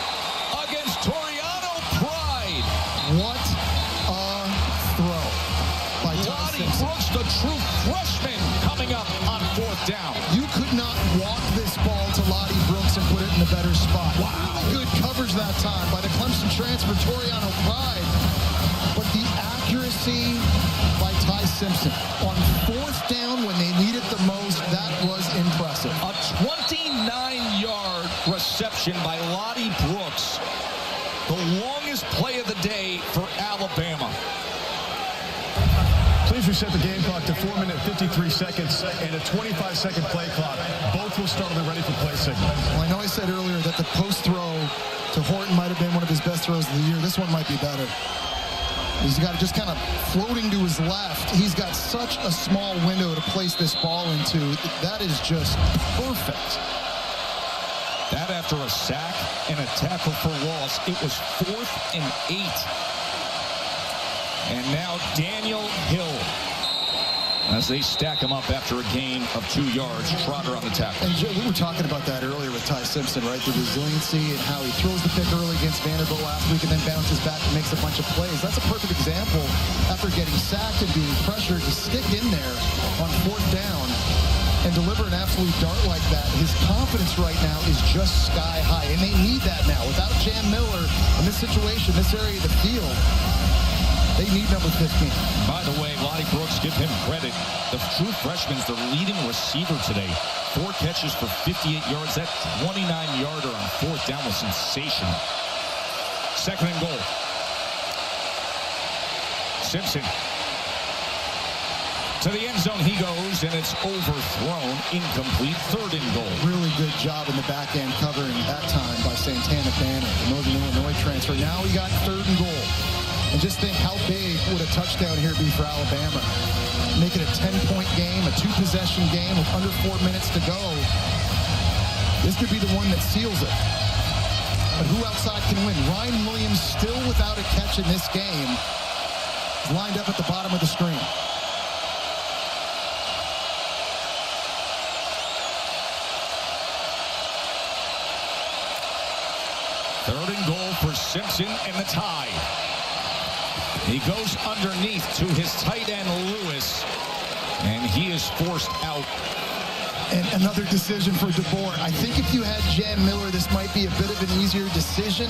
against Toriano Pride. What a throw by Ty Lottie Simpson. Brooks, the true freshman, coming up on 4th down. You could not walk this ball to Lottie Brooks and put it in a better spot. Wow. Really good coverage that time by the Clemson transfer, Toriano Pride. But the accuracy by Ty Simpson on 4th down when they need it the most, that was impressive. A 29-yard reception by Lottie Brooks. The longest play of the day for Alabama. Please reset the game clock to 4 minutes, 53 seconds and a 25-second play clock. Both will start on the ready for play signal. Well, I know I said earlier that the post throw to Horton might have been one of his best throws of the year. This one might be better. He's got it just kind of floating to his left. He's got such a small window to place this ball into. That is just perfect. That after a sack and a tackle for loss, it was 4th and 8. And now Daniel Hill, as they stack him up after a gain of 2 yards. Trotter on the tackle. And Joe, we were talking about that earlier with Ty Simpson, right? The resiliency and how he throws the pick early against Vanderbilt last week and then bounces back and makes a bunch of plays. That's a perfect example after getting sacked and being pressured to stick in there on 4th down and deliver an absolute dart like that. His confidence right now is just sky high, and they need that now. Without Jam Miller in this situation, this area of the field, they need number 15. By the way, Lottie Brooks, give him credit. The true freshman's the leading receiver today. 4 catches for 58 yards. That 29-yarder on 4th down was sensational. 2nd and goal. Simpson. To the end zone he goes, and it's overthrown. Incomplete. 3rd and goal. Really good job in the back end covering that time by Santana Banner, the Northern Illinois transfer. Now we got 3rd and goal. And just think how big would a touchdown here be for Alabama. Make it a 10-point game, a 2-possession game with under 4 minutes to go. This could be the one that seals it. But who outside can win? Ryan Williams still without a catch in this game. Lined up at the bottom of the screen. Third and goal for Simpson and the tie. He goes underneath to his tight end, Lewis, and he is forced out. And another decision for DeBoer. I think if you had Jam Miller, this might be a bit of an easier decision.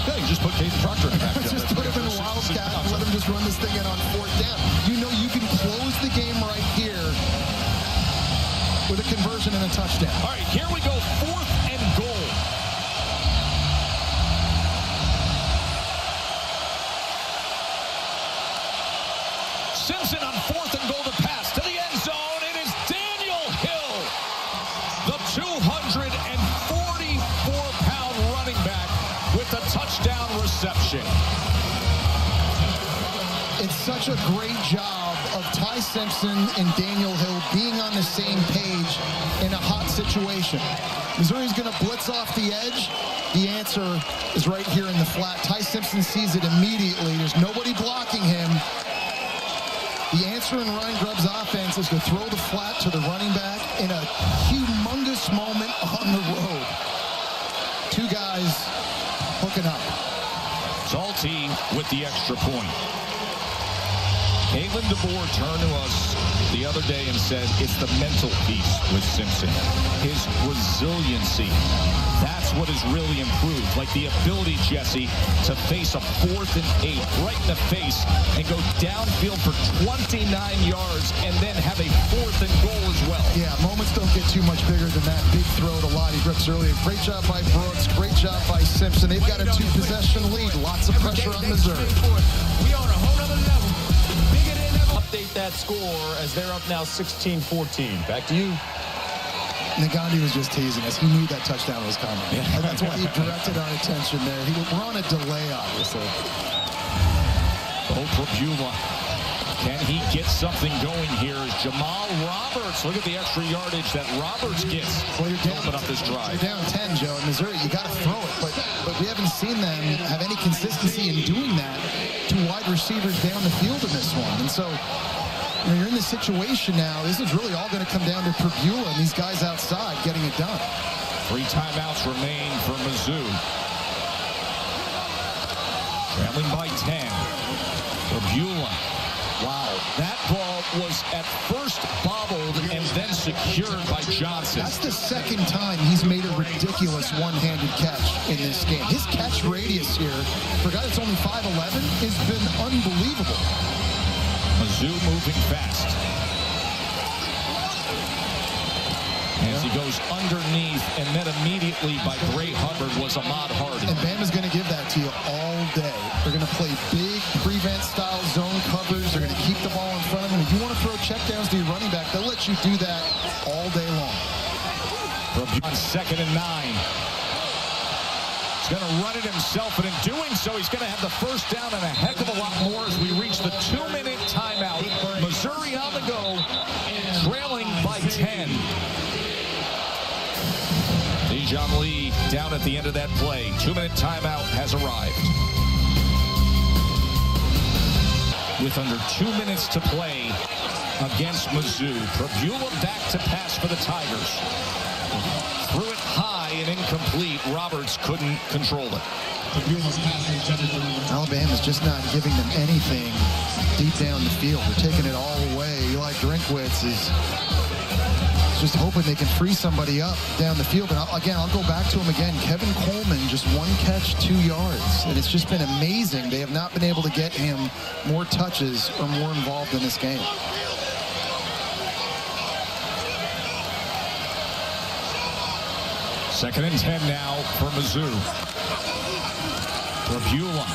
Yeah, you just put Caden Proctor in the back. Just put him in a wildcat and let him just run this thing in on 4th down. You know you can close the game right here with a conversion and a touchdown. All right, here we go. 4th and goal. Simpson on 4th and goal to pass to the end zone. It is Daniel Hill, the 244-pound running back with a touchdown reception. It's such a great job of Ty Simpson and Daniel Hill being on the same page in a hot situation. Missouri's going to blitz off the edge. The answer is right here in the flat. Ty Simpson sees it immediately. There's nobody blocking him. The answer Mercer and Ryan Grubb's offense is to throw the flat to the running back in a humongous moment on the road. Two guys hooking up. Salty with the extra point. Kalen DeBoer turned to us the other day and said it's the mental piece with Simpson. His resiliency. That's what has really improved. Like the ability, Jesse, to face a 4th and 8 right in the face and go downfield for 29 yards and then have a 4th and goal as well. Yeah, moments don't get too much bigger than that big throw to Lottie Brooks earlier. Great job by Brooks. Great job by Simpson. They've got a 2-possession lead. Lots of pressure on Missouri. We on a whole other level. Update that score as they're up now 16-14. Back to you. Nagandi was just teasing us. He knew that touchdown was coming. Yeah. And that's why he directed our attention there. We're on a delay, obviously. Prabula. Can he get something going here? Is Jamal Roberts. Look at the extra yardage that Roberts gets. Well, you're down, open up this drive. You're down 10, Joe. In Missouri, you got to throw it. But we haven't seen them have any consistency in doing that to wide receivers down the field in this one. And so you're in this situation now. This is really all going to come down to Prabula and these guys outside getting it done. 3 timeouts remain for Mizzou. Trailing by 10. Prabula. Wow, that ball was at first bobbled and then secured by Johnson. That's the second time he's made a ridiculous one-handed catch in this game. His catch radius here, for a guy that's only 5'11", has been unbelievable. Mizzou moving fast. As he goes underneath, and then immediately by Gray Hubbard was Ahmad Hardy. And Bama's going to give that to you all day. They're going to play big prevent-style zone covers. They're going to keep the ball in front of them. If you want to throw checkdowns to your running back, they'll let you do that all day long. On 2nd and 9. He's going to run it himself, and in doing so, he's going to have the first down and a heck of a lot more as we reach the 2-minute timeout. Missouri on the go, trailing by 10. Dejon Lee down at the end of that play. 2-minute timeout has arrived. With under 2 minutes to play against Mizzou. Prabula back to pass for the Tigers. Threw it high and incomplete. Roberts couldn't control it. Alabama's just not giving them anything deep down the field. They're taking it all away. Eli Drinkwitz is just hoping they can free somebody up down the field. And I'll go back to him again. Kevin Coleman, just 1 catch, 2 yards. And it's just been amazing. They have not been able to get him more touches or more involved in this game. Second and 10 now for Mizzou. Prabula.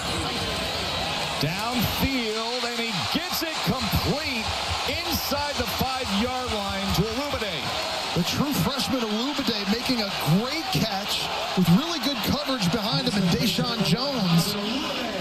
Downfield, and he gets it complete inside the 5-yard line to Olubade. The true freshman Olubade making a great catch with really good coverage behind him, and Deshaun Jones.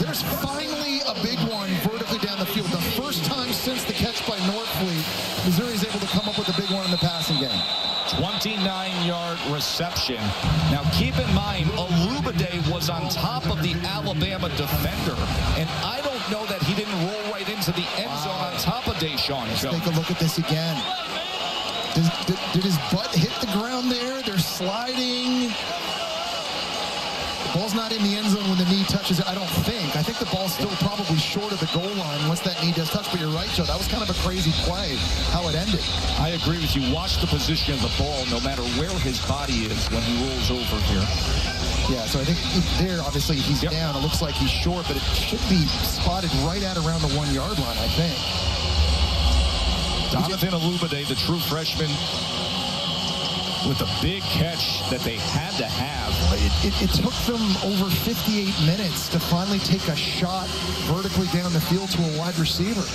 There's finally a big one vertically down the field. The first time since the catch by Northfleet, Missouri is able to come up with a big one in the passing game. 29-yard reception. Now keep in mind, Olubade was on top of the Alabama defender, and I don't know that he didn't roll right into the end zone on top of Deshaun Jones. Take a look at this again. Did his butt hit the ground there? They're sliding. The ball's not in the end zone when the knee touches it, I don't think. I think the ball's still probably short of the goal line once that knee does touch. But you're right, Joe. That was kind of a crazy play, how it ended. I agree with you. Watch the position of the ball, no matter where his body is when he rolls over here. Yeah, so I think there, obviously, he's down. It looks like he's short, but it should be spotted right at around the 1-yard line, I think. Jonathan Olubade, the true freshman, with a big catch that they had to have. It took them over 58 minutes to finally take a shot vertically down the field to a wide receiver.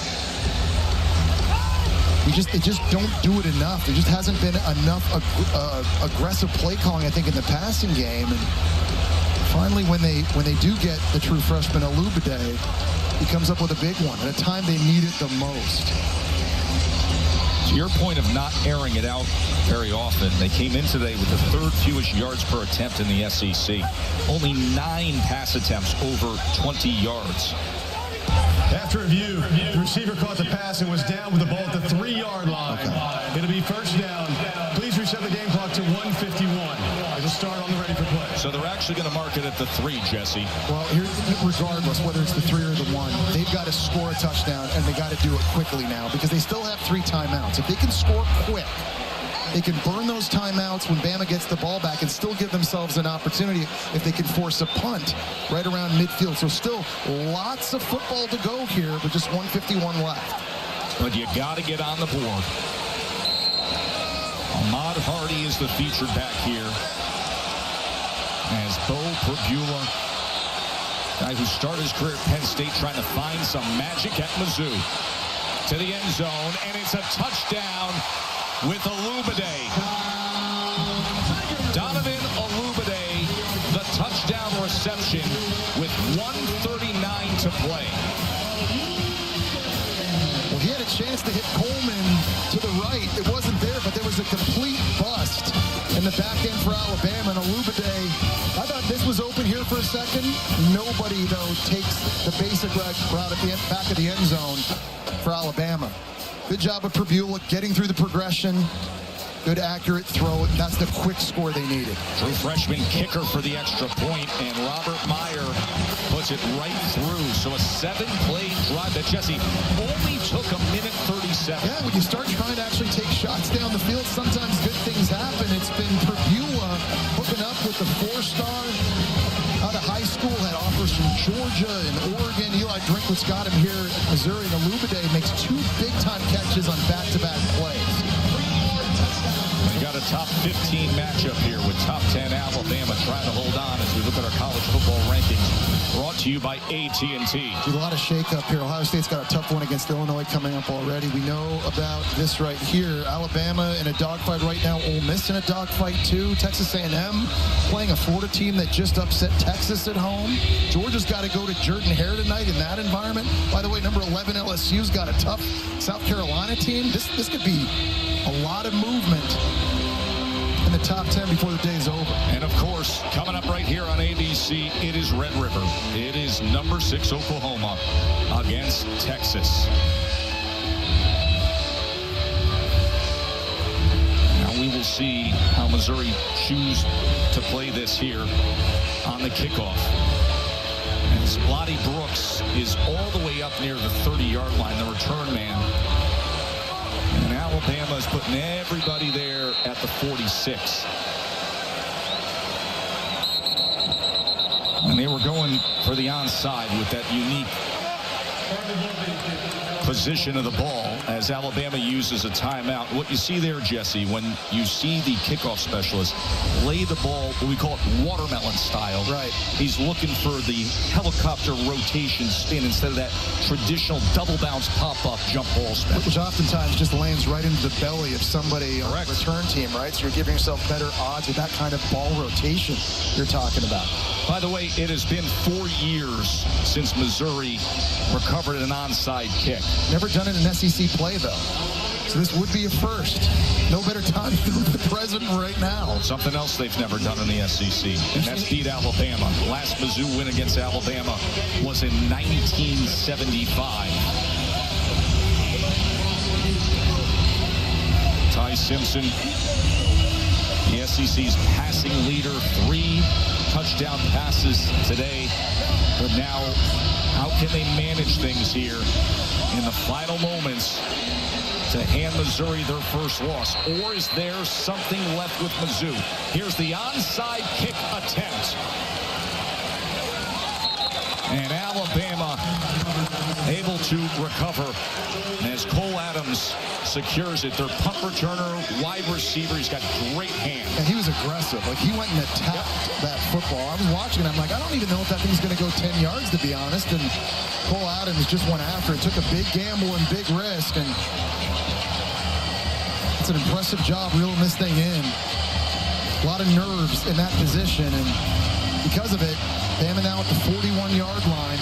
They just don't do it enough. There just hasn't been enough aggressive play calling, I think, in the passing game. And finally, when they do get the true freshman Olubade, he comes up with a big one at a time they need it the most. To your point of not airing it out very often, they came in today with the 3rd fewest yards per attempt in the SEC. Only 9 pass attempts over 20 yards. After review, the receiver caught the pass and was down with the ball at the 3-yard line. Okay. It'll be first down. Please reset the game clock to 1:51. It'll start on the ready for play. So they're actually going to mark it at the 3, Jesse. Well, regardless, whether it's the 3 or the 1, they've got to score a touchdown, and they got to do it quickly now because they still have 3 timeouts. If they can score quick, they can burn those timeouts when Bama gets the ball back and still give themselves an opportunity if they can force a punt right around midfield. So still lots of football to go here, but just 1:51 left. But you got to get on the board. Ahmad Hardy is the featured back here. As Bo Perbula, guy who started his career at Penn State, trying to find some magic at Mizzou. To the end zone, and it's a touchdown with Olubade. Donovan Olubade, the touchdown reception with 1:39 to play. Well, he had a chance to hit Coleman to the right. It wasn't there, but there was a complete bust in the back end for Alabama. And Olubade, I thought this was open here for a second. Nobody, though, takes the basic route at the back of the end zone for Alabama. Good job of Perbula getting through the progression. Good accurate throw. That's the quick score they needed. True freshman kicker for the extra point, and Robert Meyer puts it right through. So a 7-play drive that, Jesse, only took 1:37. Yeah, when you start trying to actually take shots down the field, sometimes good things happen. It's been Perbula hooking up with the 4-star out of high school, had offers from Georgia and Oregon. Eli Drinkwitz got him here at Missouri, and Olubade makes 2 big-time catches on back-to-back plays. We got a top 15 matchup here with top 10 Alabama trying to hold on as we look at our college football rankings. Brought to you by AT&T. A lot of shake-up here. Ohio State's got a tough one against Illinois coming up already. We know about this right here. Alabama in a dogfight right now. Ole Miss in a dogfight too. Texas A&M playing a Florida team that just upset Texas at home. Georgia's got to go to Jordan-Hare tonight in that environment. By the way, number 11 LSU's got a tough South Carolina team. This could be a lot of movement in the top 10 before the day's over. And of course, coming up right here on ABC, it is Red River. It is number 6 Oklahoma against Texas. Now we will see how Missouri choose to play this here on the kickoff. As Lottie Brooks is all the way up near the 30-yard line, the return man. And Alabama is putting everybody there at the 46. And they were going for the onside with that unique position of the ball as Alabama uses a timeout. What you see there, Jesse, when you see the kickoff specialist lay the ball, what we call it watermelon style. Right. He's looking for the helicopter rotation spin instead of that traditional double bounce pop-up jump ball spin. Which oftentimes just lands right into the belly of somebody on the return team, right? So you're giving yourself better odds with that kind of ball rotation you're talking about. By the way, it has been 4 years since Missouri recovered an onside kick. Never done it in SEC play, though. So this would be a first. No better time than the present right now. Something else they've never done in the SEC, and that's beat Alabama. Last Mizzou win against Alabama was in 1975. Ty Simpson, the SEC's passing leader, 3 touchdown passes today. But now, how can they manage things here in the final moments to hand Missouri their first loss? Or is there something left with Mizzou? Here's the onside kick attempt. And Alabama able to recover as Cole Adams secures it. Their punt returner, wide receiver, he's got great hands. And he was aggressive. Like, he went and attacked that football. I was watching it. I'm like, I don't even know if that thing's going to go 10 yards, to be honest. And Cole Adams just went after it. Took a big gamble and big risk. And it's an impressive job reeling this thing in. A lot of nerves in that position. And because of it, Bama now at the 41-yard line.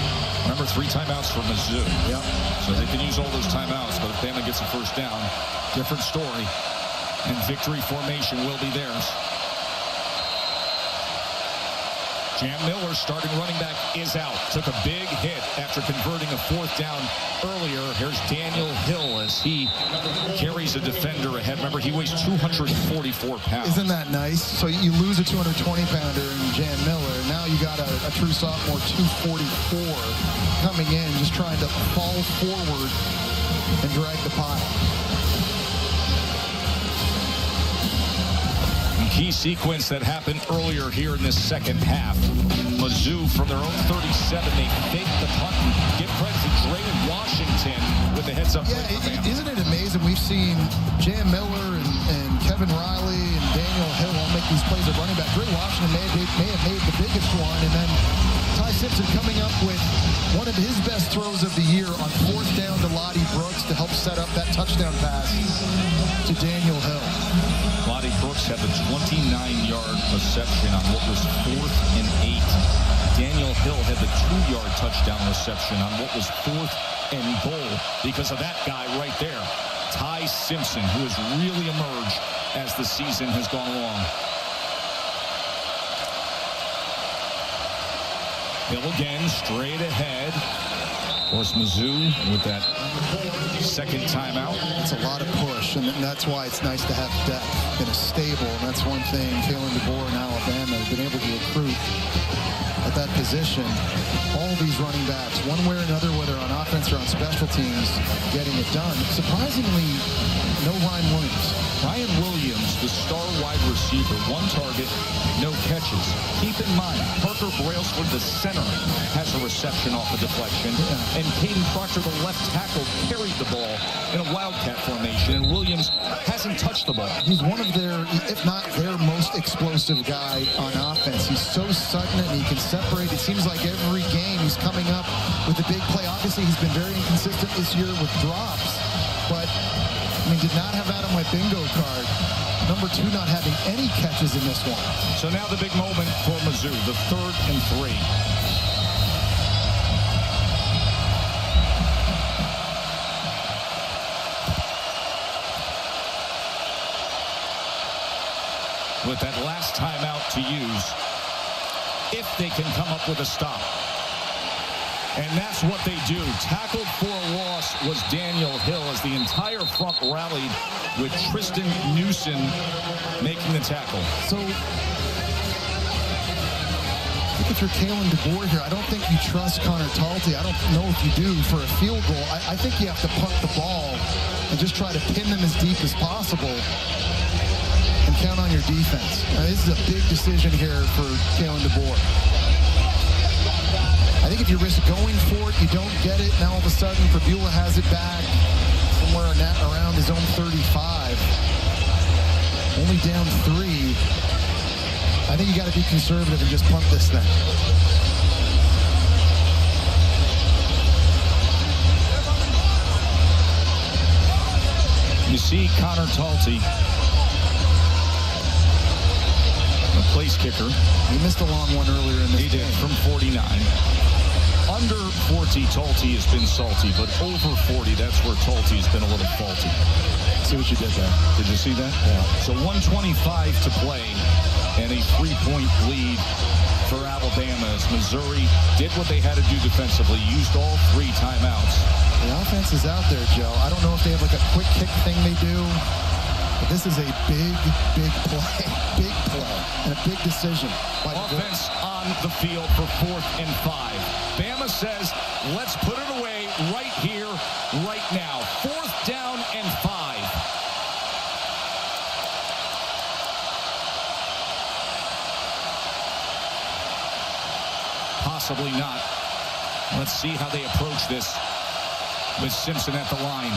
Remember, 3 timeouts for Mizzou. Yep. So they can use all those timeouts, but if Bama gets a first down, different story. And victory formation will be theirs. Jam Miller, starting running back, is out. Took a big hit after converting a 4th down earlier. Here's Daniel Hill as he carries a defender ahead. Remember, he weighs 244 pounds. Isn't that nice? So you lose a 220-pounder in Jam Miller. Now you got a true sophomore, 244, coming in, just trying to fall forward and drag the pile. Key sequence that happened earlier here in this second half. Mizzou from their own 37, they fake the punt and give credit to Dre Washington with the heads-up. Yeah, isn't it amazing? We've seen Jam Miller and Kevin Riley and Daniel Hill all make these plays at running back. Dre Washington may have made the biggest one, and then Ty Simpson coming up with one of his best throws of the year on 4th down to Lottie Brooks to help set up that touchdown pass to Daniel Hill. Lottie Brooks had the 29-yard reception on what was 4th and 8. Daniel Hill had the 2-yard touchdown reception on what was 4th and goal because of that guy right there, Ty Simpson, who has really emerged as the season has gone along. Hill again, straight ahead. Of course, Mizzou with that second timeout. It's a lot of push, and that's why it's nice to have depth in a stable, and that's one thing Kalen DeBoer and Alabama have been able to recruit at that position. All these running backs, one way or another, whether on offense or on special teams, getting it done. Surprisingly, no Ryan Williams. Ryan Williams, the star wide receiver, 1 target, no catches. Keep in mind, Parker Brailsford, the center, has a reception off a deflection, and Caden Proctor, the left tackle, carried the ball in a wildcat formation, and Williams hasn't touched the ball. He's one of their, if not their most explosive guy on offense. He's so sudden and he can separate. It seems like every game he's coming up with a big play. Obviously, he's been very inconsistent this year with drops, but I mean, did not have that on my bingo card. Number 2 not having any catches in this one. So now the big moment for Mizzou, the 3rd and 3. With that last timeout to use, if they can come up with a stop. And that's what they do. Tackled for a loss was Daniel Hill as the entire front rallied with Tristan Newsom making the tackle. So, if you're Kalen DeBoer here, I don't think you trust Connor Talty. I don't know if you do for a field goal. I think you have to punt the ball and just try to pin them as deep as possible and count on your defense. Now, this is a big decision here for Kalen DeBoer. I think if you risk going for it, you don't get it. Now all of a sudden, Pabula has it back somewhere around his own 35. Only down 3. I think you got to be conservative and just punt this thing. You see Connor Talty, the place kicker. He missed a long one earlier in this game. He did, from 49. Under 40, Talty has been salty, but over 40, that's where Talty has been a little faulty. See what you did there. Did you see that? Yeah. So 1:25 to play, and a 3-point lead for Alabama as Missouri did what they had to do defensively, used all 3 timeouts. The offense is out there, Joe. I don't know if they have like a quick kick thing they do, but this is a big play, and a big decision. Offense on the field for 4th and 5. Bama says, let's put it away right here, right now. 4th down and 5. Possibly not. Let's see how they approach this with Simpson at the line.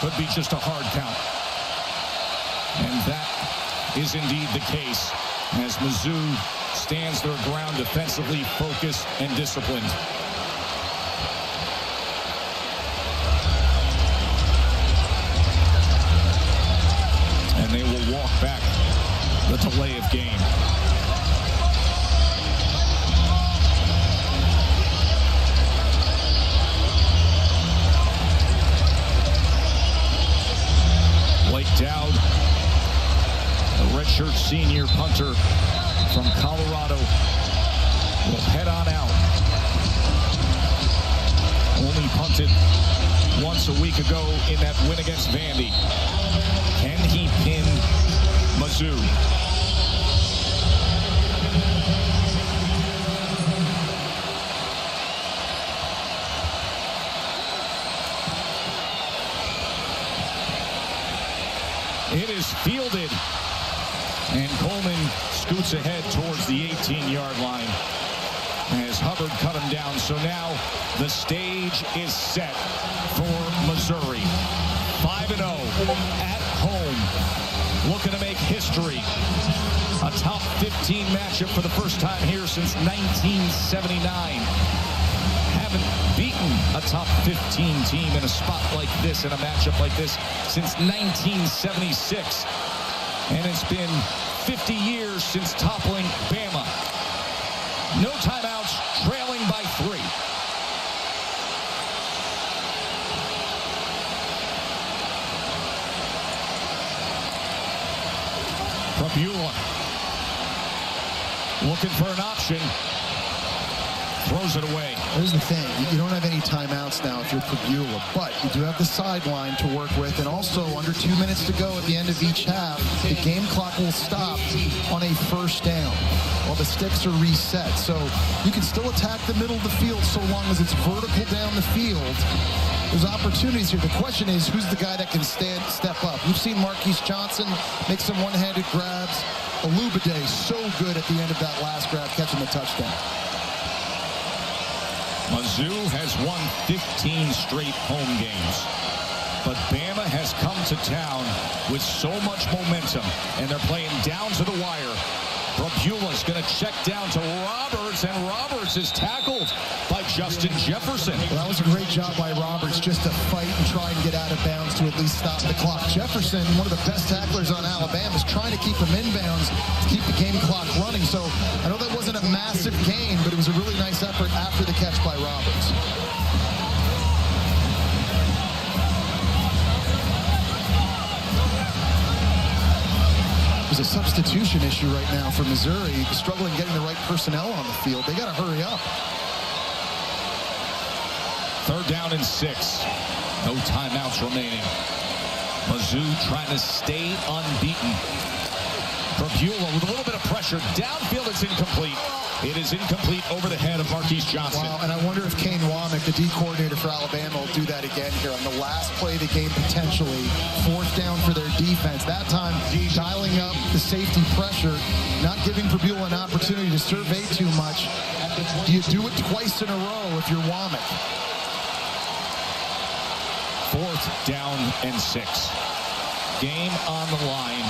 Could be just a hard count. And that is indeed the case as Mizzou stands their ground defensively, focused and disciplined. And they will walk back the delay of game. Blake Dowd, the redshirt senior punter from Colorado will head on out. Only punted once a week ago in that win against Vandy. Can he pin Mizzou? It is fielded, and Coleman scoots ahead towards the 18-yard line as Hubbard cut him down. So now the stage is set for Missouri. 5-0 at home, looking to make history. A top 15 matchup for the first time here since 1979. Haven't beaten a top 15 team in a spot like this, in a matchup like this, since 1976. And it's been 50 years since toppling Bama. No timeouts, trailing by 3. Prabula looking for an option. Throws it away. Here's the thing. You don't have any timeouts now if you're Prabula, but you do have the sideline to work with, and also under 2 minutes to go at the end of each half, the game clock will stop on a first down while the sticks are reset. So you can still attack the middle of the field so long as it's vertical down the field. There's opportunities here. The question is, who's the guy that can step up? You've seen Marquise Johnson make some one-handed grabs. Olubade so good at the end of that last grab, catching the touchdown. Mizzou has won 15 straight home games, but Bama has come to town with so much momentum, and they're playing down to the wire. Prabula's going to check down to Roberts, and Roberts is tackled by Justin Jefferson. Well, that was a great job by Roberts, just to fight and try and get out of bounds to at least stop the clock. Jefferson, one of the best tacklers on Alabama, is trying to keep him in bounds to keep the game clock running. So I know that wasn't a massive gain, but it was a really nice effort after the catch by Roberts. There's a substitution issue right now for Missouri, struggling getting the right personnel on the field. They got to hurry up. 3rd down and 6. No timeouts remaining. Mizzou trying to stay unbeaten. Prabula with a little bit of pressure. Downfield, it's incomplete. It is incomplete over the head of Marquise Johnson. Wow, and I wonder if Kane Womack, the D coordinator for Alabama, will do that again here on the last play of the game, potentially. 4th down for their defense. That time, dialing up the safety pressure, not giving Prabula an opportunity to survey too much. Do you do it twice in a row if you're Womack? 4th down and 6. Game on the line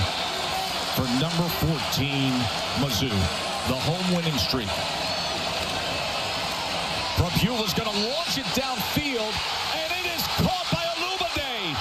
for number 14, Mizzou. The home winning streak. Prabula's going to launch it downfield, and it is caught by Olubade.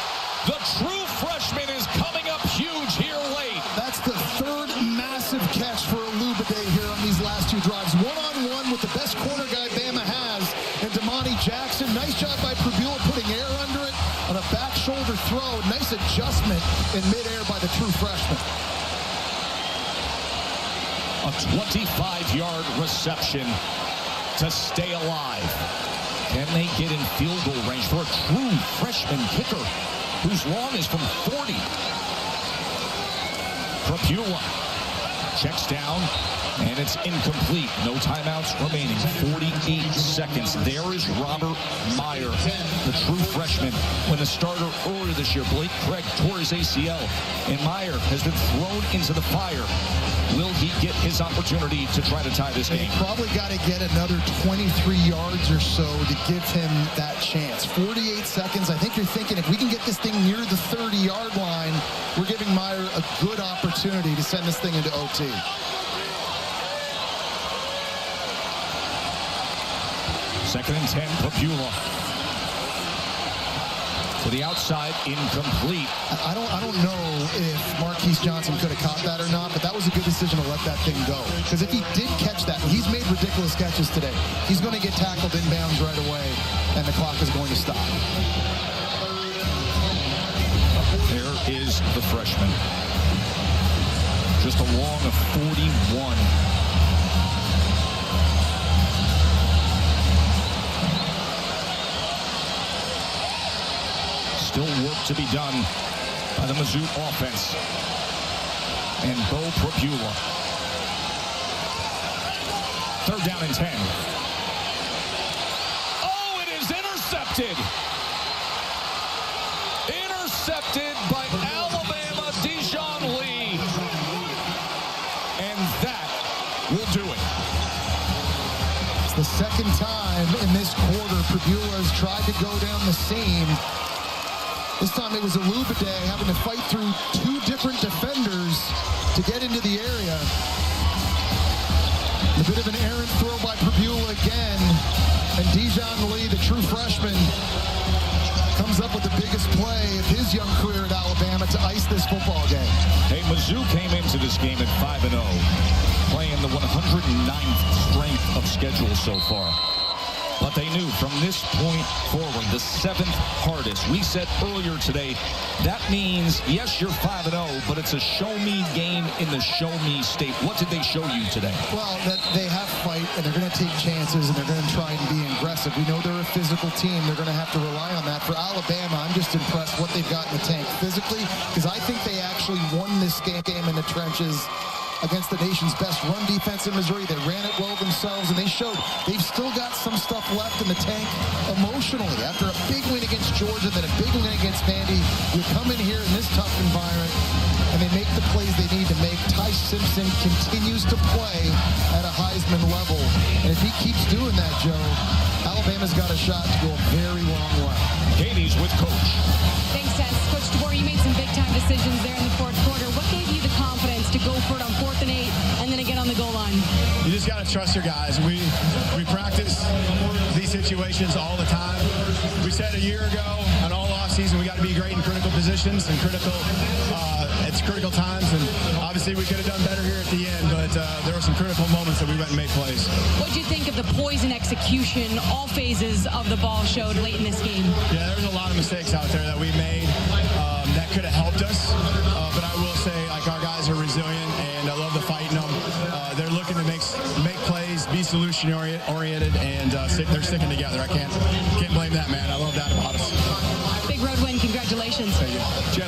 The true freshman is coming up huge here late. That's the 3rd massive catch for Olubade here on these last 2 drives. One-on-one with the best corner guy Bama has, and Damani Jackson. Nice job by Prabula putting air under it on a back shoulder throw. Nice adjustment in midair by the true freshman. A 25-yard reception to stay alive. Can they get in field goal range for a true freshman kicker whose long is from 40? Prabula checks down, and it's incomplete. No timeouts remaining. 48 seconds. There is Robert Meyer, the true freshman. When the starter earlier this year, Blake Craig, tore his ACL, and Meyer has been thrown into the fire. Will he get his opportunity to try to tie this game? He probably got to get another 23 yards or so to give him that chance. 48 seconds. I think you're thinking if we can get this thing near the 30-yard line, we're giving Meyer a good opportunity to send this thing into OT. Second and 10, Prabula. To the outside, incomplete. I don't know if Marquise Johnson could have caught that or not, but that was a good decision to let that thing go. Because if he did catch that, he's made ridiculous catches today. He's going to get tackled inbounds right away, and the clock is going to stop. There is the freshman. Just a long of 41. Still work to be done by the Mizzou offense. And Bo Prabula. 3rd down and 10. Oh, it is intercepted. Intercepted by Alabama, Dijon Lee. And that will do it. It's the second time in this quarter Prabula has tried to go down the seam. This time it was Alubade having to fight through 2 different defenders to get into the area. A bit of an errant throw by Prabula again. And Dijon Lee, the true freshman, comes up with the biggest play of his young career at Alabama to ice this football game. Hey, Mizzou came into this game at 5-0, playing the 109th strength of schedule so far. But they knew from this point forward, the 7th hardest. We said earlier today, that means, yes, you're 5-0, but it's a show-me game in the show-me state. What did they show you today? Well, that they have fight, and they're going to take chances, and they're going to try and be aggressive. We know they're a physical team. They're going to have to rely on that. For Alabama, I'm just impressed what they've got in the tank physically, because I think they actually won this game in the trenches against the nation's best run defense in Missouri. They ran it well themselves, and they showed they've still got some stuff left in the tank emotionally. After a big win against Georgia, then a big win against Vandy, you come in here in this tough environment, and they make the plays they need to make. Ty Simpson continues to play at a Heisman level, and if he keeps doing that, Joe, Alabama's got a shot to go a very long way. Katie's with Coach. Thanks, Tess. Coach DeBoer, you made some big-time decisions there in the 4th quarter. What gave you the confidence to go for it on 4th and 8 and then again on the goal line? You just got to trust your guys. We practice these situations all the time. We said a year ago and all offseason we got to be great in critical positions and critical times, and obviously we could have done better here at the end, but there were some critical moments that we went and made plays. What did you think of the poise and execution all phases of the ball showed late in this game? Yeah, there was a lot of mistakes out there that we made that could have helped us, but I will say, like, our guys are resilient, and I love the fight in them. They're looking to make plays, be solution oriented, and they're sticking together. I can't blame that, man. I love that about us. Big road win. Congratulations. Thank you.